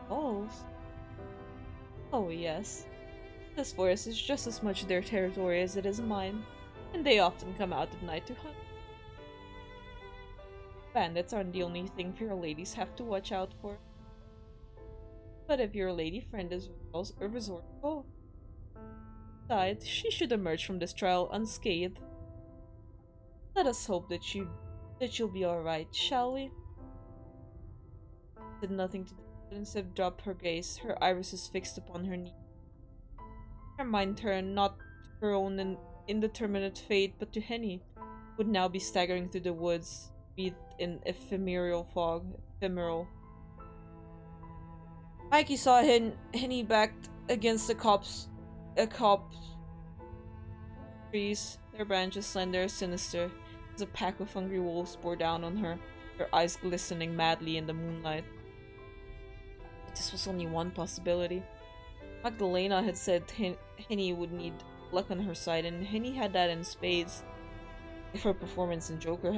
Speaker 1: Wolves? Oh yes. This forest is just as much their territory as it is mine, and they often come out at night to hunt. Bandits aren't the only thing your ladies have to watch out for. But if your lady friend is resourceful, besides, she should emerge from this trial unscathed. Let us hope that you'll be alright, shall we? Said nothing to do, but instead dropped her gaze, her irises fixed upon her knee. Her mind turned not to her own indeterminate fate, but to Henny, who would now be staggering through the woods, wreathed in ephemeral fog. Mikey saw Henny backed against a copse trees, their branches slender, sinister, as a pack of hungry wolves bore down on her, their eyes glistening madly in the moonlight. But this was only one possibility. Magdalena had said Henny would need luck on her side, and Henny had that in spades. If her performance in Joker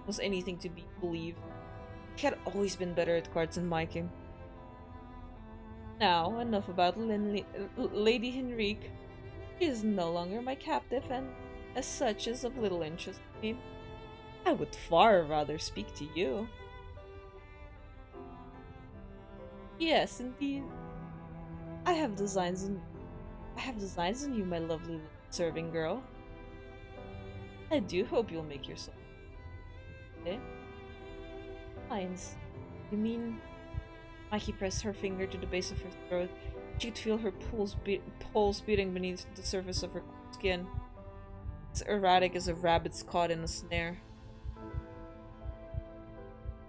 Speaker 1: was anything to be believed, she had always been better at cards than Mikey. Now, enough about Lady Henrique. She is no longer my captive, and as such is of little interest to me. I would far rather speak to you. Yes, indeed. I have designs on you, my lovely serving girl. I do hope you'll make yourself. Okay? Lines. You mean? Mikey pressed her finger to the base of her throat. She could feel her pulse beating beneath the surface of her skin. As erratic as a rabbit's caught in a snare.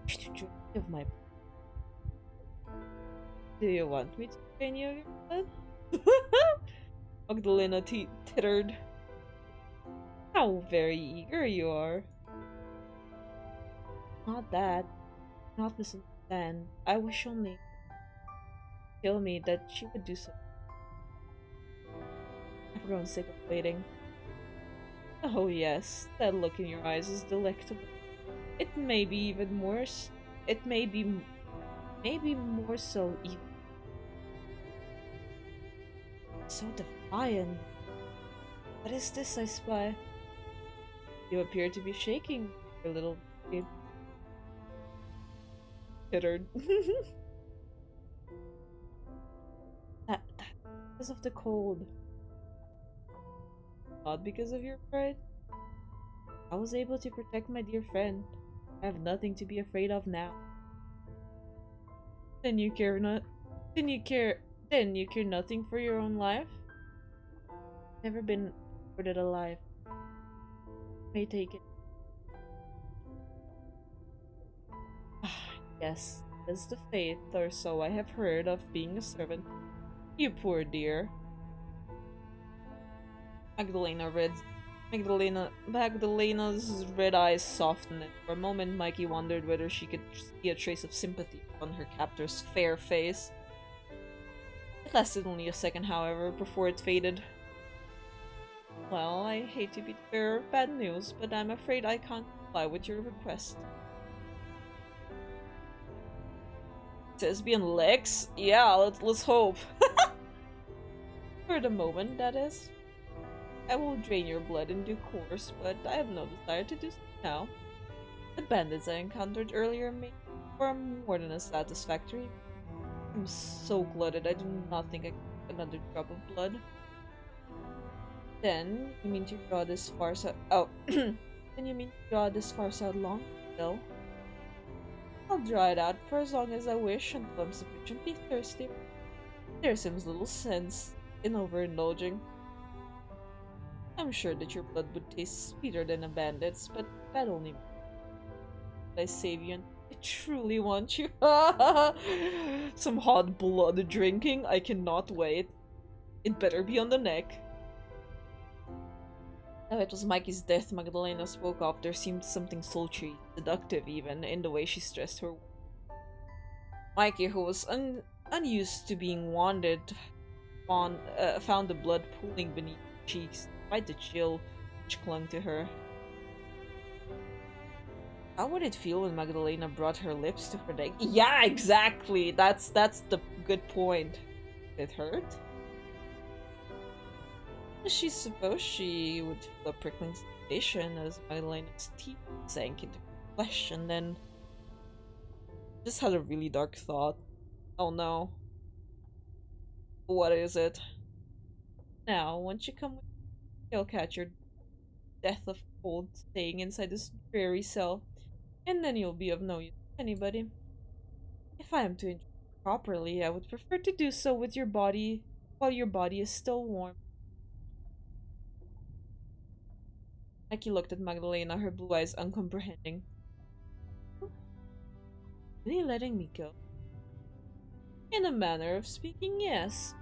Speaker 1: To join me of my. Do you want me to train you again? Magdalena tittered. How very eager you are. Not that. Not misunderstand. I wish only tell me that she would do so. I've grown sick of waiting. Oh yes, that look in your eyes is delectable. It may be even more. It may be more so even. So defiant. What is this I spy? You appear to be shaking, your little babe. Tittered. that because of the cold. Not because of your pride? I was able to protect my dear friend. I have nothing to be afraid of now. Then you care not. Then you care nothing for your own life? Never been afforded a life. May take it. Yes, that's the fate, or so I have heard, of being a servant. You poor dear. Magdalena's red eyes softened, and for a moment Mikey wondered whether she could see a trace of sympathy on her captor's fair face. It lasted only a second, however, before it faded. Well, I hate to be the bearer of bad news, but I'm afraid I can't comply with your request. Thespian legs? Yeah, let's hope. For the moment, that is. I will drain your blood in due course, but I have no desire to do so now. The bandits I encountered earlier made for more than a satisfactory. I'm so glutted, I do not think I can take another drop of blood. Then, you mean to draw this farce out— oh, then you mean to draw this farce out long? No. I'll draw it out for as long as I wish until I'm sufficiently thirsty. There seems little sense in overindulging. I'm sure that your blood would taste sweeter than a bandit's, but that only means I save you and I truly want you. Some hot blood drinking? I cannot wait. It better be on the neck. Now it was Mikey's death Magdalena spoke of. There seemed something sultry, seductive even, in the way she stressed her. Mikey, who was unused to being wounded, found the blood pooling beneath her cheeks, despite the chill which clung to her. How would it feel when Magdalena brought her lips to her neck? Yeah, exactly! That's the good point. Did it hurt? She supposed she would feel a prickling sensation as Magdalena's teeth sank into her flesh, and then just had a really dark thought. Oh no. What is it? Now, once you come with me, you'll catch your death of cold staying inside this dreary cell, and then you'll be of no use to anybody. If I am to enjoy it properly, I would prefer to do so with your body while your body is still warm. Mikey looked at Magdalena, her blue eyes uncomprehending. Really letting me go? In a manner of speaking, yes.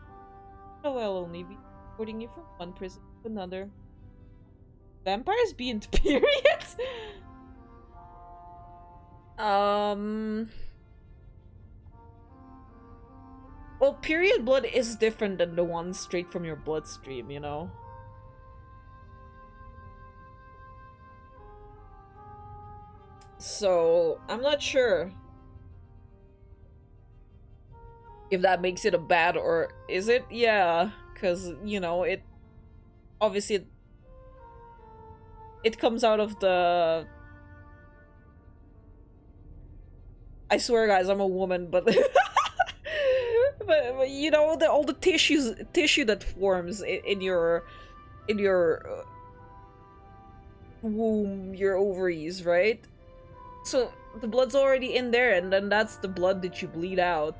Speaker 1: Though I'll only be transporting you from one prison to another. Vampires be into periods? Well, period blood is different than the one straight from your bloodstream, you know? So, I'm not sure if that makes it a bad, or is it? Yeah, because, you know, it obviously it comes out of the— I swear guys, I'm a woman, but but you know, all the tissue that forms in your womb, your ovaries, right? So the blood's already in there, and then that's the blood that you bleed out.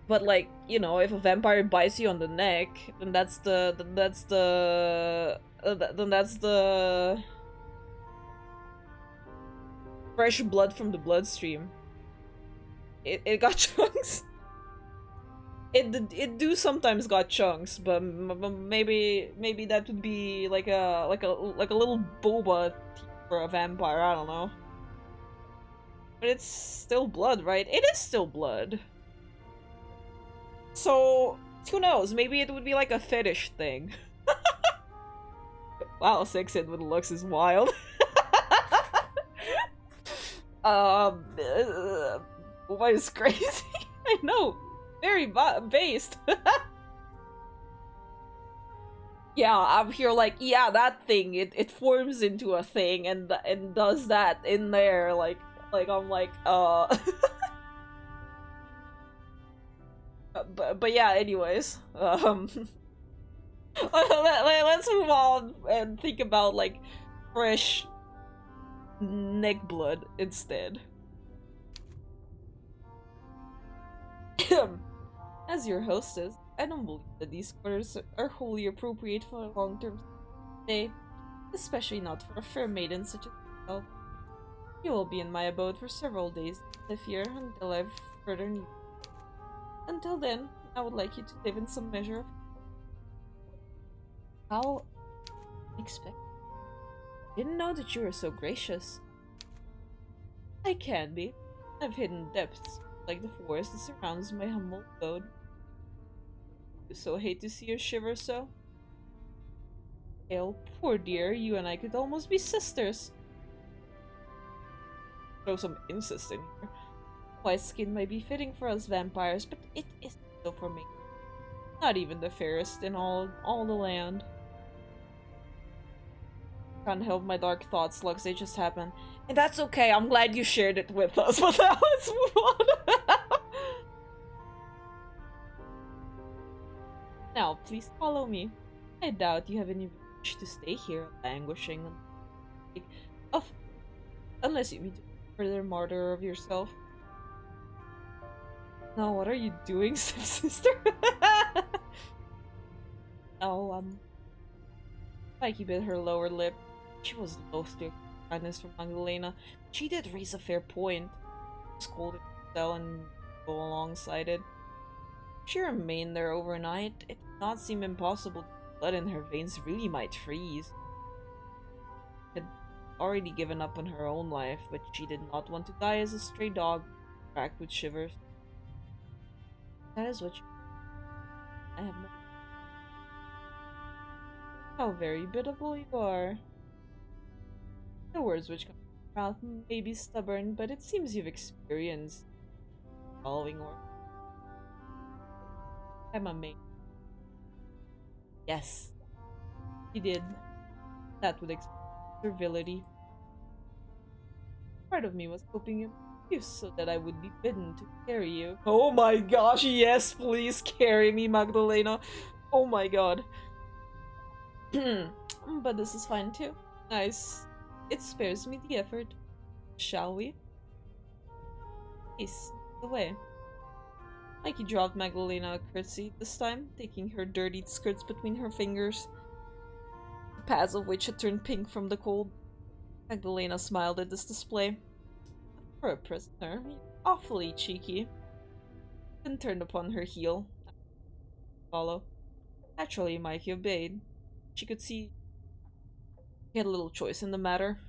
Speaker 1: But like, you know, if a vampire bites you on the neck, then that's the fresh blood from the bloodstream. It got chunks. It do sometimes got chunks, but maybe that would be like a little boba for a vampire. I don't know. But it's still blood, right? It is still blood. So who knows? Maybe it would be like a fetish thing. Wow, 6 in with looks is wild. What is crazy? I know, very based. Yeah, I'm here like, yeah, that thing, it forms into a thing and does that in there, like I'm like, but yeah, anyways, let's move on and think about like fresh neck blood instead. As your hostess, I don't believe that these quarters are wholly appropriate for a long-term stay, especially not for a fair maiden such as yourself. You will be in my abode for several days, live here until I've further need. Until then, I would like you to live in some measure of how unexpected. Didn't know that you were so gracious. I can be. I've hidden depths, like the forest that surrounds my humble abode. You so hate to see her shiver so. Hale, poor dear, you and I could almost be sisters. Throw some incest in here. White skin might be fitting for us vampires, but it isn't so for me. Not even the fairest in all the land. Can't help my dark thoughts, Lux, they just happen. And that's okay, I'm glad you shared it with us, but now let's move on. Now, please follow me. I doubt you have any wish to stay here, languishing of unless you mean to further martyr of yourself. No, what are you doing, stepsister? Oh, Mikey bit her lower lip. She was loath to kindness from Magdalena. She did raise a fair point. Scolded herself and go alongside it. If she remained there overnight, it did not seem impossible that the blood in her veins really might freeze. She had already given up on her own life, but she did not want to die as a stray dog, racked with shivers. That is what you... I have no... How very biddable you are. The words which come from your mouth may be stubborn, but it seems you've experienced following or... I'm a maid. Yes, he did. That would explain servility. Part of me was hoping you so that I would be bidden to carry you. Oh my gosh, yes, please carry me, Magdalena. Oh my god. But this is fine too. Nice. It spares me the effort. Shall we? Peace. Away. Mikey dropped Magdalena a curtsy this time, taking her dirtied skirts between her fingers, the pads of which had turned pink from the cold. Magdalena smiled at this display. For a prisoner, you're awfully cheeky. Then turned upon her heel. Follow. Naturally, Mikey obeyed. She could see he had little choice in the matter.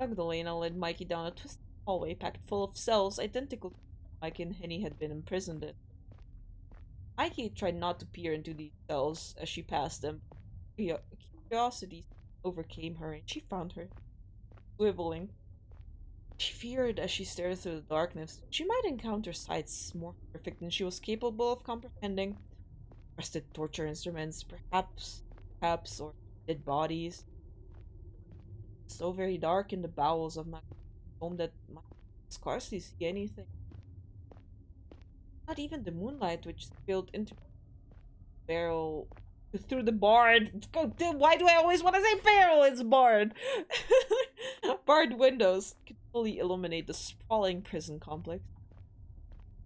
Speaker 1: Magdalena led Mikey down a twisted hallway packed full of cells identical to Mikey and Henny had been imprisoned in. Mikey tried not to peer into these cells as she passed them. Curiosity overcame her and she found her swiveling. She feared as she stared through the darkness she might encounter sights more perfect than she was capable of comprehending. Rusted torture instruments, perhaps, or dead bodies. So very dark in the bowels of my home that I scarcely see anything. Not even the moonlight which spilled into the barrel through the barred. Why do I always want to say barrel? It's barred. Barred windows could fully illuminate the sprawling prison complex.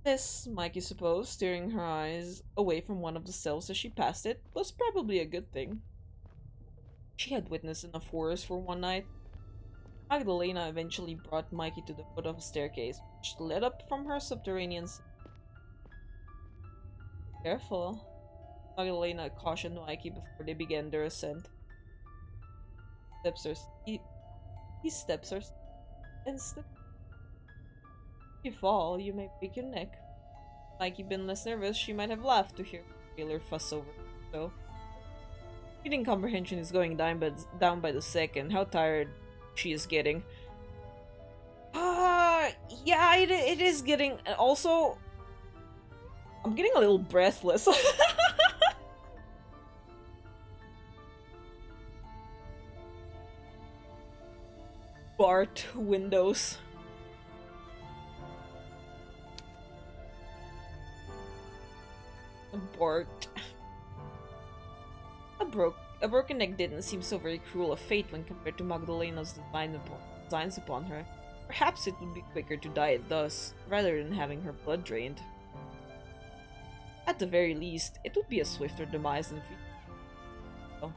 Speaker 1: This, Mikey supposed, steering her eyes away from one of the cells as she passed it, was probably a good thing. She had witnessed enough horrors for one night. Magdalena eventually brought Mikey to the foot of a staircase, which led up from her subterranean cell. Careful, Magdalena cautioned Mikey before they began their ascent. These steps are and slip. If you fall, you may break your neck. Mikey been less nervous, she might have laughed to hear the jailer fuss over her, so. Reading comprehension is going down by the second. How tired she is getting. Yeah, it is getting. Also, I'm getting a little breathless. Bart windows. Bart. A broken neck didn't seem so very cruel a fate when compared to Magdalena's designs upon her. Perhaps it would be quicker to die thus, rather than having her blood drained. At the very least, it would be a swifter demise than oh.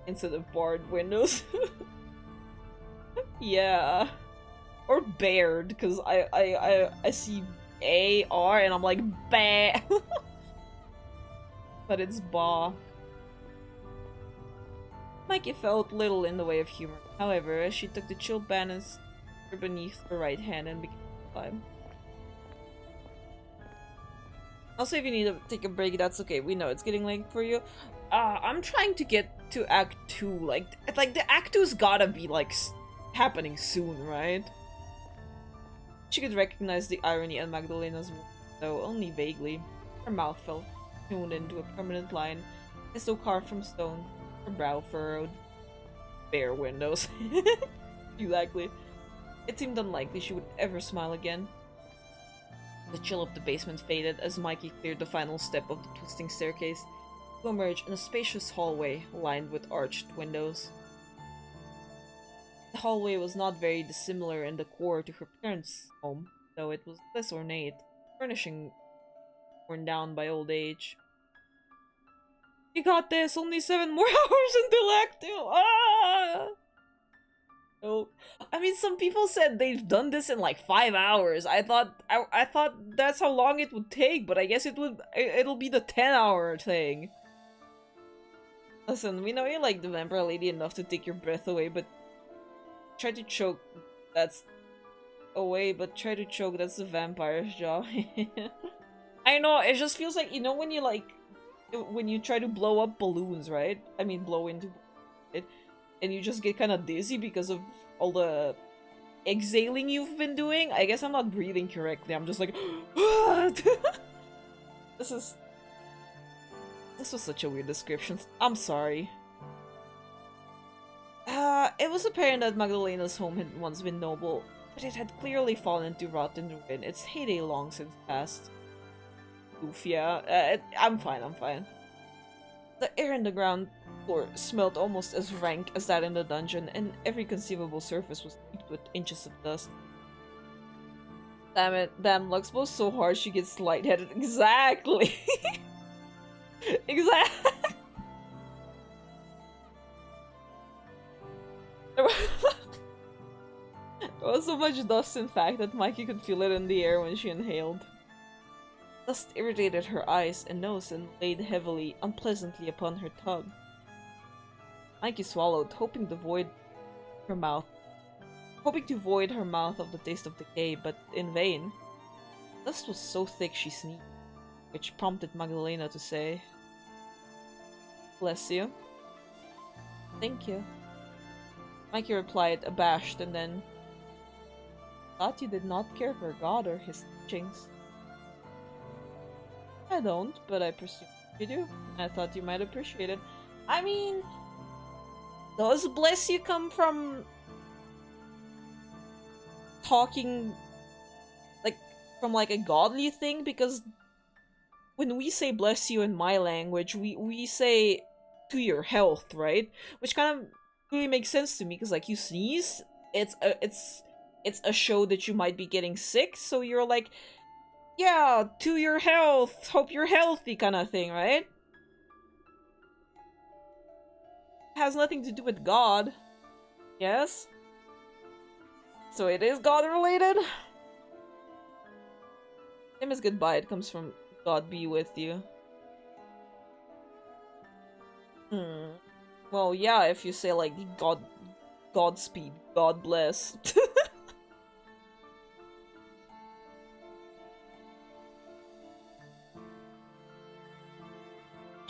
Speaker 1: Instead of barred windows. Yeah. Or bared, because I see A-R and I'm like, bah! But it's ba. Mikey felt little in the way of humor. However, as she took the chill banners beneath her right hand and began to climb. Also, if you need to take a break, that's okay. We know it's getting late for you. I'm trying to get to Act 2. Like the Act 2's gotta be, like, happening soon, right? She could recognize the irony in Magdalena's words, though only vaguely. Her mouth felt tuned into a permanent line, as though carved from stone. Her brow furrowed. Bare windows. Exactly. It seemed unlikely she would ever smile again. The chill of the basement faded as Mikey cleared the final step of the twisting staircase to emerge in a spacious hallway lined with arched windows. The hallway was not very dissimilar in decor to her parents' home, though it was less ornate, furnishing worn down by old age. You got this! Only 7 more hours until Act 2! Ah! No. I mean, some people said they've done this in like 5 hours. I thought that's how long it would take, but I guess it'll be the 10-hour thing. Listen, we know you like the vampire lady enough to take your breath away, but try to choke. That's away, but try to choke. That's the vampire's job. I know, it just feels like, you know, when you like, when you try to blow up balloons, right? I mean, blow into it. And you just get kind of dizzy because of all the exhaling you've been doing. I guess I'm not breathing correctly. I'm just like, This was such a weird description. I'm sorry. It was apparent that Magdalena's home had once been noble, but it had clearly fallen to rot and ruin. Its heyday long since passed. Oof, yeah. I'm fine. The air in the ground floor smelled almost as rank as that in the dungeon, and every conceivable surface was heaped with inches of dust. Damn it, damn, Lux blows so hard she gets lightheaded. Exactly! Exactly! There was so much dust, in fact, that Mikey could feel it in the air when she inhaled. Dust irritated her eyes and nose and laid heavily, unpleasantly upon her tongue. Mikey swallowed, hoping to void her mouth of the taste of decay, but in vain. Dust was so thick she sneezed, which prompted Magdalena to say, "Bless you." "Thank you." Mikey replied, abashed, and then, "Thought you did not care for God or his teachings." "I don't, but I presume you do. I thought you might appreciate it." I mean, does bless you come from talking like from like a godly thing? Because when we say bless you in my language, we say to your health, right? Which kind of really makes sense to me, because like you sneeze, it's a show that you might be getting sick, so you're like, yeah, to your health, hope you're healthy kind of thing, right? Has nothing to do with God. Yes? So it is God related? Same as goodbye, it comes from God be with you. Well, yeah, if you say like Godspeed, God bless.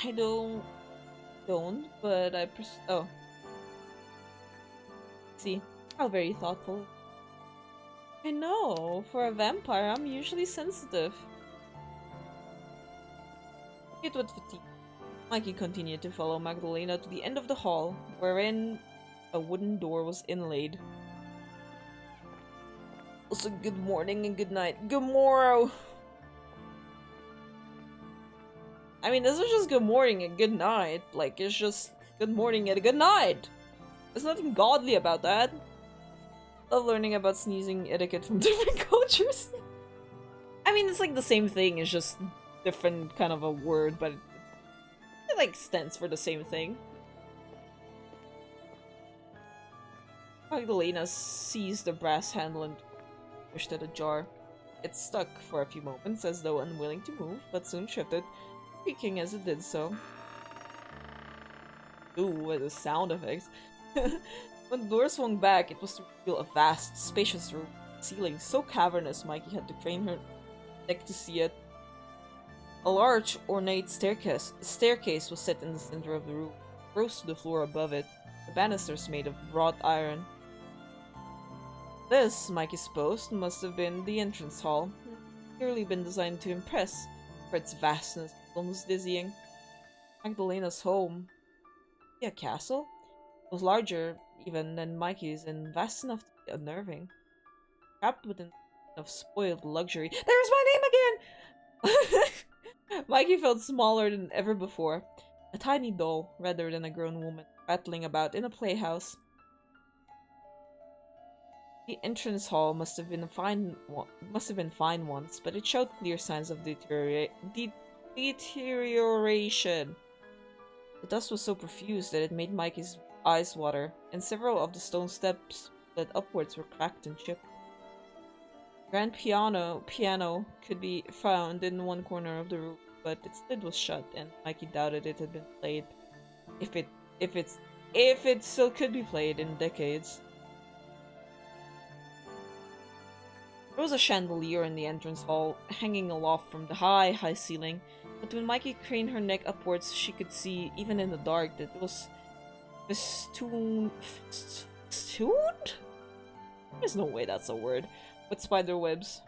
Speaker 1: I don't, but oh. See, how very thoughtful. I know, for a vampire, I'm usually sensitive. It would fatigue. Mikey continued to follow Magdalena to the end of the hall, wherein a wooden door was inlaid. Also, good morning and good night. Good morrow! I mean, this is just good morning and good night. Like, it's just good morning and a good night. There's nothing godly about that. Love learning about sneezing etiquette from different cultures. I mean, it's like the same thing, it's just different kind of a word, but it like stands for the same thing. Magdalena seized the brass handle and pushed at a jar. It stuck for a few moments as though unwilling to move, but soon shifted, creaking as it did so. Ooh, what a sound effects. When the door swung back, it was to reveal a vast, spacious room, ceiling so cavernous Mikey had to crane her neck to see it. A large, ornate staircase was set in the center of the room, rose to the floor above it, the banisters made of wrought iron. This, Mikey supposed, must have been the entrance hall, clearly been designed to impress, for its vastness was almost dizzying. Magdalena's home, a castle, was larger even than Mikey's and vast enough to be unnerving. Trapped within of spoiled luxury. There's my name again! Mikey felt smaller than ever before, a tiny doll rather than a grown woman rattling about in a playhouse. The entrance hall must have been fine once, but it showed clear signs of deterioration. The dust was so profuse that it made Mikey's eyes water, and several of the stone steps that upwards were cracked and chipped. The grand piano could be found in one corner of the room, but its lid was shut, and Mikey doubted it had been played. If it still could be played in decades. There was a chandelier in the entrance hall, hanging aloft from the high ceiling, but when Mikey craned her neck upwards, she could see, even in the dark, that it was festooned? There's no way that's a word. With spider webs.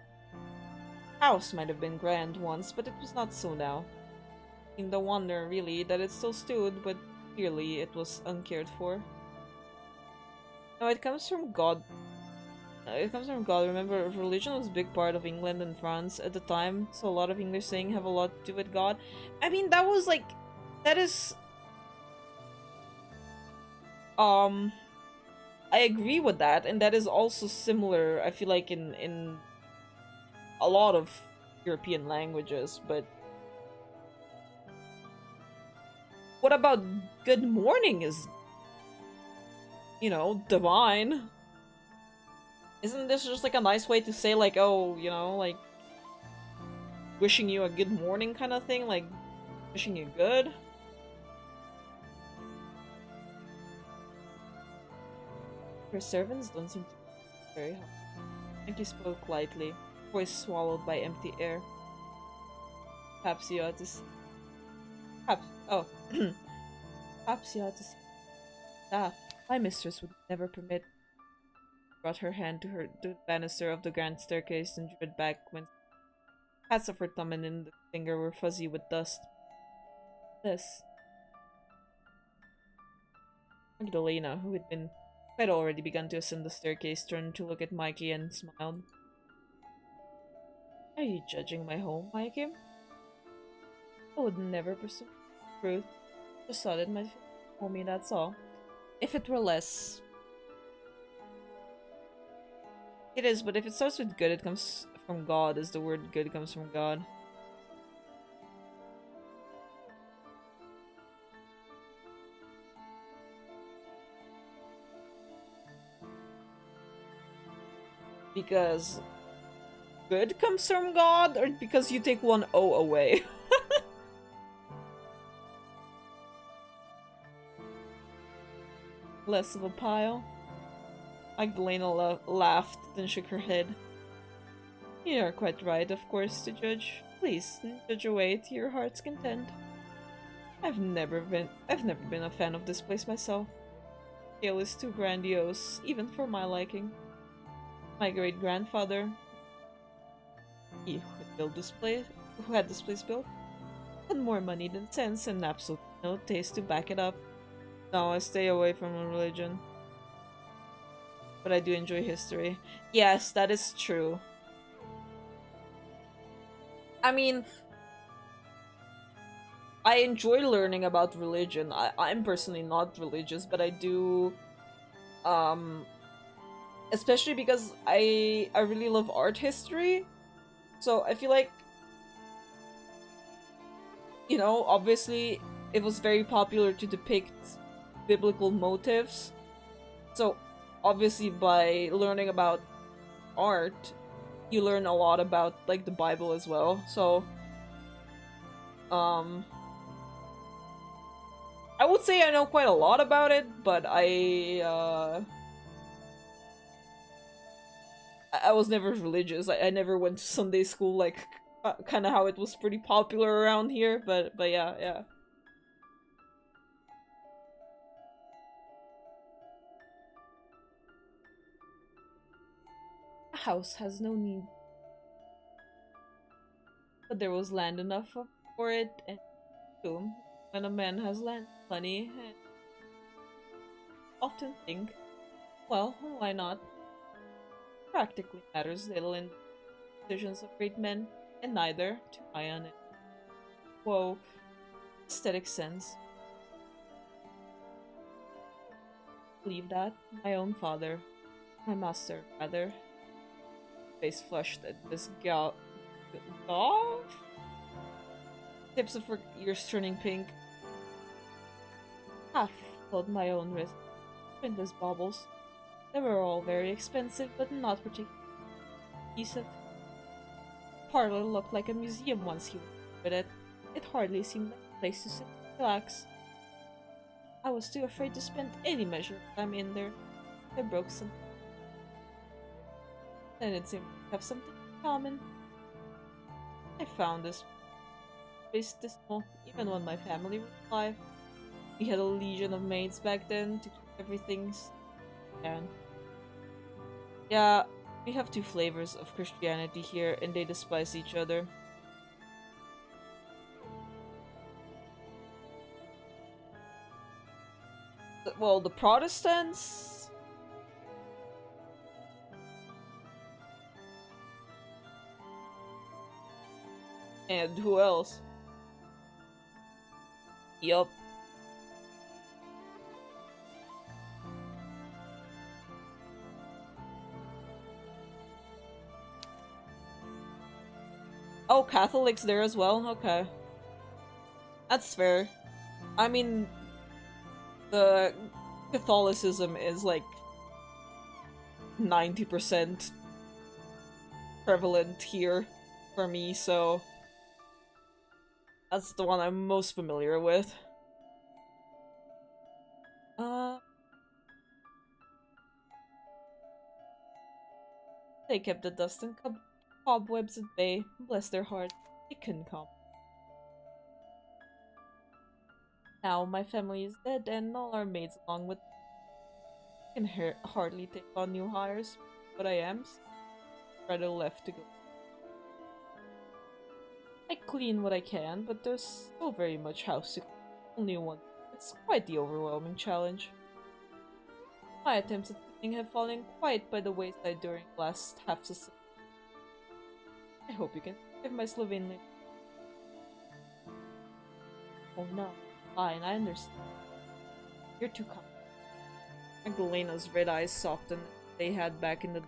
Speaker 1: House might have been grand once, but it was not so now. In the wonder, really, that it still stood, but clearly it was uncared for. No, it comes from God. Remember, religion was a big part of England and France at the time, so a lot of English saying have a lot to do with God. I mean, that was like, that is, I agree with that, and that is also similar, I feel like, in a lot of European languages, but what about good morning is, you know, divine? Isn't this just like a nice way to say, like, oh, you know, like, wishing you a good morning kind of thing? Like, wishing you good? Her servants don't seem to be very hard. Frankie spoke lightly, voice swallowed by empty air. Perhaps you ought to see. Perhaps you ought to see. Ah, my mistress would never permit. Brought her hand to the banister of the grand staircase and drew it back when pads of her thumb and index finger were fuzzy with dust. This. Magdalena, who had already begun to ascend the staircase, turned to look at Mikey and smiled. Are you judging my home, Mikey? I would never pursue truth. Just thought it might feel me, that's all. If it were less. It is, but if it starts with good, it comes from God, as the word good comes from God. Because good comes from God, or because you take one O away? Less of a pile? Magdalena laughed, then shook her head. You are quite right, of course, to judge. Please, judge away to your heart's content. I've never been a fan of this place myself. The scale is too grandiose, even for my liking. My great-grandfather, he who had this place built, had more money than sense and absolutely no taste to back it up. No, I stay away from religion. But I do enjoy history. Yes, that is true. I mean, I enjoy learning about religion. I'm personally not religious, but I do, um, especially because I really love art history. So I feel like, obviously it was very popular to depict biblical motives. So obviously by learning about art, you learn a lot about like the Bible as well. So um I would say I know quite a lot about it, but I was never religious. I never went to Sunday school like kind of how it was pretty popular around here, but yeah, yeah. A house has no need, but there was land enough for it, and boom, when a man has land plenty, and often think, well, why not? Practically matters little in the decisions of great men, and neither, to my honest, whoa, aesthetic sense, believe that my own father, my master, rather, face flushed at this golf? Tips of her ears turning pink. Half filled my own wrist. Windless baubles. They were all very expensive, but not particularly decent. The parlor looked like a museum once he went with it. It hardly seemed like a place to sit and relax. I was too afraid to spend any measure of time in there. I broke some. Then it seemed to have something in common. I found this place dismal, even when my family was alive. We had a legion of maids back then to keep everything down. Yeah, we have two flavors of Christianity here, and they despise each other. Well, the Protestants. And who else? Yup. Oh, Catholics there as well? Okay. That's fair. I mean, the Catholicism is like 90% prevalent here for me, so that's the one I'm most familiar with. Uh, they kept the dust and cobwebs at bay. Bless their hearts. They couldn't come. Now my family is dead, and all our maids along with can hardly take on new hires. But I am rather left to go. I clean what I can, but there's still very much house to clean. Only one. It's quite the overwhelming challenge. My attempts at cleaning have fallen quite by the wayside during the last half season. I hope you can forgive my Slovenian. Oh no, fine, I understand. You're too kind. Magdalena's red eyes softened as they had back in the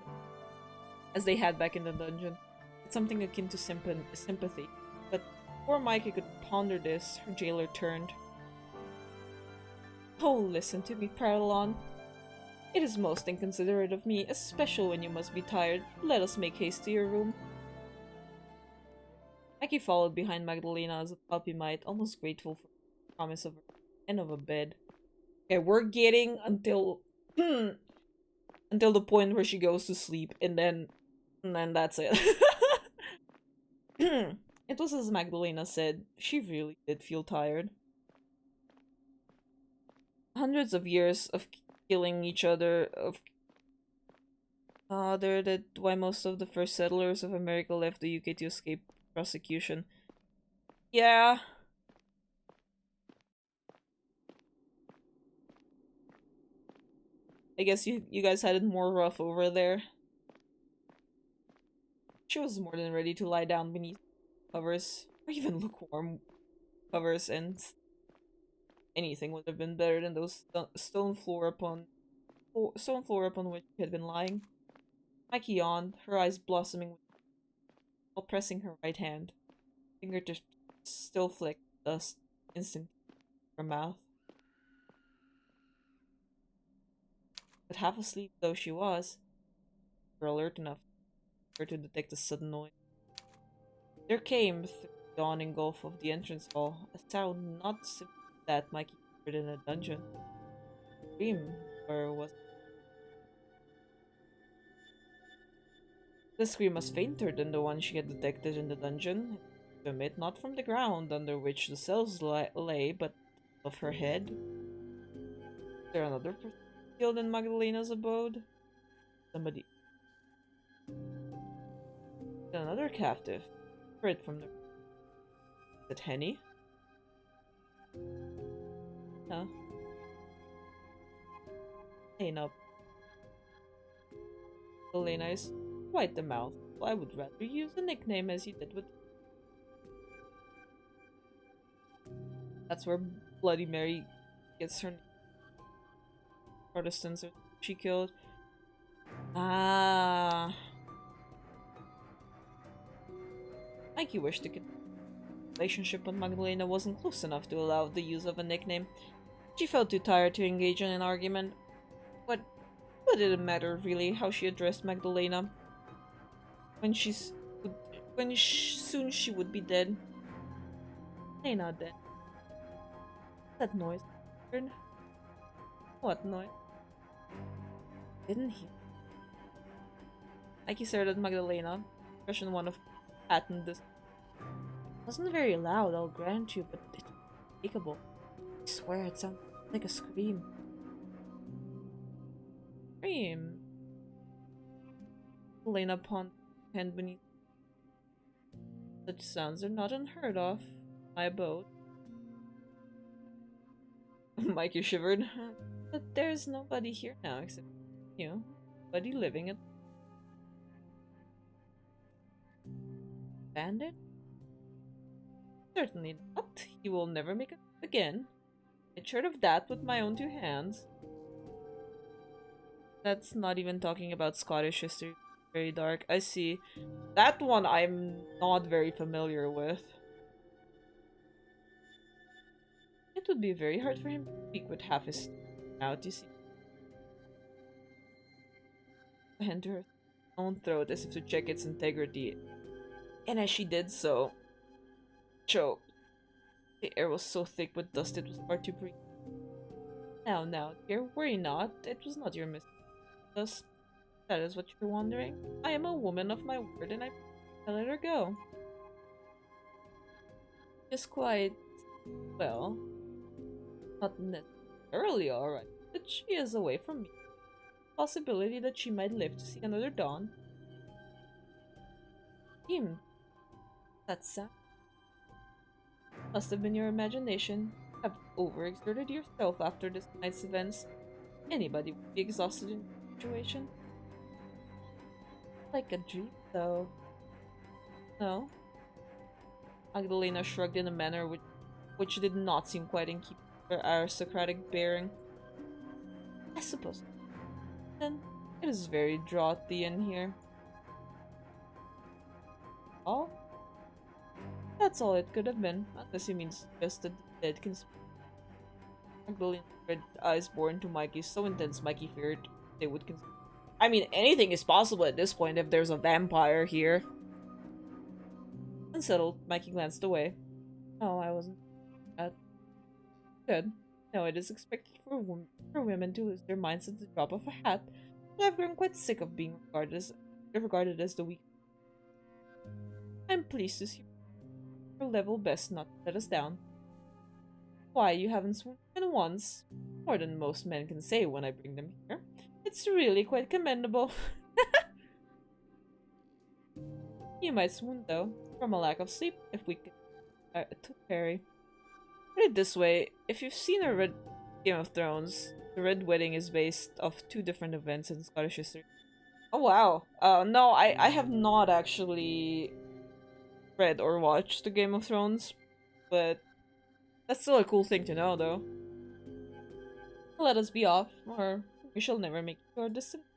Speaker 1: dungeon. It's something akin to sympathy. But before Micah could ponder this, her jailer turned. Oh, listen to me prattle on. It is most inconsiderate of me, especially when you must be tired. Let us make haste to your room. Mikey followed behind Magdalena as a puppy might, almost grateful for the promise of her and of a bed. Okay, we're getting until until the point where she goes to sleep, and then that's it. It was as Magdalena said, she really did feel tired. Hundreds of years of killing each other, of that why most of the first settlers of America left the UK to escape prosecution. Yeah, I guess you guys had it more rough over there. She was more than ready to lie down beneath covers, or even look warm. covers, and anything would have been better than those stone floor upon which she had been lying. Mikey yawned, her eyes blossoming while pressing her right hand. Fingertips still flicked dust instantly from her mouth. But half asleep though she was, were alert enough for her to detect a sudden noise. There came, through the yawning gulf of the entrance hall, a sound not simply that Mikey heard in a dungeon. A scream, or was it? The scream was fainter than the one she had detected in the dungeon. To emit not from the ground under which the cells lay, but of her head. Is there another person killed in Magdalena's abode? Somebody. Another captive. Heard from the. Is it Henny? No. Lena. Elena is quite the mouth. I would rather use a nickname as you did with. That's where Bloody Mary gets her Protestants she killed. Ah. Mikey wished to continue the relationship with Magdalena wasn't close enough to allow the use of a nickname. She felt too tired to engage in an argument. What did it matter, really, how she addressed Magdalena? When soon she would be dead. Lena dead. That noise. What noise? Didn't he? Mikey stared at Magdalena. Expression one of patent this. Wasn't very loud, I'll grant you, but it was unspeakable. I swear it sounded like a scream. Scream. Magdalena pawned her hand beneath. Such sounds are not unheard of. My abode. Mikey shivered. But there's nobody here now except you. Nobody living at. Bandit? Certainly not. He will never make it again. I assured of that with my own two hands. That's not even talking about Scottish history. Very dark. I see. That one I'm not very familiar with. It would be very hard for him to speak with half his out, you see. A hand to her own throat as if to check its integrity. And as she did so, choked. The air was so thick with dust it was hard to breathe. Now, dear, worry not. It was not your mistake. That is what you're wondering? I am a woman of my word and I let her go. Just quite, well, not necessarily alright, but she is away from me. Possibility that she might live to see another dawn. That sound must have been your imagination. You have overexerted yourself after this night's events. Anybody would be exhausted in this situation. Like a dream, though. No? Magdalena shrugged in a manner which did not seem quite in keeping with her aristocratic bearing. I suppose. Then it is very draughty in here. Oh? That's all it could have been, unless he means just that the dead can speak. Magdalena's red eyes bored into Mikey's so intense Mikey feared they would consume. I mean, anything is possible at this point if there's a vampire here. Unsettled, Mikey glanced away. Oh, I wasn't that good. No, it is expected for women to lose their minds at the drop of a hat, but I've grown quite sick of being regarded as the weak. I'm pleased to see your level best not to let us down. Why, you haven't swooned even once. More than most men can say when I bring them here. It's really quite commendable. You might swoon, though, from a lack of sleep, if we could carry. Put it this way, if you've seen a Red Game of Thrones, the Red Wedding is based off two different events in Scottish history. Oh wow. No, I have not actually read or watched the Game of Thrones, but That's still a cool thing to know, though. Let us be off, or we shall never make it to our destination.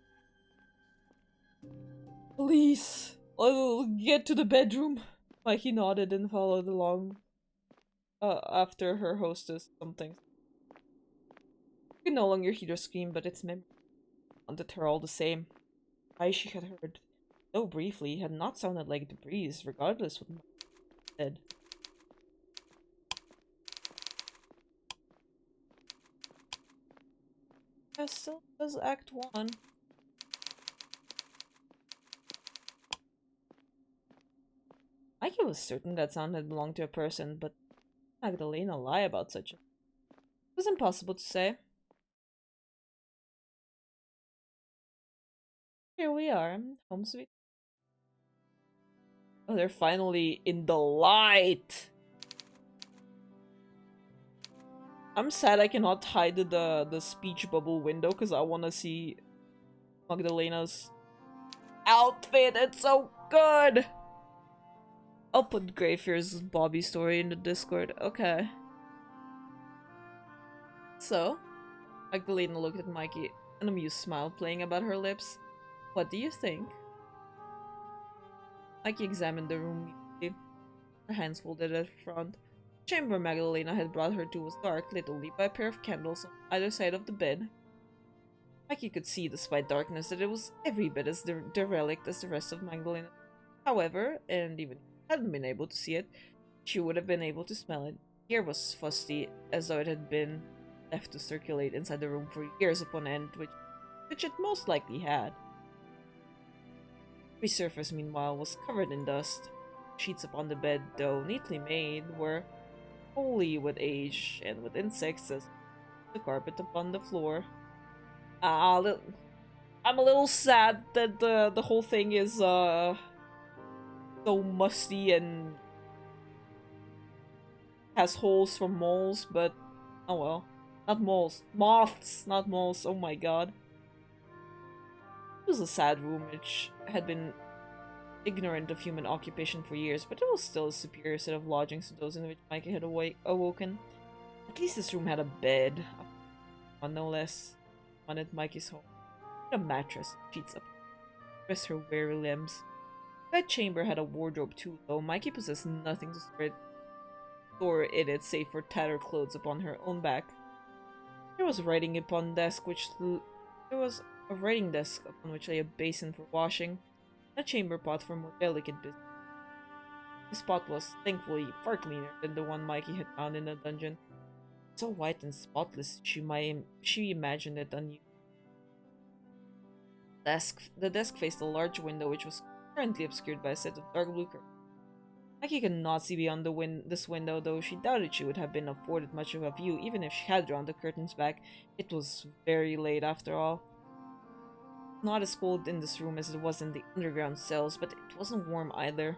Speaker 1: Please, I'll get to the bedroom. Mikey nodded and followed along after her hostess something. You can no longer hear her scream, but its memory haunted her all the same. Cries she had heard, though briefly, had not sounded like the breeze, regardless what Mikey said. That still says Act 1. Mikey was certain that sound had belonged to a person, but Magdalena lie about such a... It was impossible to say. Here we are, home sweet. Oh, they're finally in the light! I'm sad I cannot hide the speech bubble window because I want to see Magdalena's outfit. It's so good! I'll put Greyfear's Bobby story in the Discord. Okay. So, Magdalena looked at Mikey, an amused smile playing about her lips. What do you think? Mikey examined the room mutely, her hands folded at her front. The chamber Magdalena had brought her to was dark, lit only by a pair of candles on either side of the bed. Mikey could see, despite darkness, that it was every bit as derelict as the rest of Magdalena. However, and even if she hadn't been able to see it, she would have been able to smell it. The air was fusty, as though it had been left to circulate inside the room for years upon end, which it most likely had. Every surface, meanwhile, was covered in dust. Sheets upon the bed, though neatly made, were holy with age and with insects as the carpet upon the floor. I'm a little sad that the whole thing is so musty and has holes for moles, but oh well. Not moles. Moths, not moles. Oh my god. It was a sad room which had been ignorant of human occupation for years, but it was still a superior set of lodgings to those in which Mikey had awoken. At least this room had a bed, no less. One at Mikey's home. A mattress, sheets up, rest her weary limbs. The bed chamber had a wardrobe too, though Mikey possessed nothing to store in it save for tattered clothes upon her own back. There was a writing desk upon which lay a basin for washing, and a chamber pot for more delicate business. This pot was, thankfully, far cleaner than the one Mikey had found in the dungeon. So white and spotless, she imagined it unusual. The desk faced a large window which was currently obscured by a set of dark blue curtains. Mikey could not see beyond this window, though she doubted she would have been afforded much of a view even if she had drawn the curtains back. It was very late after all. Not as cold in this room as it was in the underground cells, but it wasn't warm either.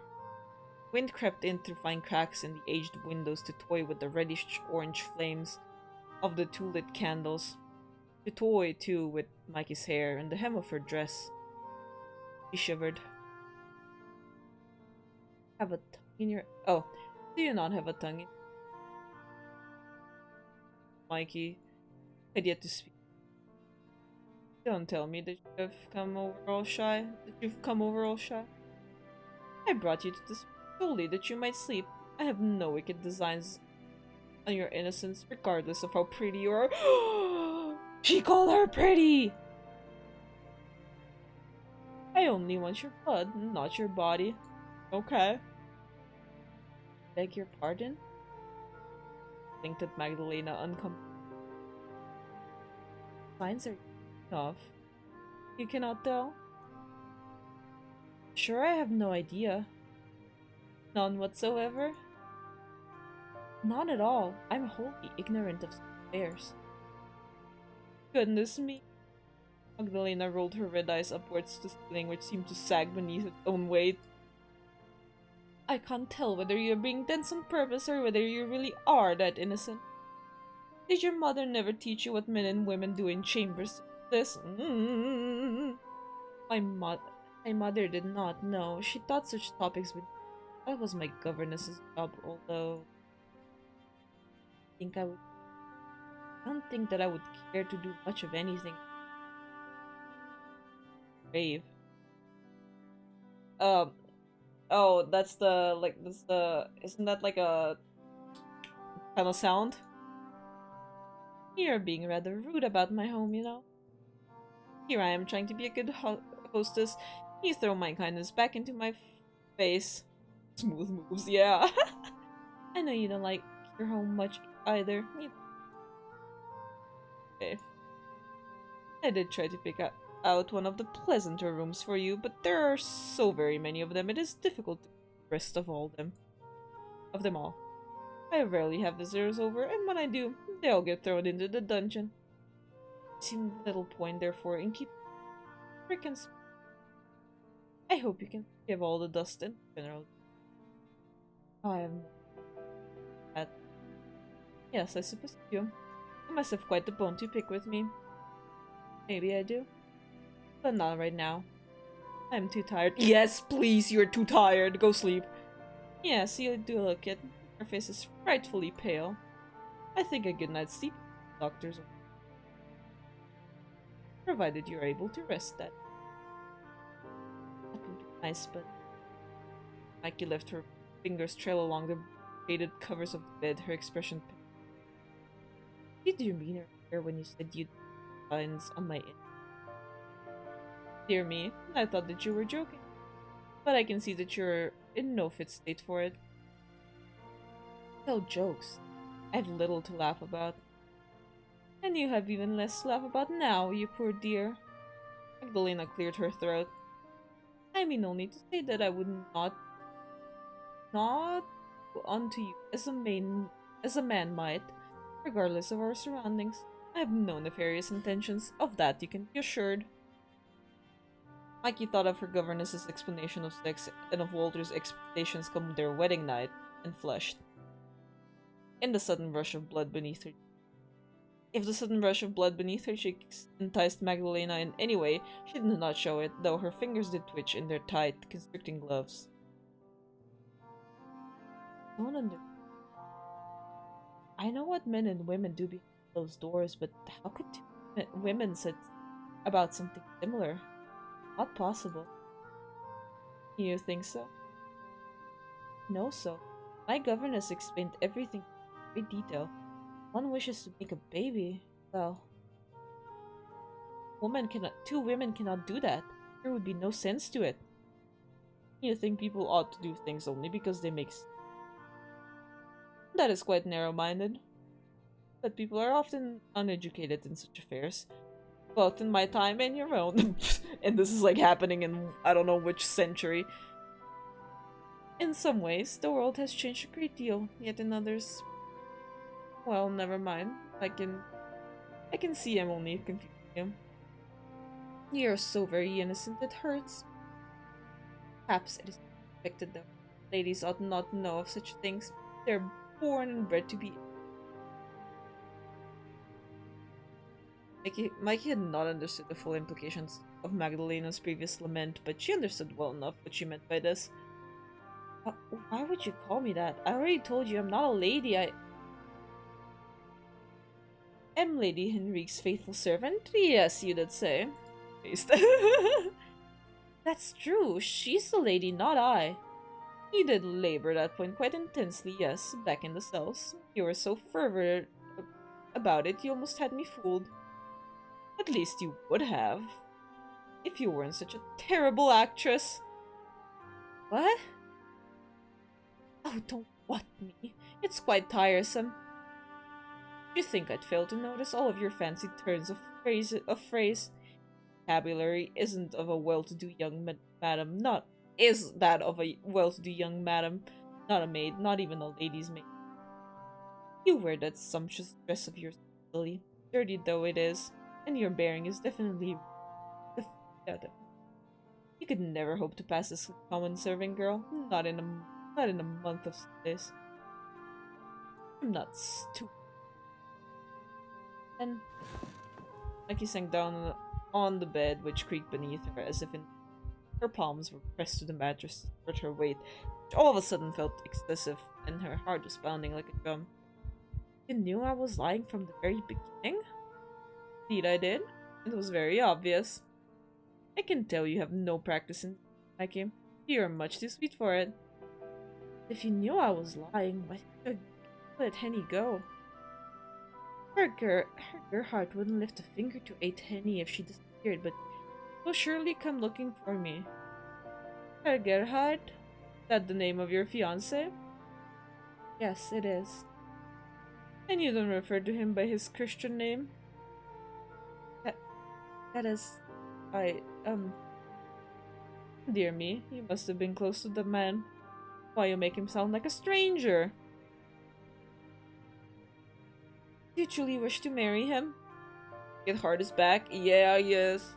Speaker 1: Wind crept in through fine cracks in the aged windows to toy with the reddish-orange flames of the two lit candles. To toy, too, with Mikey's hair and the hem of her dress. She shivered. Have a tongue in your... Oh, do you not have a tongue in... Mikey had yet to speak. Don't tell me that you've come over all shy. I brought you to this solely that you might sleep. I have no wicked designs on your innocence, regardless of how pretty you are. She called her pretty! I only want your blood, not your body. Okay. Beg your pardon? Blinked at Magdalena uncomfortably. Signs are off. You cannot tell? Sure, I have no idea. None whatsoever? None at all. I'm wholly ignorant of affairs. Goodness me. Magdalena rolled her red eyes upwards to the ceiling, which seemed to sag beneath its own weight. I can't tell whether you're being dense on purpose or whether you really are that innocent. Did your mother never teach you what men and women do in chambers? This? My mother did not know. She taught such topics, but that was my governess's job, although... think I would. I don't think that I would care to do much of anything brave. Um. Oh, that's the like. That's the. Isn't that like a kind of sound? You're being rather rude about my home, you know. Here I am trying to be a good hostess. You throw my kindness back into my face. Smooth moves, yeah. I know you don't like your home much either. Okay. I did try to pick out one of the pleasanter rooms for you, but there are so very many of them, it is difficult to keep the rest of them all. I rarely have visitors over, and when I do, they all get thrown into the dungeon. There seems little point, therefore, in keeping frickin' I hope you can give all the dust in general. Oh, I have no that. Yes, I suppose you do. You must have quite the bone to pick with me. Maybe I do. But not right now. I'm too tired. Yes, please, you're too tired. Go sleep. Yes, you do look it. Your face is frightfully pale. I think a good night's sleep, doctors, provided you're able to rest that. That would be nice, but Mikey left her fingers trail along the faded covers of the bed, her expression. Did you mean earlier when you said you'd lines on my Dear me, I thought that you were joking. But I can see that you're in no fit state for it. No jokes. I have little to laugh about. And you have even less to laugh about now, you poor dear. Magdalena cleared her throat. I mean only to say that I would not go unto you as a man might, regardless of our surroundings. I have no nefarious intentions, of that you can be assured. Mikey thought of her governess's explanation of sex and of Walter's expectations come their wedding night, and flushed. In the sudden rush of blood beneath her If the sudden rush of blood beneath her cheeks enticed Magdalena in any way, she did not show it, though her fingers did twitch in their tight, constricting gloves. Don't under I know what men and women do behind closed doors, but how could two women sit about something similar? Not possible. You think so? No, so. My governess explained everything in great detail. One wishes to make a baby. Well, two women cannot do that. There would be no sense to it. You think people ought to do things only because they make That is quite narrow-minded. But people are often uneducated in such affairs. Both in my time and your own. And this is like happening in I don't know which century. In some ways, the world has changed a great deal, yet in others... Well, never mind. I can see I'm only confusing him. You're so very innocent, it hurts. Perhaps it is expected that ladies ought not to know of such things. They're born and bred to be... Mikey had not understood the full implications of Magdalena's previous lament, but she understood well enough what she meant by this. Why would you call me that? I already told you I'm not a lady, I am Lady Henrique's faithful servant? Yes, you did say. That's true, she's the lady, not I. You did labor that point quite intensely, yes, back in the cells. You were so fervent about it, you almost had me fooled. At least you would have. If you weren't such a terrible actress. What? Oh, don't what me. It's quite tiresome. You think I'd fail to notice all of your fancy turns of phrase? Vocabulary isn't of a well-to-do young madam, not is that of a well-to-do young madam, not a maid, not even a lady's maid. You wear that sumptuous dress of yours, silly, dirty though it is, and your bearing is definitely... You could never hope to pass as a common serving girl, not in a month of Sundays. I'm not stupid. And Becky sank down on the bed, which creaked beneath her as if her palms were pressed to the mattress to support her weight, which all of a sudden felt excessive, and her heart was pounding like a drum. You knew I was lying from the very beginning? Indeed I did. It was very obvious. I can tell you have no practice in liking. You are much too sweet for it. If you knew I was lying, why did you let Henny go? Her Gerhardt wouldn't lift a finger to aid Henny if she disappeared, but will surely come looking for me. Herr Gerhard? Is that the name of your fiancé? Yes, it is. And you don't refer to him by his Christian name? That, that is... I, Dear me, you must have been close to the man. Why you make him sound like a stranger? Do you truly wish to marry him? Gerhard is back? Yeah, yes.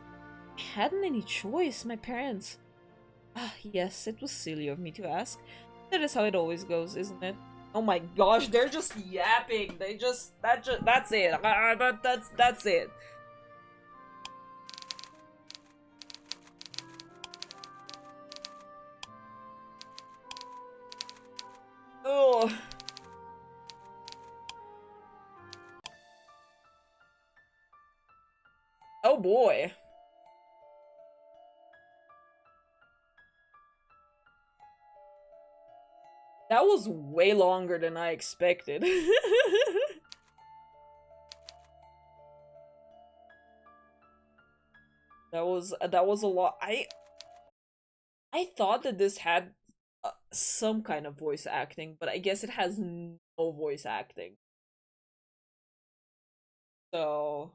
Speaker 1: I hadn't any choice, my parents. Ah, yes, it was silly of me to ask. That is how it always goes, isn't it? Oh my gosh, they're just yapping. That's it. That's it. Oh. Oh boy. That was way longer than I expected. That was a lot. I thought that this had some kind of voice acting, but I guess it has no voice acting. So,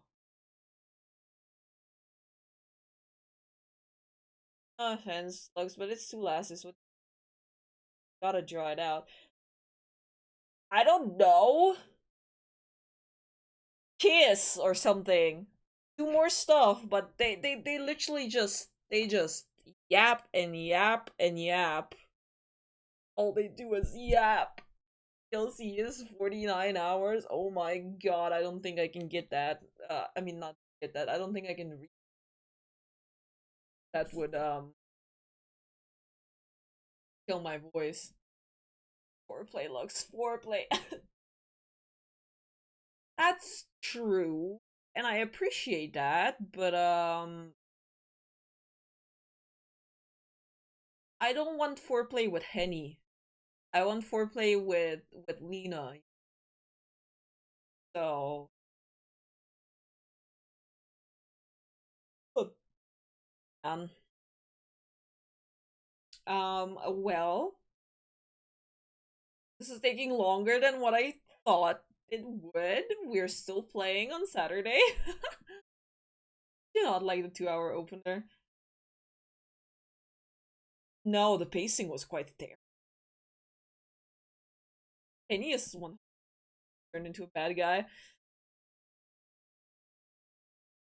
Speaker 1: no offense, Lux, but it's two lasses. What gotta draw it out. I don't know. Kiss or something. Do more stuff, but they literally just yap and yap and yap. All they do is yap. DLC is 49 hours. Oh my god, I don't think I can get that. I mean, not get that. I don't think I can read that would kill my voice. Foreplay, Lux. Foreplay. That's true. And I appreciate that, but I don't want foreplay with Henny. I want foreplay with Lena. So, um, well, this is taking longer than what I thought it would. We're still playing on Saturday. Do not like the 2 hour opener. No, the pacing was quite there. Aeneas one turned into a bad guy.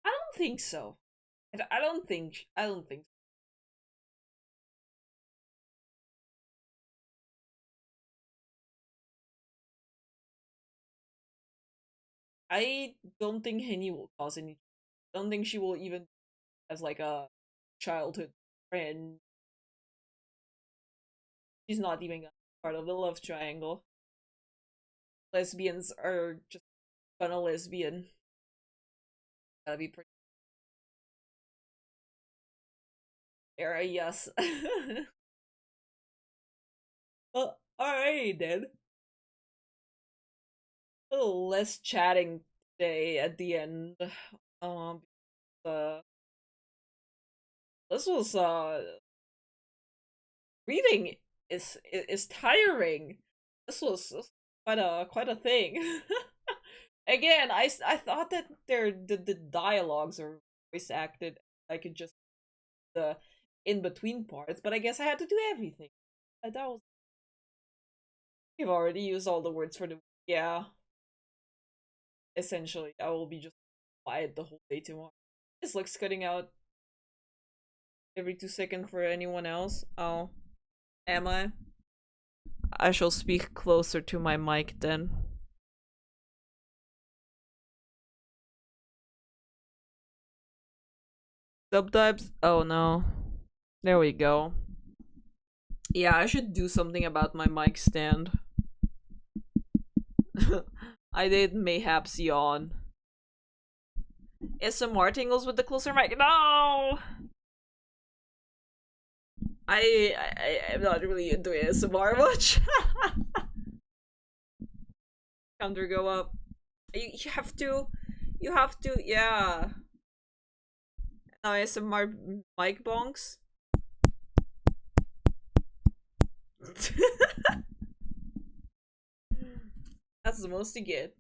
Speaker 1: I don't think so. I don't think. I don't think. I don't think Henny will cause any. I don't think she will even as like a childhood friend. She's not even part of the love triangle. Lesbians are just gonna lesbian. Gotta be pretty fair, yes. Well, alright then. A little less chatting today at the end. Um, uh, this was reading is tiring. This was quite a thing. Again, I thought that the dialogues are voice acted. I could just the in between parts, but I guess I had to do everything. That was you've already used all the words for the yeah. Essentially, I will be just quiet the whole day tomorrow. This looks cutting out every 2 seconds for anyone else. Oh, am I? I shall speak closer to my mic then. Sometimes. Oh no. There we go. Yeah, I should do something about my mic stand. I did mayhaps yawn. ASMR tingles with the closer mic. No! I'm not really into ASMR much. Counter go up. You have to. You have to. Yeah. Now ASMR mic bonks. That's the most you get.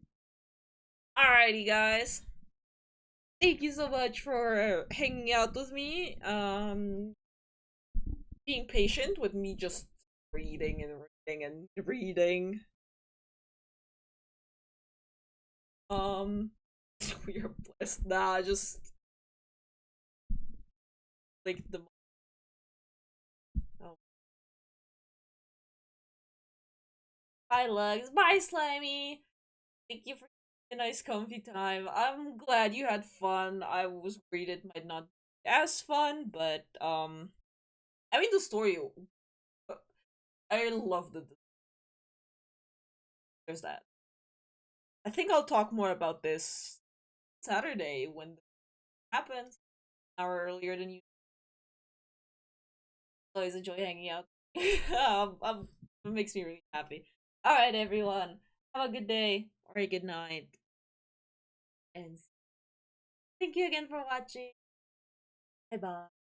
Speaker 1: Alrighty, guys. Thank you so much for hanging out with me. Being patient with me just reading and reading and reading. Um, we are blessed. Nah, just like the. Oh. Bye, Lugs. Bye, Slimy. Thank you for a nice, comfy time. I'm glad you had fun. I was worried it might not be as fun, but I mean the story. I loved it. There's that. I think I'll talk more about this Saturday when it happens. An hour earlier than you. Always enjoy hanging out. It makes me really happy. All right, everyone. Have a good day or a good night, and thank you again for watching. Bye bye.